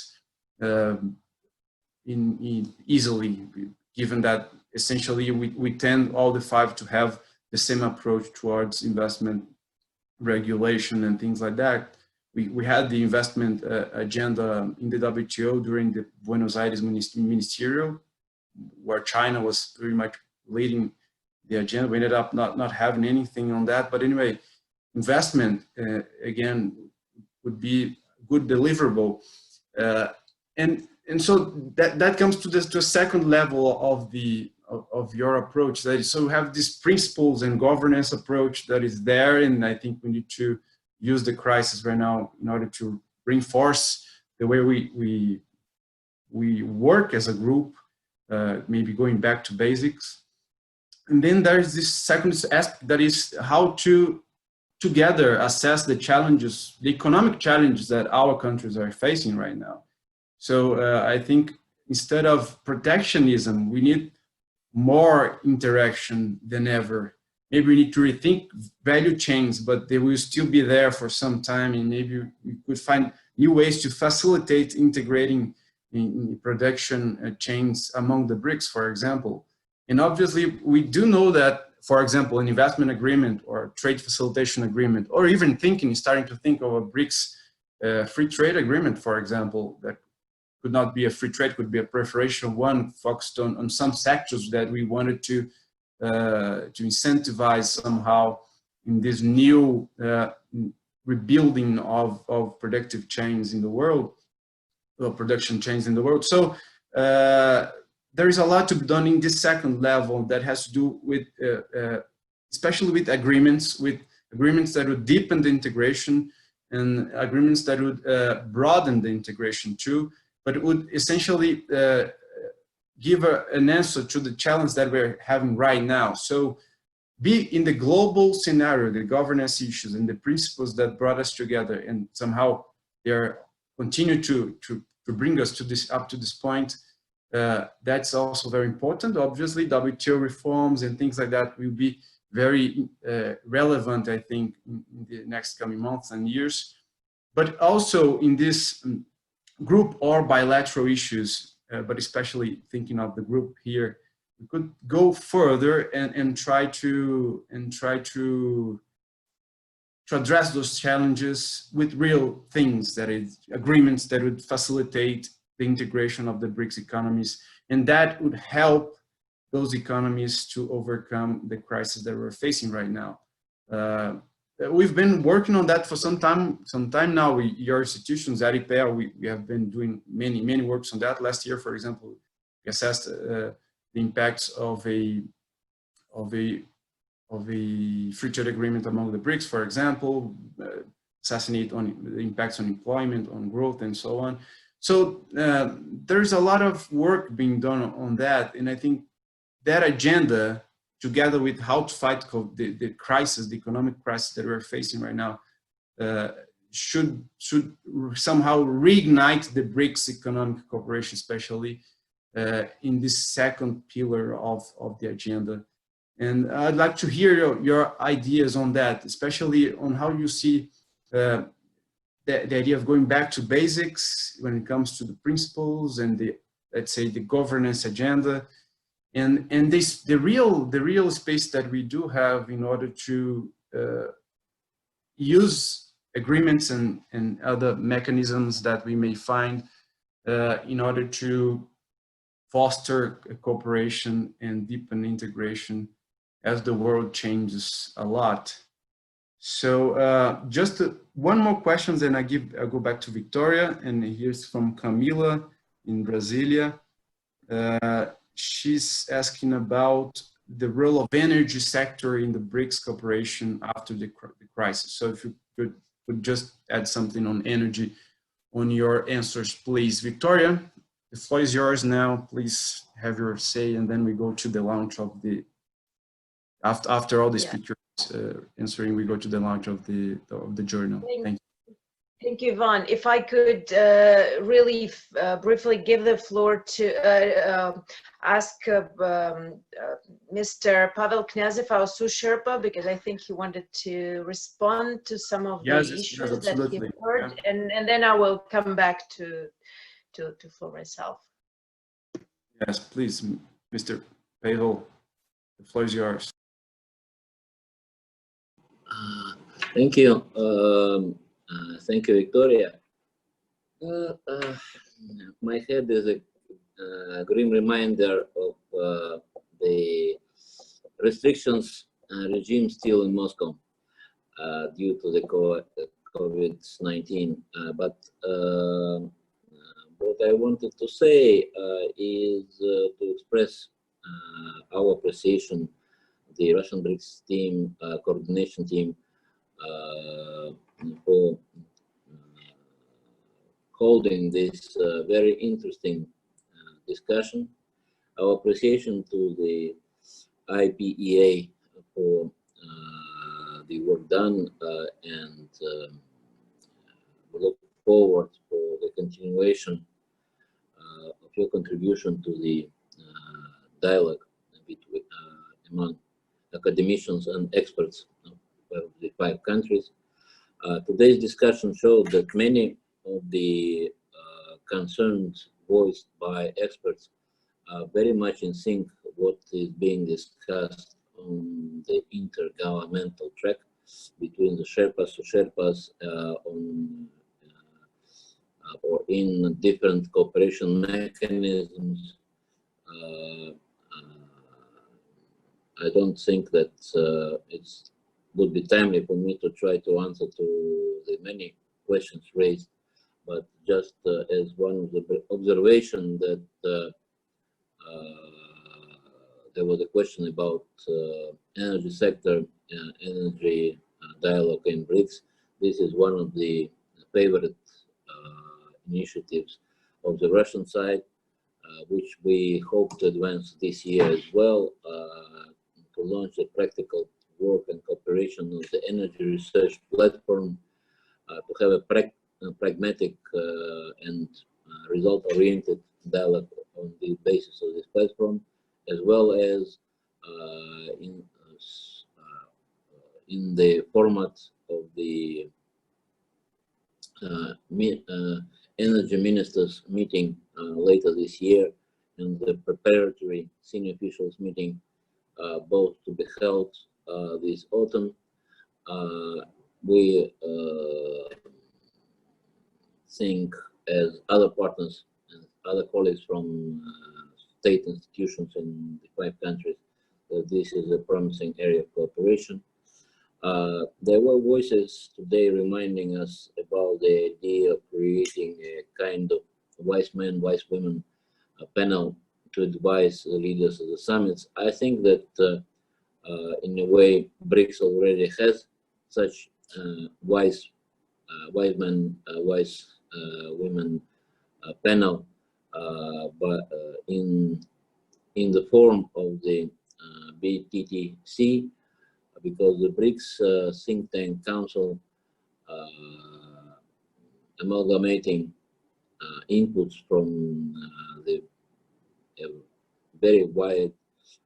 easily, given that essentially we tend all the five to have the same approach towards investment regulation and things like that. We had the investment agenda in the WTO during the Buenos Aires Ministerial, where China was pretty much leading the agenda. We ended up not having anything on that. But anyway, investment, again, would be good deliverable. And so that comes to a second level of your approach. That is, so we have these principles and governance approach that is there, and I think we need to use the crisis right now in order to reinforce the way we work as a group, maybe going back to basics. And then there's this second aspect, that is how to together assess the challenges, the economic challenges that our countries are facing right now. So I think instead of protectionism, we need more interaction than ever. Maybe we need to rethink value chains, but they will still be there for some time, and maybe we could find new ways to facilitate integrating in production chains among the BRICS, for example. And obviously, we do know that, for example, an investment agreement or trade facilitation agreement, or even starting to think of a BRICS free trade agreement, for example, that could not be a free trade, could be a preferential one focused on some sectors that we wanted to incentivize somehow in this new rebuilding of productive chains in the world, or production chains in the world. So there is a lot to be done in this second level that has to do with, especially with agreements that would deepen the integration, and agreements that would broaden the integration too, but it would essentially give an answer to the challenge that we're having right now. So be in the global scenario, the governance issues and the principles that brought us together, and somehow they're continue to bring us to this, up to this point. That's also very important. Obviously, WTO reforms and things like that will be very relevant, I think, in the next coming months and years. But also in this group or bilateral issues, but especially thinking of the group here, we could go further and try to address those challenges with real things, that is, agreements that would facilitate the integration of the BRICS economies, and that would help those economies to overcome the crisis that we're facing right now. We've been working on that for some time now. Your institutions at IPEA, we have been doing many works on that. Last year, for example, we assessed the impacts of a free trade agreement among the BRICS, for example, assessing on the impacts on employment, on growth, and so on. So there's a lot of work being done on that, and I think that agenda, together with how to fight the crisis, the economic crisis that we're facing right now, should somehow reignite the BRICS economic cooperation, especially in this second pillar of the agenda. And I'd like to hear your ideas on that, especially on how you see the idea of going back to basics when it comes to the principles and the, let's say, the governance agenda, and the real space that we do have in order to use agreements and other mechanisms that we may find in order to foster cooperation and deepen integration as the world changes a lot. So just one more question, then I'll go back to Victoria, and here's from Camila in Brasilia. She's asking about the role of energy sector in the BRICS cooperation after the crisis. So if you could just add something on energy on your answers, please. Victoria, the floor is yours now. Please have your say, and then we go to the launch of the, after all the speakers answering, we go to the launch of the journal. Thank you. Thank you, Ivan. If I could really briefly give the floor to ask Mr. Pavel Knyazev, our Sous-sherpa, because I think he wanted to respond to some of the issues that he heard, and then I will come back to for myself. Yes, please, Mr. Pavel, the floor is yours. Thank you. Thank you, Victoria. My head is a grim reminder of the restrictions regime still in Moscow due to the COVID-19. But what I wanted to say is to express our appreciation, the Russian BRICS team, coordination team, for holding this very interesting discussion. Our appreciation to the IPEA for the work done, and we look forward for the continuation of your contribution to the dialogue between, among academicians and experts of the 5 countries. Today's discussion showed that many of the concerns voiced by experts are very much in sync with what is being discussed on the intergovernmental track between the Sherpas, Sous-sherpas on or in different cooperation mechanisms. I don't think that it would be timely for me to try to answer to the many questions raised, but just as one of the observation that there was a question about energy sector, energy dialogue in Brics. This is one of the favorite initiatives of the Russian side, which we hope to advance this year as well, to launch a practical work and cooperation of the energy research platform, to have a pragmatic and result-oriented dialogue on the basis of this platform, as well as in the format of the energy ministers meeting later this year, and the preparatory senior officials meeting, both to be held this autumn. We think, as other partners and other colleagues from state institutions in the 5 countries, that this is a promising area of cooperation. There were voices today reminding us about the idea of creating a kind of wise men, wise women panel to advise the leaders of the summits. I think that in a way, Brics already has such wise men, wise women panel, but in the form of the BTTC, because the Brics think tank council amalgamating inputs from the very wide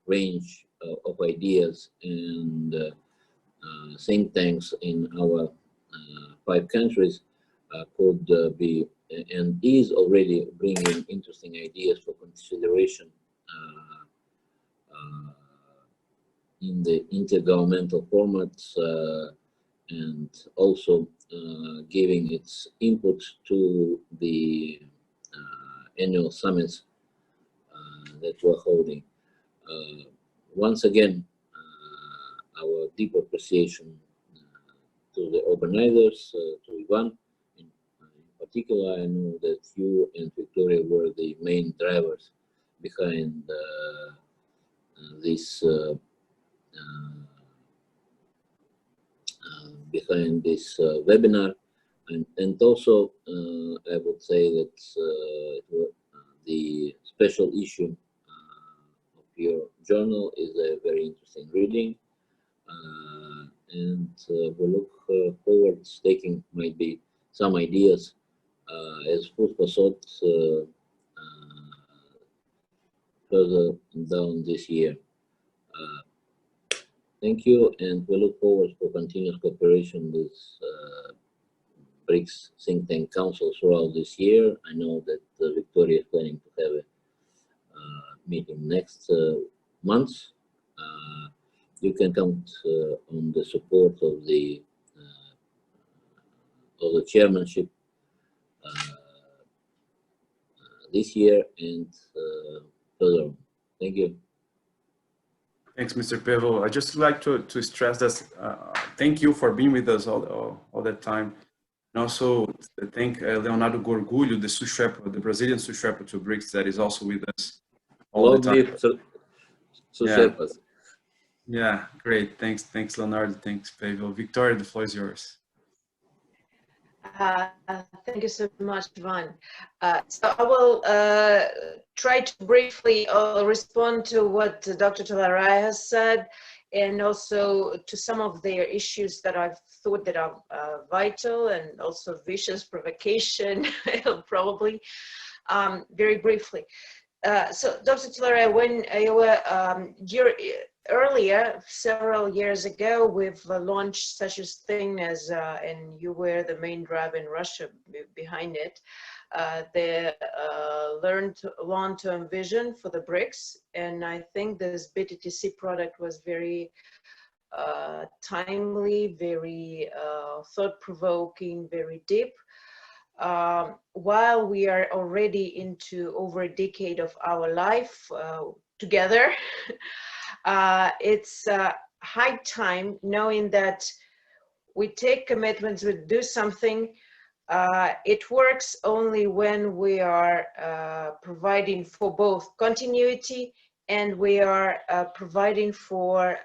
range of ideas and think tanks in our 5 countries could be and is already bringing interesting ideas for consideration in the intergovernmental formats, and also giving its input to the annual summits that we're holding. Once again, our deep appreciation to the organizers, to Ivan. In particular, I know that you and Victoria were the main drivers behind this webinar, and also I would say that the special issue of your journal is a very interesting reading, and we look forward to taking maybe some ideas as food for thought further down this year. Thank you, and we look forward for continuous cooperation with Brics Think Tank Council throughout this year. I know that Victoria is planning to have a meeting next month. You can count on the support of the chairmanship this year and further on. Thank you. Thanks, Mr. Pavel. I just like to stress that thank you for being with us all that time. And also thank Leonardo Gorgulho, the Sous-sherpa, the Brazilian Sous-sherpa to Brics, that is also with us all the time. Sous-sherpas. Yeah, great. Thanks, Leonardo. Thanks, Pavel. Victoria, the floor is yours. Thank you so much, Ivan. So I will try to briefly respond to what Dr. Talarai has said, and also to some of their issues that I've thought that are vital, and also vicious provocation, probably, very briefly. So Dr. Talarai, when you were earlier, several years ago, we've launched such a thing as, and you were the main driver in Russia behind it, the learned long-term vision for the Brics. And I think this BTTC product was very timely, very thought-provoking, very deep. While we are already into over a decade of our life together, it's high time, knowing that we take commitments, we do something. It works only when we are providing for both continuity, and we are providing for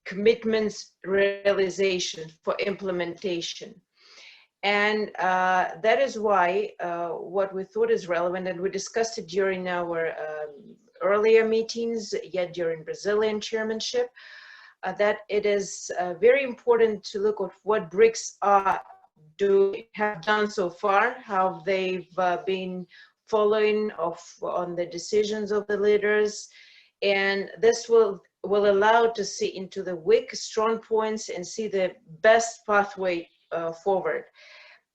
commitments realization, for implementation. And that is why what we thought is relevant, and we discussed it during our earlier meetings, yet during Brazilian chairmanship, that it is very important to look at what Brics have done so far, how they've been following on the decisions of the leaders, and this will allow to see into the weak, strong points and see the best pathway forward.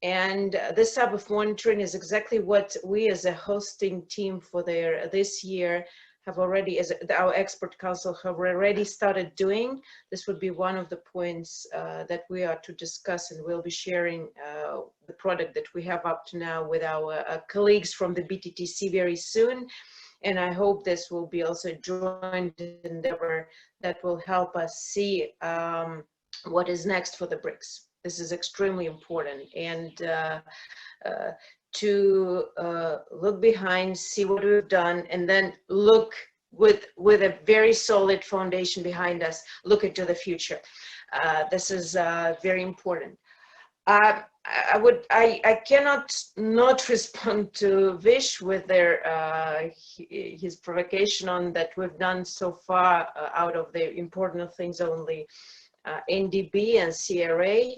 And this type of monitoring is exactly what we as a hosting team for this year have already, as our expert council, have already started doing. This would be one of the points that we are to discuss, and we'll be sharing the product that we have up to now with our colleagues from the BTTC very soon. And I hope this will be also a joint endeavor that will help us see what is next for the Brics. This is extremely important, and to look behind, see what we've done, and then look with a very solid foundation behind us, look into the future. This is very important. I cannot not respond to Vish with his provocation on that we've done so far out of the important things only NDB and CRA.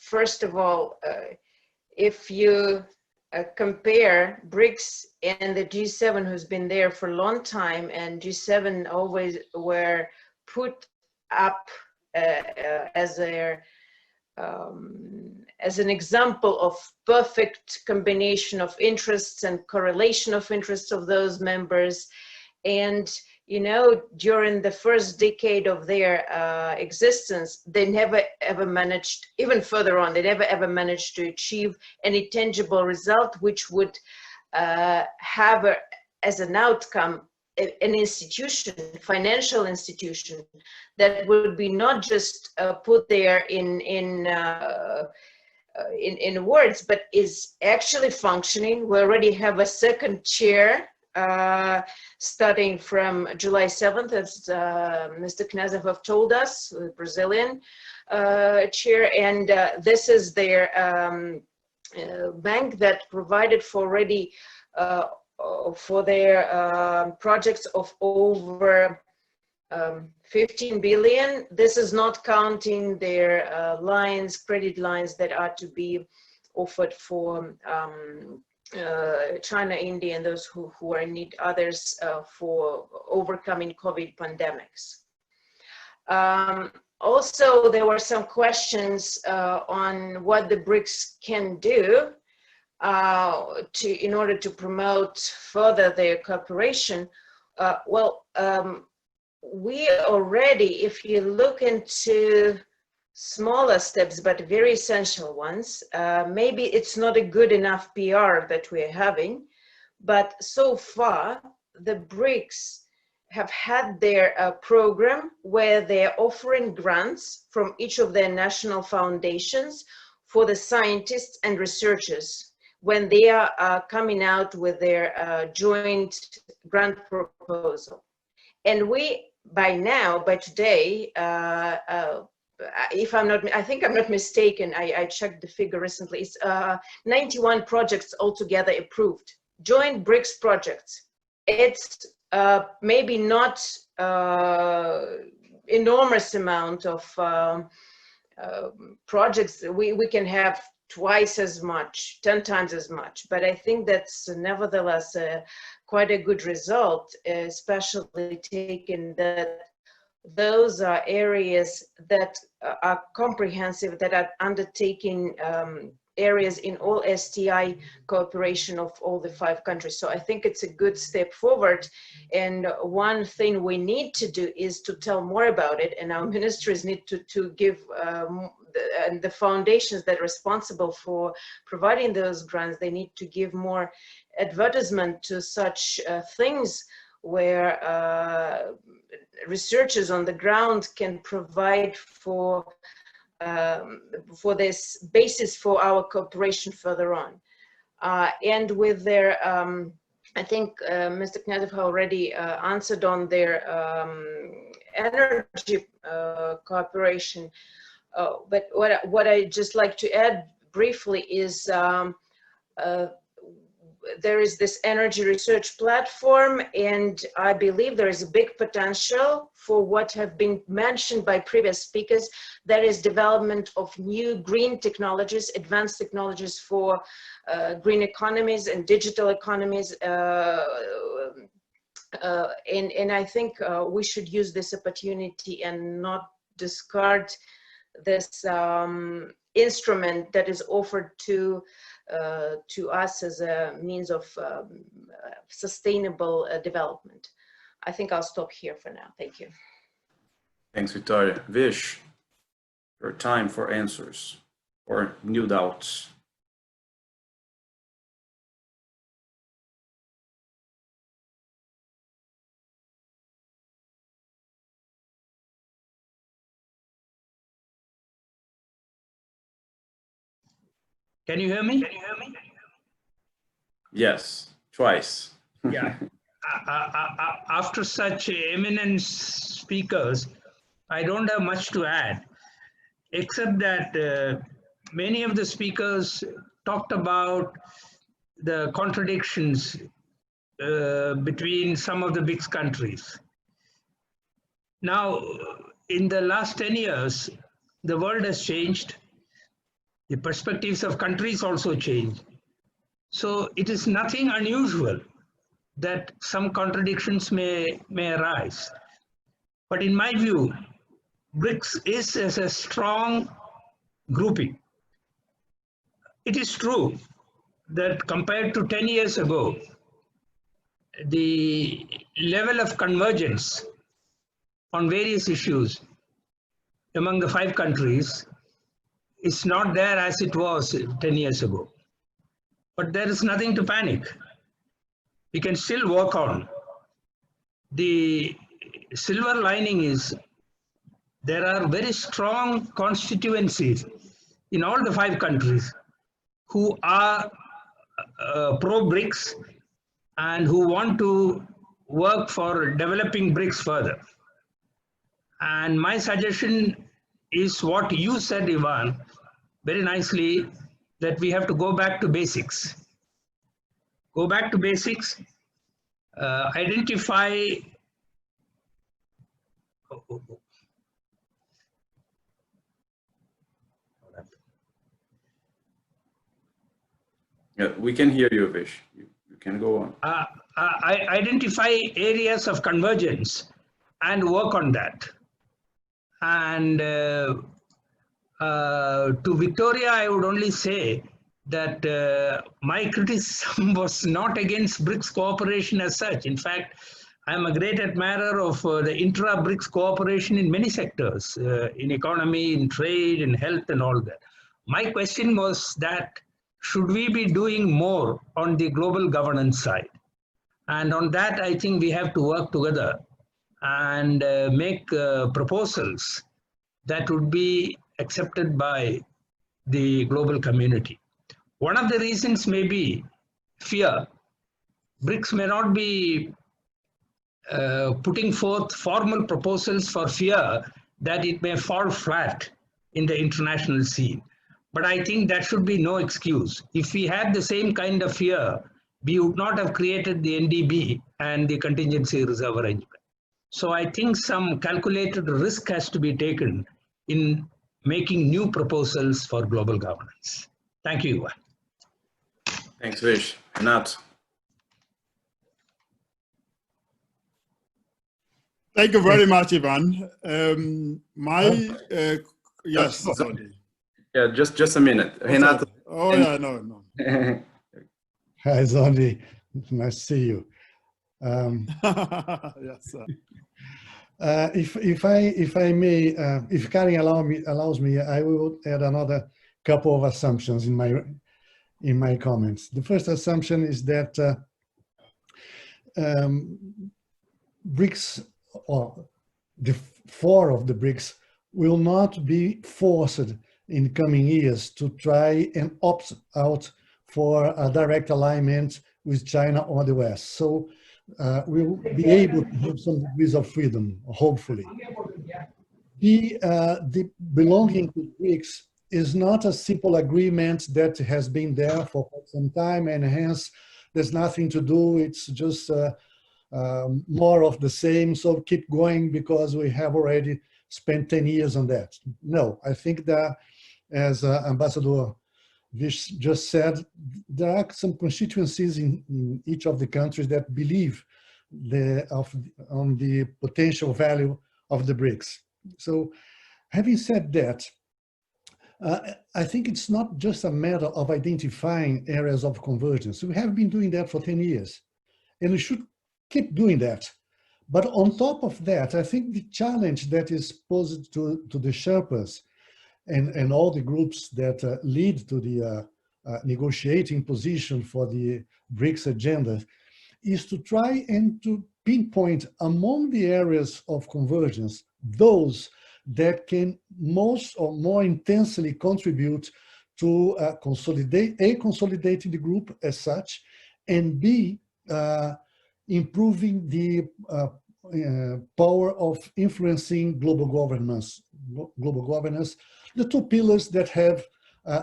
First of all, if you compare Brics and the G7, who's been there for a long time, and G7 always were put up as an example of perfect combination of interests and correlation of interests of those members. And you know, during the first decade of their existence, they never ever managed, even further on, they never ever managed to achieve any tangible result which would have as an outcome an institution, financial institution, that would be not just put there in words, but is actually functioning. We already have a second chair starting from July 7th, as Mr. Knyazev have told us, the Brazilian chair, and this is their bank that provided for already for their projects of over 15 billion. This is not counting their lines, credit lines that are to be offered for China, India, and those who are in need, others for overcoming COVID pandemics. Also, there were some questions on what the Brics can do in order to promote further their cooperation. We already, if you look into smaller steps, but very essential ones, maybe it's not a good enough PR that we're having, but so far the Brics have had their program where they're offering grants from each of their national foundations for the scientists and researchers when they are coming out with their joint grant proposal. And we, by today, if I'm not, I think I'm not mistaken, I checked the figure recently, it's 91 projects altogether approved, joint Brics projects. It's maybe not enormous amount of projects. We can have twice as much, 10 times as much, but I think that's nevertheless quite a good result, especially taking that those are areas that are comprehensive, that are undertaking areas in all STI cooperation of all the 5 countries. So I think it's a good step forward. And one thing we need to do is to tell more about it, and our ministries need to give the foundations that are responsible for providing those grants, they need to give more advertisement to such things where researchers on the ground can provide for this basis for our cooperation further on. And with their, I think Mr. Knyazev already answered on their energy cooperation. But what I just like to add briefly is there is this energy research platform, and I believe there is a big potential for what have been mentioned by previous speakers, that is development of new green technologies, advanced technologies for green economies and digital economies. And I think we should use this opportunity and not discard this instrument that is offered to us as a means of sustainable development. I think I'll stop here for now. Thank you. Thanks, Victoria. Vish, your time for answers or new doubts. Can you hear me? Yes, twice. Yeah. After such eminent speakers, I don't have much to add, except that many of the speakers talked about the contradictions between some of the BRICS countries. Now, in the last 10 years, the world has changed. The perspectives of countries also change. So it is nothing unusual that some contradictions may arise. But in my view, BRICS is as a strong grouping. It is true that compared to 10 years ago, the level of convergence on various issues among the 5 countries is not there as it was 10 years ago. But there is nothing to panic. We can still work on. The silver lining is there are very strong constituencies in all the 5 countries who are pro-BRICS and who want to work for developing BRICS further. And my suggestion is what you said, Ivan, very nicely, that we have to go back to basics. Go back to basics, identify. Yeah, we can hear you, Vish. You can go on. Identify areas of convergence and work on that. And to Victoria, I would only say that my criticism was not against BRICS cooperation as such. In fact, I'm a great admirer of the intra-BRICS cooperation in many sectors, in economy, in trade, in health and all that. My question was that, should we be doing more on the global governance side? And on that, I think we have to work together and make proposals that would be accepted by the global community. One of the reasons may be fear. BRICS may not be putting forth formal proposals for fear that it may fall flat in the international scene. But I think that should be no excuse. If we had the same kind of fear, we would not have created the NDB and the contingency reserve arrangement. So I think some calculated risk has to be taken in making new proposals for global governance. Thank you, Ivan. Thanks, Vish. Renato. Thank you very much, Ivan. Yes, sorry. Yeah, just a minute. Renato. Oh, yeah, no. Hi, Zondi. Nice to see you. Yes, sir. If I may, if Karin allows me, I will add another couple of assumptions in my comments. The first assumption is that BRICS, or the four of the BRICS, will not be forced in coming years to try and opt out for a direct alignment with China or the West. So we'll be able to have some degrees of freedom, hopefully. The belonging to BRICS is not a simple agreement that has been there for quite some time, and hence there's nothing to do. It's just more of the same, so keep going because we have already spent 10 years on that. No, I think that, as Ambassador Vish just said, there are some constituencies in each of the countries that believe on the potential value of the BRICS. So having said that, I think it's not just a matter of identifying areas of convergence. We have been doing that for 10 years, and we should keep doing that. But on top of that, I think the challenge that is posed to the Sherpas and all the groups that lead to the negotiating position for the BRICS agenda is to try and to pinpoint among the areas of convergence those that can most or more intensely contribute to consolidating the group as such, and B, improving the power of influencing global governance, the two pillars that have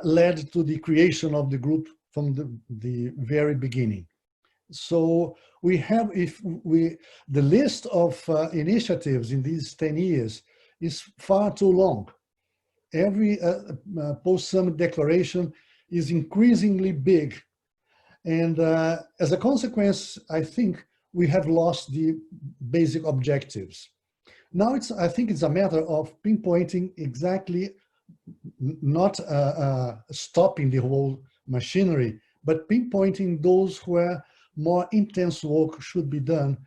led to the creation of the group from the very beginning. So we have, the list of initiatives in these 10 years is far too long. Every post-summit declaration is increasingly big. And as a consequence, I think we have lost the basic objectives. Now I think it's a matter of pinpointing exactly, not stopping the whole machinery, but pinpointing those where more intense work should be done,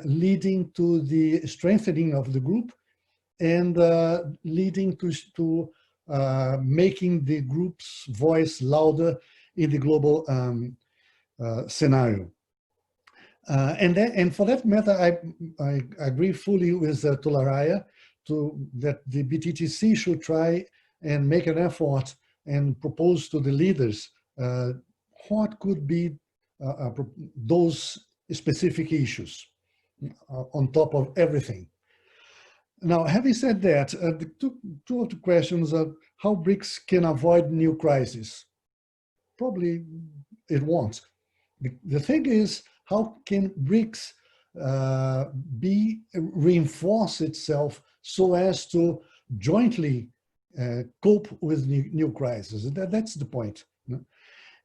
leading to the strengthening of the group and leading to making the group's voice louder in the global scenario. And for that matter, I agree fully with Tularaya that the BTTC should try and make an effort and propose to the leaders what could be those specific issues on top of everything. Now, having said that, the two of the questions are how BRICS can avoid new crises. Probably it won't. The thing is, how can BRICS reinforce itself so as to jointly cope with new crises? That's the point.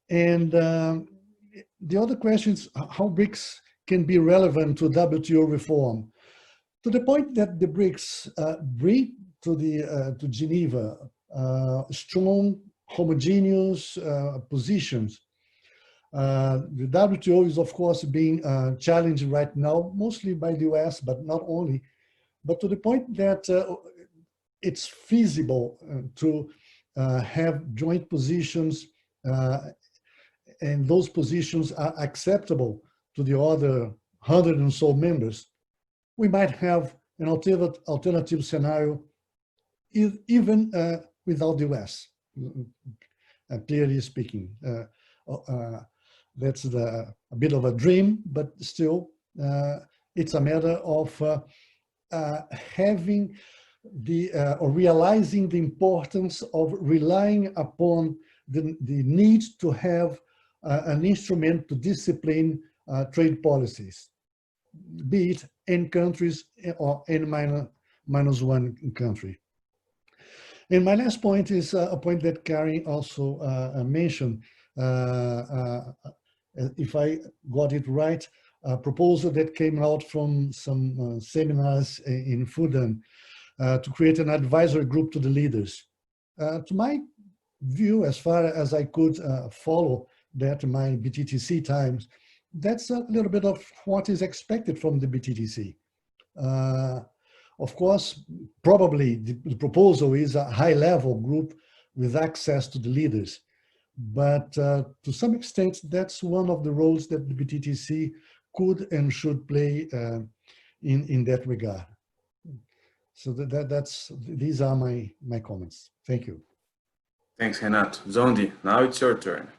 And the other question is how BRICS can be relevant to WTO reform, to the point that the BRICS bring to Geneva strong, homogeneous positions. The WTO is, of course, being challenged right now, mostly by the US, but not only, but to the point that it's feasible to have joint positions, and those positions are acceptable to the other 100 and so members. We might have an alternative scenario even without the US, clearly speaking. That's a bit of a dream, but still, it's a matter of having or realizing the importance of relying upon the need to have an instrument to discipline trade policies, be it N countries or N-1 country. And my last point is a point that Karin also mentioned, if I got it right, a proposal that came out from some seminars in Fudan to create an advisory group to the leaders. To my view, as far as I could follow that in my BTTC times, that's a little bit of what is expected from the BTTC. Of course, probably the proposal is a high-level group with access to the leaders. But to some extent, that's one of the roles that the BTTC could and should play in that regard. So these are my comments. Thank you. Thanks, Renato. Zondi, now it's your turn.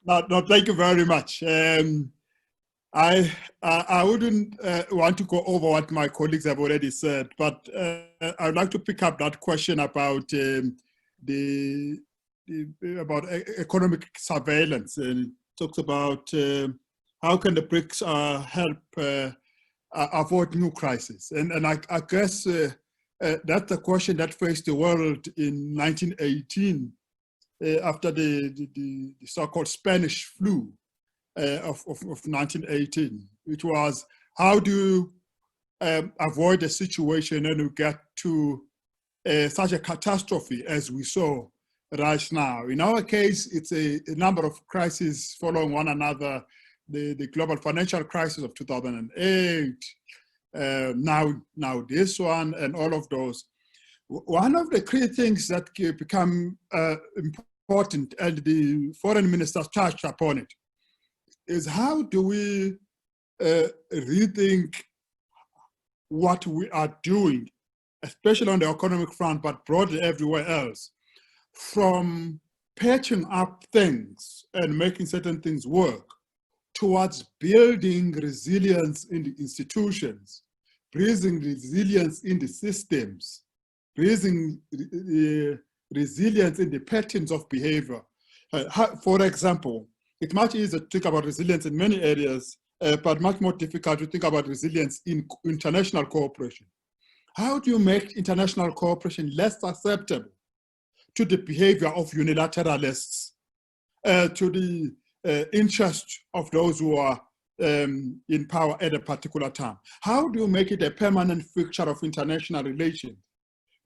No, thank you very much. I wouldn't want to go over what my colleagues have already said, but I'd like to pick up that question about about economic surveillance. And it talks about how can the BRICS help avoid new crises. And I guess that's the question that faced the world in 1918 after the so-called Spanish flu of 1918, which was how do you avoid a situation and you get to such a catastrophe as we saw right now. In our case, it's a number of crises following one another, the global financial crisis of 2008, now this one, and all of those. One of the key things that become important, and the foreign minister touched upon it, is how do we rethink what we are doing, especially on the economic front, but broadly everywhere else, from patching up things and making certain things work towards building resilience in the institutions, raising resilience in the systems, raising resilience in the patterns of behavior. For example, it's much easier to think about resilience in many areas, but much more difficult to think about resilience in international cooperation. How do you make international cooperation less susceptible to the behavior of unilateralists, to the interest of those who are in power at a particular time? How do you make it a permanent fixture of international relations?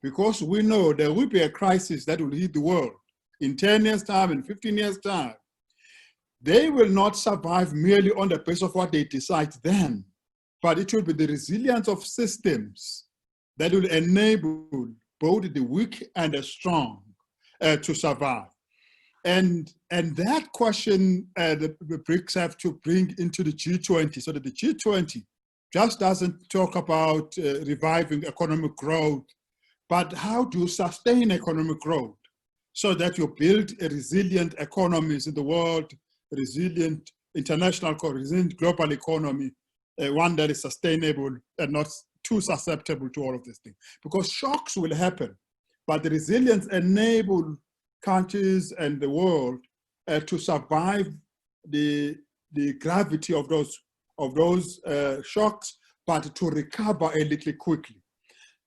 Because we know there will be a crisis that will hit the world in 10 years' time, in 15 years' time. They will not survive merely on the basis of what they decide then, but it will be the resilience of systems that will enable both the weak and the strong to survive. And that question the BRICS have to bring into the G20, so that the G20 just doesn't talk about reviving economic growth, but how to sustain economic growth so that you build a resilient economies in the world, resilient international, resilient global economy, one that is sustainable and not too susceptible to all of these things. Because shocks will happen, but the resilience enable countries and the world to survive the gravity of those shocks, but to recover a little quickly.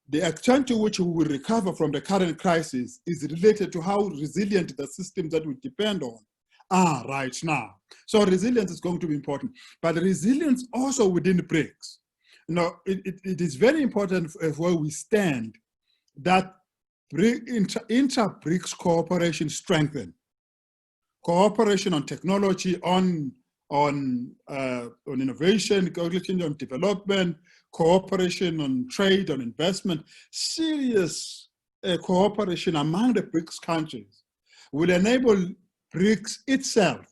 The extent to which we will recover from the current crisis is related to how resilient the systems that we depend on are right now. So resilience is going to be important, but resilience also within the BRICS. You know, it is very important where we stand that inter-BRICS cooperation strengthen. Cooperation on technology, on innovation, cooperation on development, cooperation on trade, on investment, serious cooperation among the BRICS countries will enable BRICS itself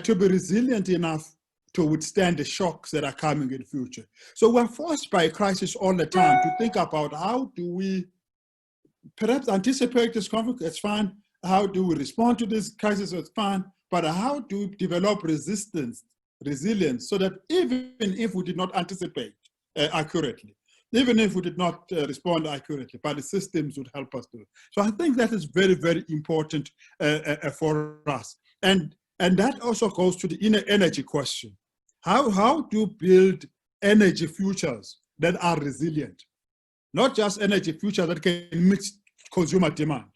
to be resilient enough to withstand the shocks that are coming in the future. So we're forced by a crisis all the time to think about how do we perhaps anticipate this conflict, that's fine. How do we respond to this crisis, that's fine. But how do we develop resilience, so that even if we did not anticipate accurately, even if we did not respond accurately, but the systems would help us do it. So I think that is very, very important for us. And that also goes to the energy question. How do you build energy futures that are resilient? Not just energy futures that can meet consumer demand,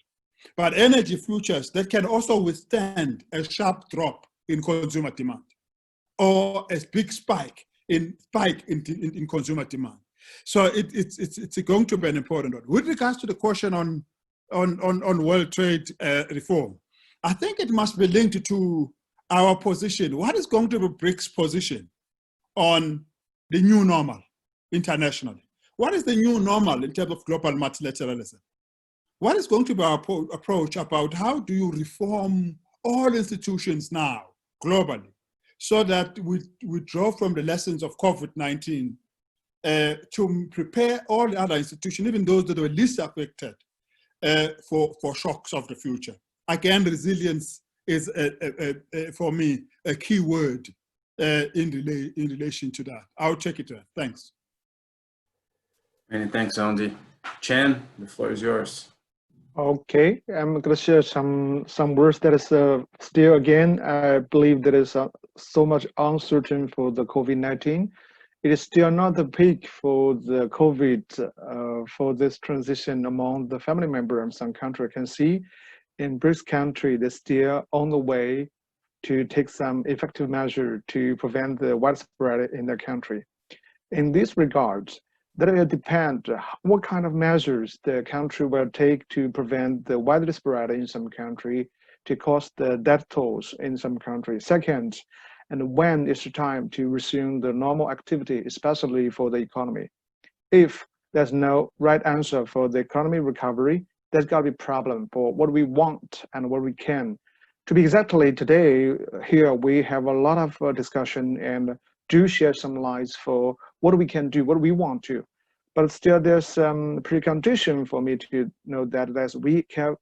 but energy futures that can also withstand a sharp drop in consumer demand or a big spike in consumer demand. So it's going to be an important one. With regards to the question on world trade reform, I think it must be linked to our position. What is going to be BRICS' position on the new normal internationally? What is the new normal in terms of global multilateralism? What is going to be our approach about how do you reform all institutions now globally so that we draw from the lessons of COVID-19 to prepare all the other institutions, even those that were least affected, for shocks of the future? Again, resilience is, for me, a key word in relation to that. I'll check it out. Thanks. Many thanks, Andy. Chen, the floor is yours. Okay, I'm going to share some words that is still, again, I believe there is so much uncertain for the COVID-19. It is still not the peak for the COVID, for this transition among the family members in some country. I can see in Brics country, they're still on the way to take some effective measure to prevent the widespread in their country. In this regard, that will depend what kind of measures the country will take to prevent the widely spread in some country, to cause the death tolls in some country. Second, and when is the time to resume the normal activity, especially for the economy. If there's no right answer for the economy recovery, there's got to be a problem for what we want and what we can. To be exactly today, here we have a lot of discussion and do share some lights for what we can do, what we want to. But still there's some precondition for me to know that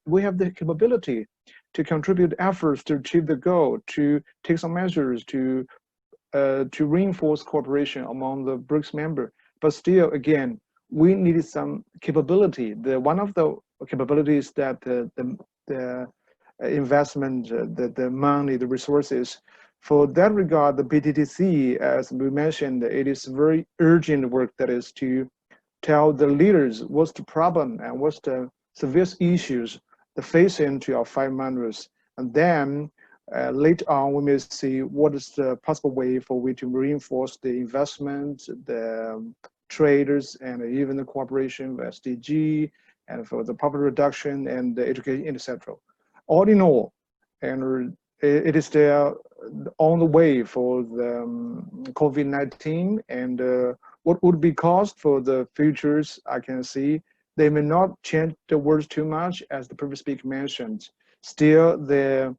we have the capability to contribute efforts to achieve the goal, to take some measures to reinforce cooperation among the BRICS members. But still, again, we needed some capability. One of the capabilities that the investment, the money, the resources. For that regard, the BTTC, as we mentioned, it is very urgent work that is to tell the leaders what's the problem and what's the severe issues that face into our 5 members. And then later on, we may see what is the possible way for we to reinforce the investment, the traders, and even the cooperation with SDG, and for the poverty reduction and the education, etc. All in all, and it is there on the way for the COVID-19, and what would be cost for the futures, I can see. They may not change the words too much, as the previous speaker mentioned. Still, the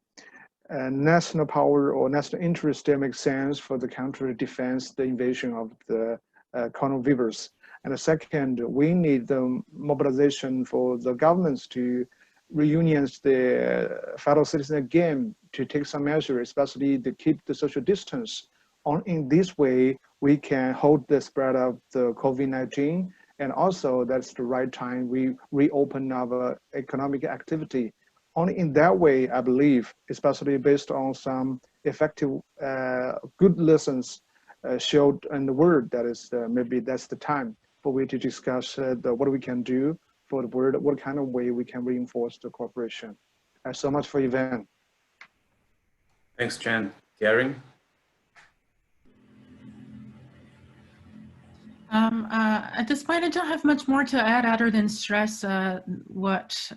national power or national interest still makes sense for the country to defend the invasion of the coronavirus. And the second, we need the mobilization for the governments to reunion the fellow citizens again, to take some measures, especially to keep the social distance. In this way, we can hold the spread of the COVID-19, and also that's the right time we reopen our economic activity. Only in that way, I believe, especially based on some effective, good lessons showed in the world, that is maybe that's the time for we to discuss what we can do for the world, what kind of way we can reinforce the cooperation. So much for event. Thanks, Chen. Karin? At this point, I don't have much more to add other than stress what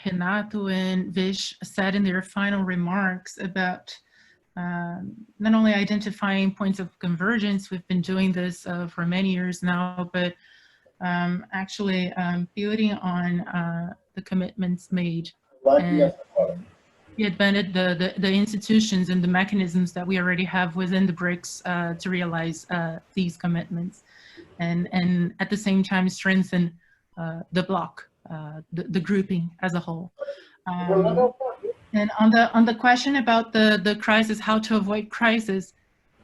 Renato and Vish said in their final remarks about not only identifying points of convergence, we've been doing this for many years now, but actually building on the commitments made and the institutions and the mechanisms that we already have within the BRICS to realize these commitments, and at the same time strengthen the bloc, the grouping as a whole. And on the question about the crisis, how to avoid crisis,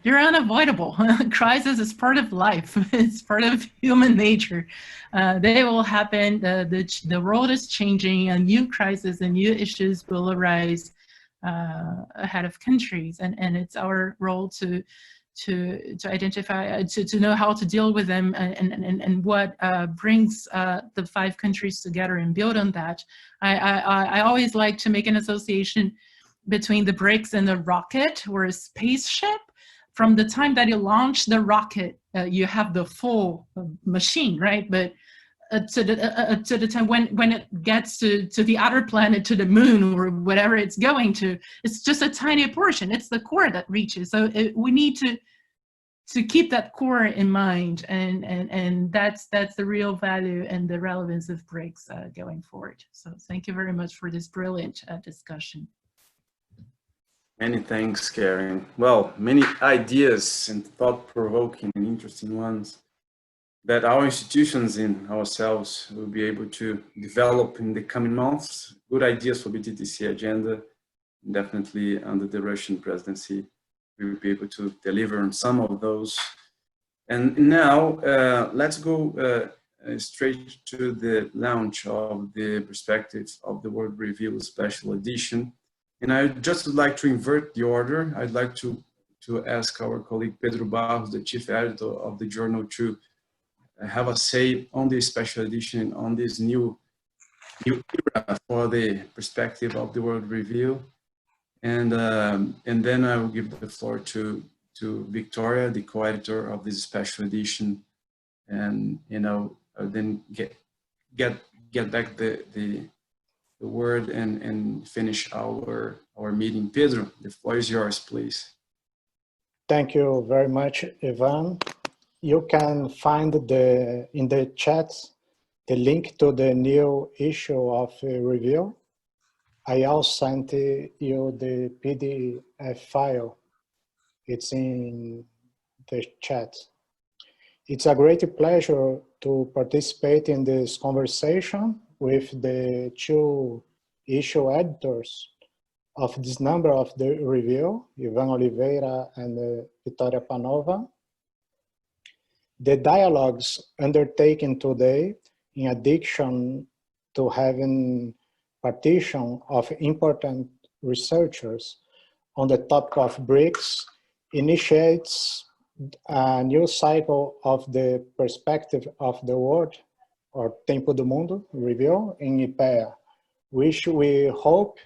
They're unavoidable. Crisis is part of life. It's part of human nature. They will happen. The world is changing, and new crises and new issues will arise ahead of countries, and it's our role to identify, to know how to deal with them, and what brings the 5 countries together and build on that. I always like to make an association between the Brics and the rocket or a spaceship. From the time that you launch the rocket, you have the full machine, right? But to the time when it gets to the outer planet, to the moon or whatever it's going to, it's just a tiny portion. It's the core that reaches. So we need to keep that core in mind, and that's the real value and the relevance of Brics going forward. So thank you very much for this brilliant discussion. Many thanks, Karin. Well, many ideas and thought-provoking and interesting ones that our institutions and ourselves will be able to develop in the coming months. Good ideas for BTTC agenda. Definitely under the Russian presidency, we will be able to deliver on some of those. And now let's go straight to the launch of the Perspectives of the World Review Special Edition. And I just would like to invert the order. I'd like to ask our colleague Pedro Barros, the chief editor of the journal, to have a say on this special edition, on this new era for the Perspective of the World Review. And then I will give the floor to Victoria, the co-editor of this special edition, and then get back the word and finish our meeting. Pedro, the floor is yours, please. Thank you very much, Ivan. You can find in the chat the link to the new issue of review. I also sent you the PDF file. It's in the chat. It's a great pleasure to participate in this conversation with the 2 issue editors of this number of the review, Ivan Oliveira and Victoria Panova. The dialogues undertaken today, in addition to having participation of important researchers on the topic of Brics, initiates a new cycle of the Perspective of the World, or Tempo do Mundo review in IPEA, which we hope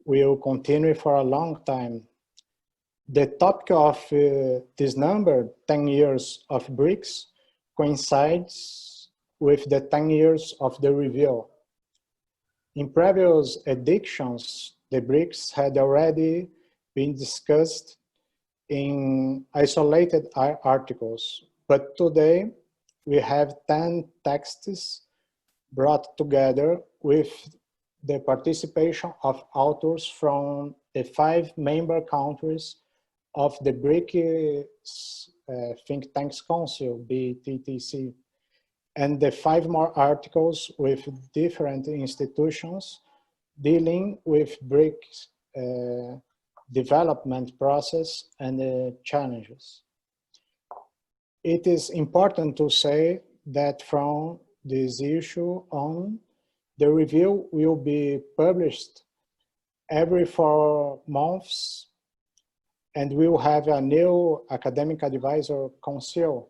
will continue for a long time. The topic of this number, 10 years of Brics, coincides with the 10 years of the review. In previous editions, the Brics had already been discussed in isolated articles, but today we have 10 texts brought together with the participation of authors from the 5 member countries of the Brics Think Tanks Council, BTTC, and the 5 more articles with different institutions dealing with Brics development process and challenges. It is important to say that from this issue on, the review will be published every 4 months, and we will have a new academic advisor council.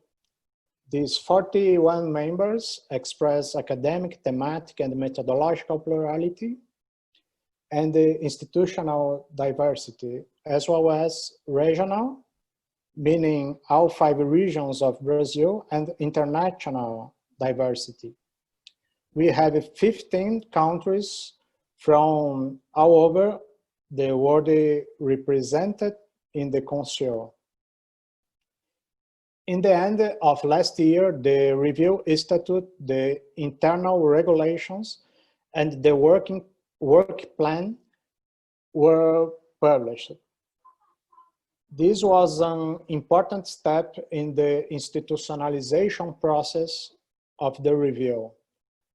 These 41 members express academic, thematic, and methodological plurality, and the institutional diversity, as well as regional, meaning all 5 regions of Brazil, and international diversity. We have 15 countries from all over the world represented in the council. In the end of last year, the review institute, the internal regulations, and the work plan were published. This was an important step in the institutionalization process of the review.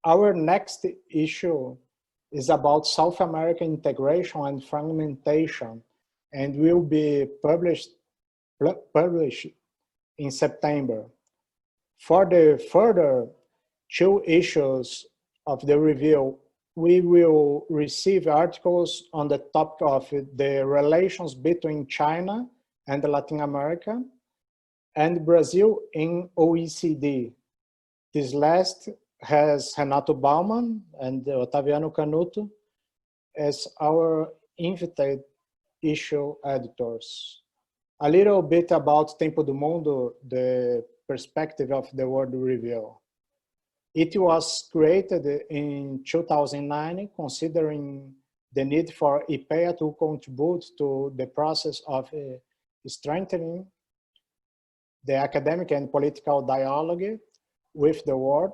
Our next issue is about South American integration and fragmentation, and will be published published in September. For the further 2 issues of the review, we will receive articles on the topic of the relations between China and Latin America and Brazil in OECD. This last has Renato Baumann and Otaviano Canuto as our invited issue editors. A little bit about Tempo do Mundo, the perspective of the World Review. It was created in 2009, considering the need for IPEA to contribute to the process of strengthening the academic and political dialogue with the world,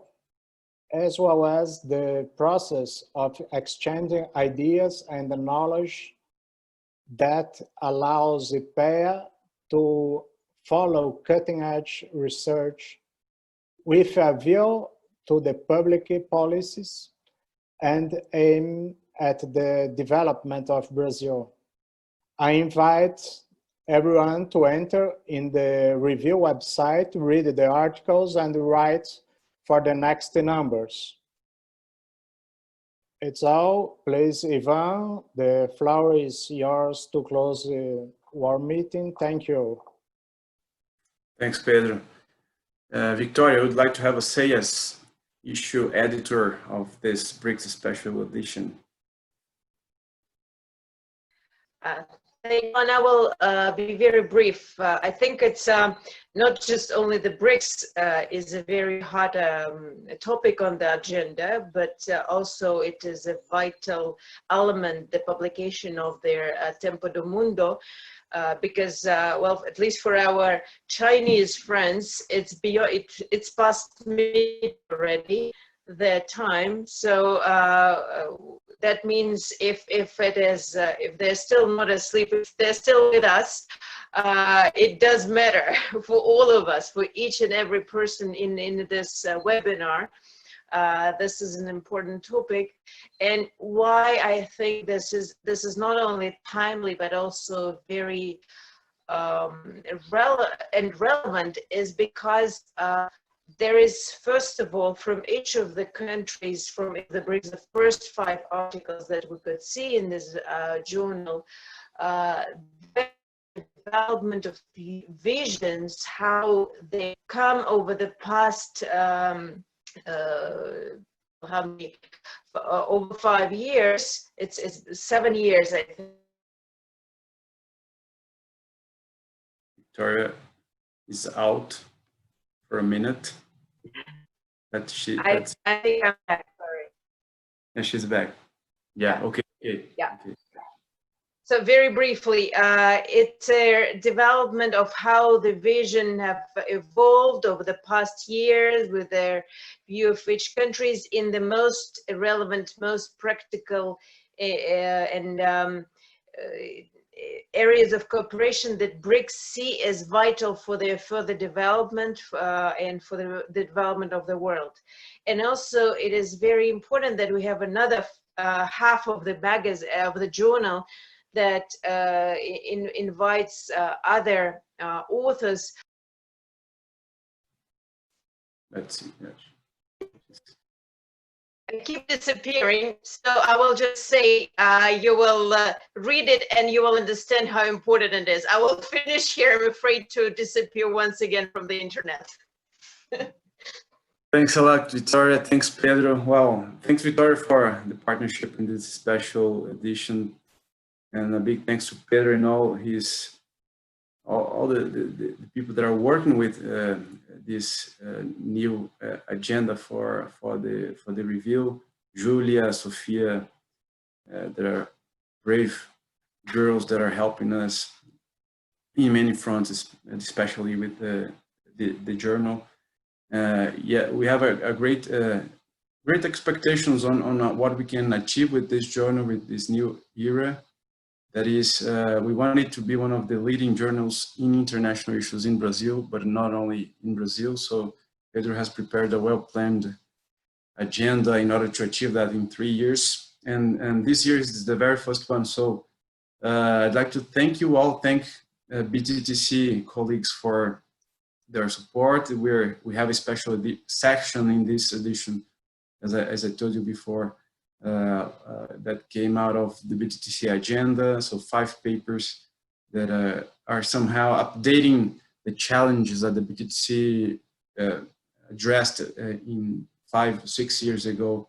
as well as the process of exchanging ideas and the knowledge that allows IPEA to follow cutting-edge research with a view to the public policies and aim at the development of Brazil. I invite everyone to enter in the review website, read the articles, and write for the next numbers. It's all. Please, Ivan, the floor is yours to close our meeting. Thank you. Thanks, Pedro. Victoria, I would like to have a say as issue editor of this Brics special edition. I will be very brief. I think it's not just only the Brics is a very hot topic on the agenda, but also it is a vital element, the publication of their Tempo do Mundo, because, well, at least for our Chinese friends, it's beyond, it's past midnight already, their time. So that means if it is, if they're still not asleep, if they're still with us, it does matter for all of us, for each and every person in this webinar. This is an important topic, and why I think this is not only timely but also very relevant is because there is, first of all, from each of the countries, from the Brics, the first 5 articles that we could see in this journal, the development of the visions, how they come over the past over 5 years. It's 7 years, I think. Victoria is out for a minute, but I think I'm back, sorry. And she's back. Yeah, okay. Yeah. Okay. So very briefly, it's a development of how the vision have evolved over the past years with their view of which countries in the most relevant, most practical and areas of cooperation that Brics see as vital for their further development and for the development of the world. And also it is very important that we have another half of the magazine, of the journal, that invites other authors. Let's see. I keep disappearing, so I will just say you will read it and you will understand how important it is. I will finish here. I'm afraid to disappear once again from the internet. Thanks a lot, Victoria. Thanks, Pedro. Wow, thanks, Victoria, for the partnership in this special edition. And a big thanks to Pedro and all the people that are working with this new agenda for the review. Julia, Sophia, there are brave girls that are helping us in many fronts, especially with the journal. Yeah, we have a great expectations on what we can achieve with this journal, with this new era. That is, we want it to be one of the leading journals in international issues in Brazil, but not only in Brazil. So Pedro has prepared a well-planned agenda in order to achieve that in 3 years. And this year is the very first one. So I'd like to thank you all. Thank BTTC colleagues for their support. We have a special section in this edition, as I told you before, that came out of the BTTC agenda. So 5 papers that are somehow updating the challenges that the BTTC addressed in 5 or 6 years ago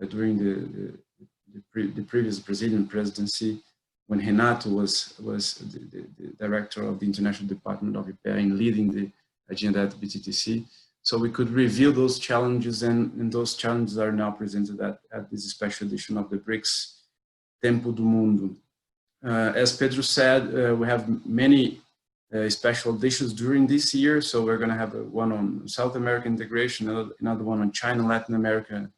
during the previous Brazilian presidency, when Renato was the director of the International Department of IPEA and leading the agenda at BTTC. So we could review those challenges, and those challenges are now presented at this special edition of the Brics Tempo do Mundo. As Pedro said, we have many special editions during this year. So we're going to have one on South American integration, another one on China-Latin America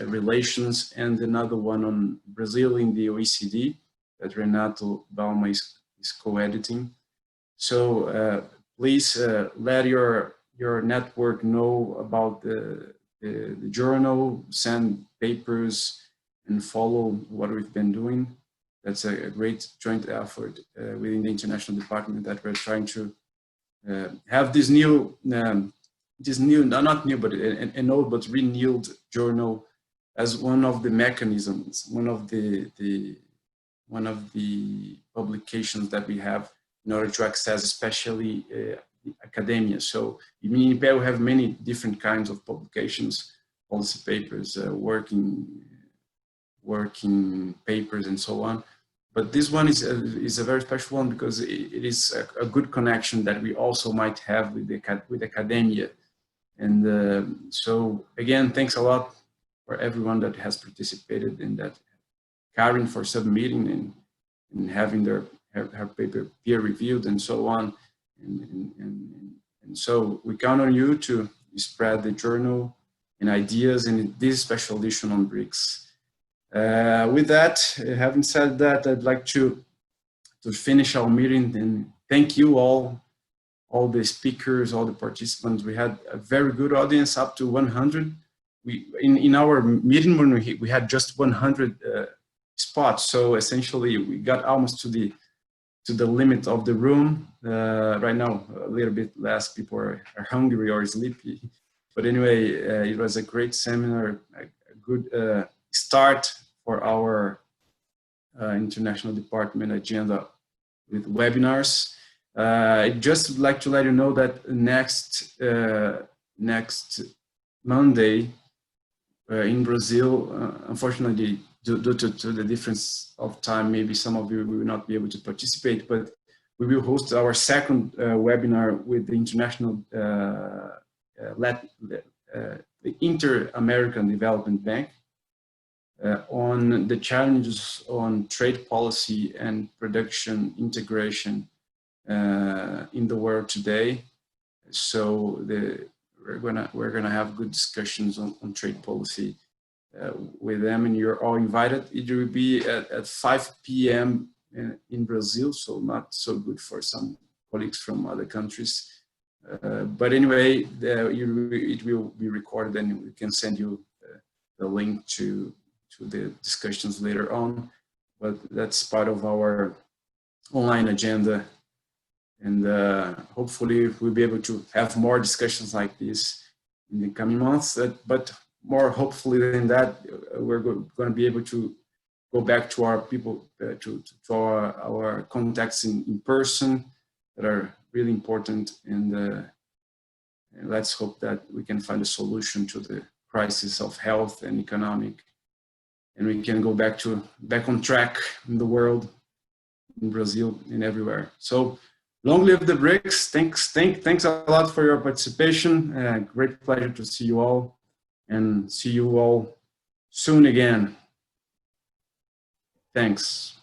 relations, and another one on Brazil in the OECD that Renato Baumann is co-editing. So please let your network know about the journal, send papers, and follow what we've been doing. That's a great joint effort within the international department that we're trying to have this new, not new, but an old but renewed journal as one of the mechanisms, one of the publications that we have in order to access, especially academia. So in IPEA we have many different kinds of publications, policy papers, working papers, and so on. But this one is a very special one because it is a good connection that we also might have with academia. And so again, thanks a lot for everyone that has participated in that. Karin for submitting and having her paper peer reviewed and so on. And so we count on you to spread the journal and ideas in this special edition on Brics. With that, having said that, I'd like to finish our meeting and thank you all the speakers, all the participants. We had a very good audience, up to 100. In our meeting when we had just 100 spots, so essentially we got almost to the limit of the room. Right now, a little bit less people are hungry or sleepy. But anyway, it was a great seminar, a good start for our international department agenda with webinars. I'd just like to let you know that next Monday in Brazil, unfortunately, due to the difference of time, maybe some of you will not be able to participate, but we will host our second webinar with the International the Inter-American Development Bank on the challenges on trade policy and production integration in the world today. So we're gonna have good discussions on trade policy with them, and you're all invited. It will be at 5 p.m. in Brazil, so not so good for some colleagues from other countries. But anyway, it will be recorded, and we can send you the link to the discussions later on. But that's part of our online agenda, and hopefully we'll be able to have more discussions like this in the coming months. But more hopefully than that, we're going to be able to go back to our people, to our contacts in person that are really important, and let's hope that we can find a solution to the crisis of health and economic, and we can go back on track in the world, in Brazil and everywhere. So long live the Brics. Thanks a lot for your participation. Great pleasure to see you all, and see you all soon again. Thanks.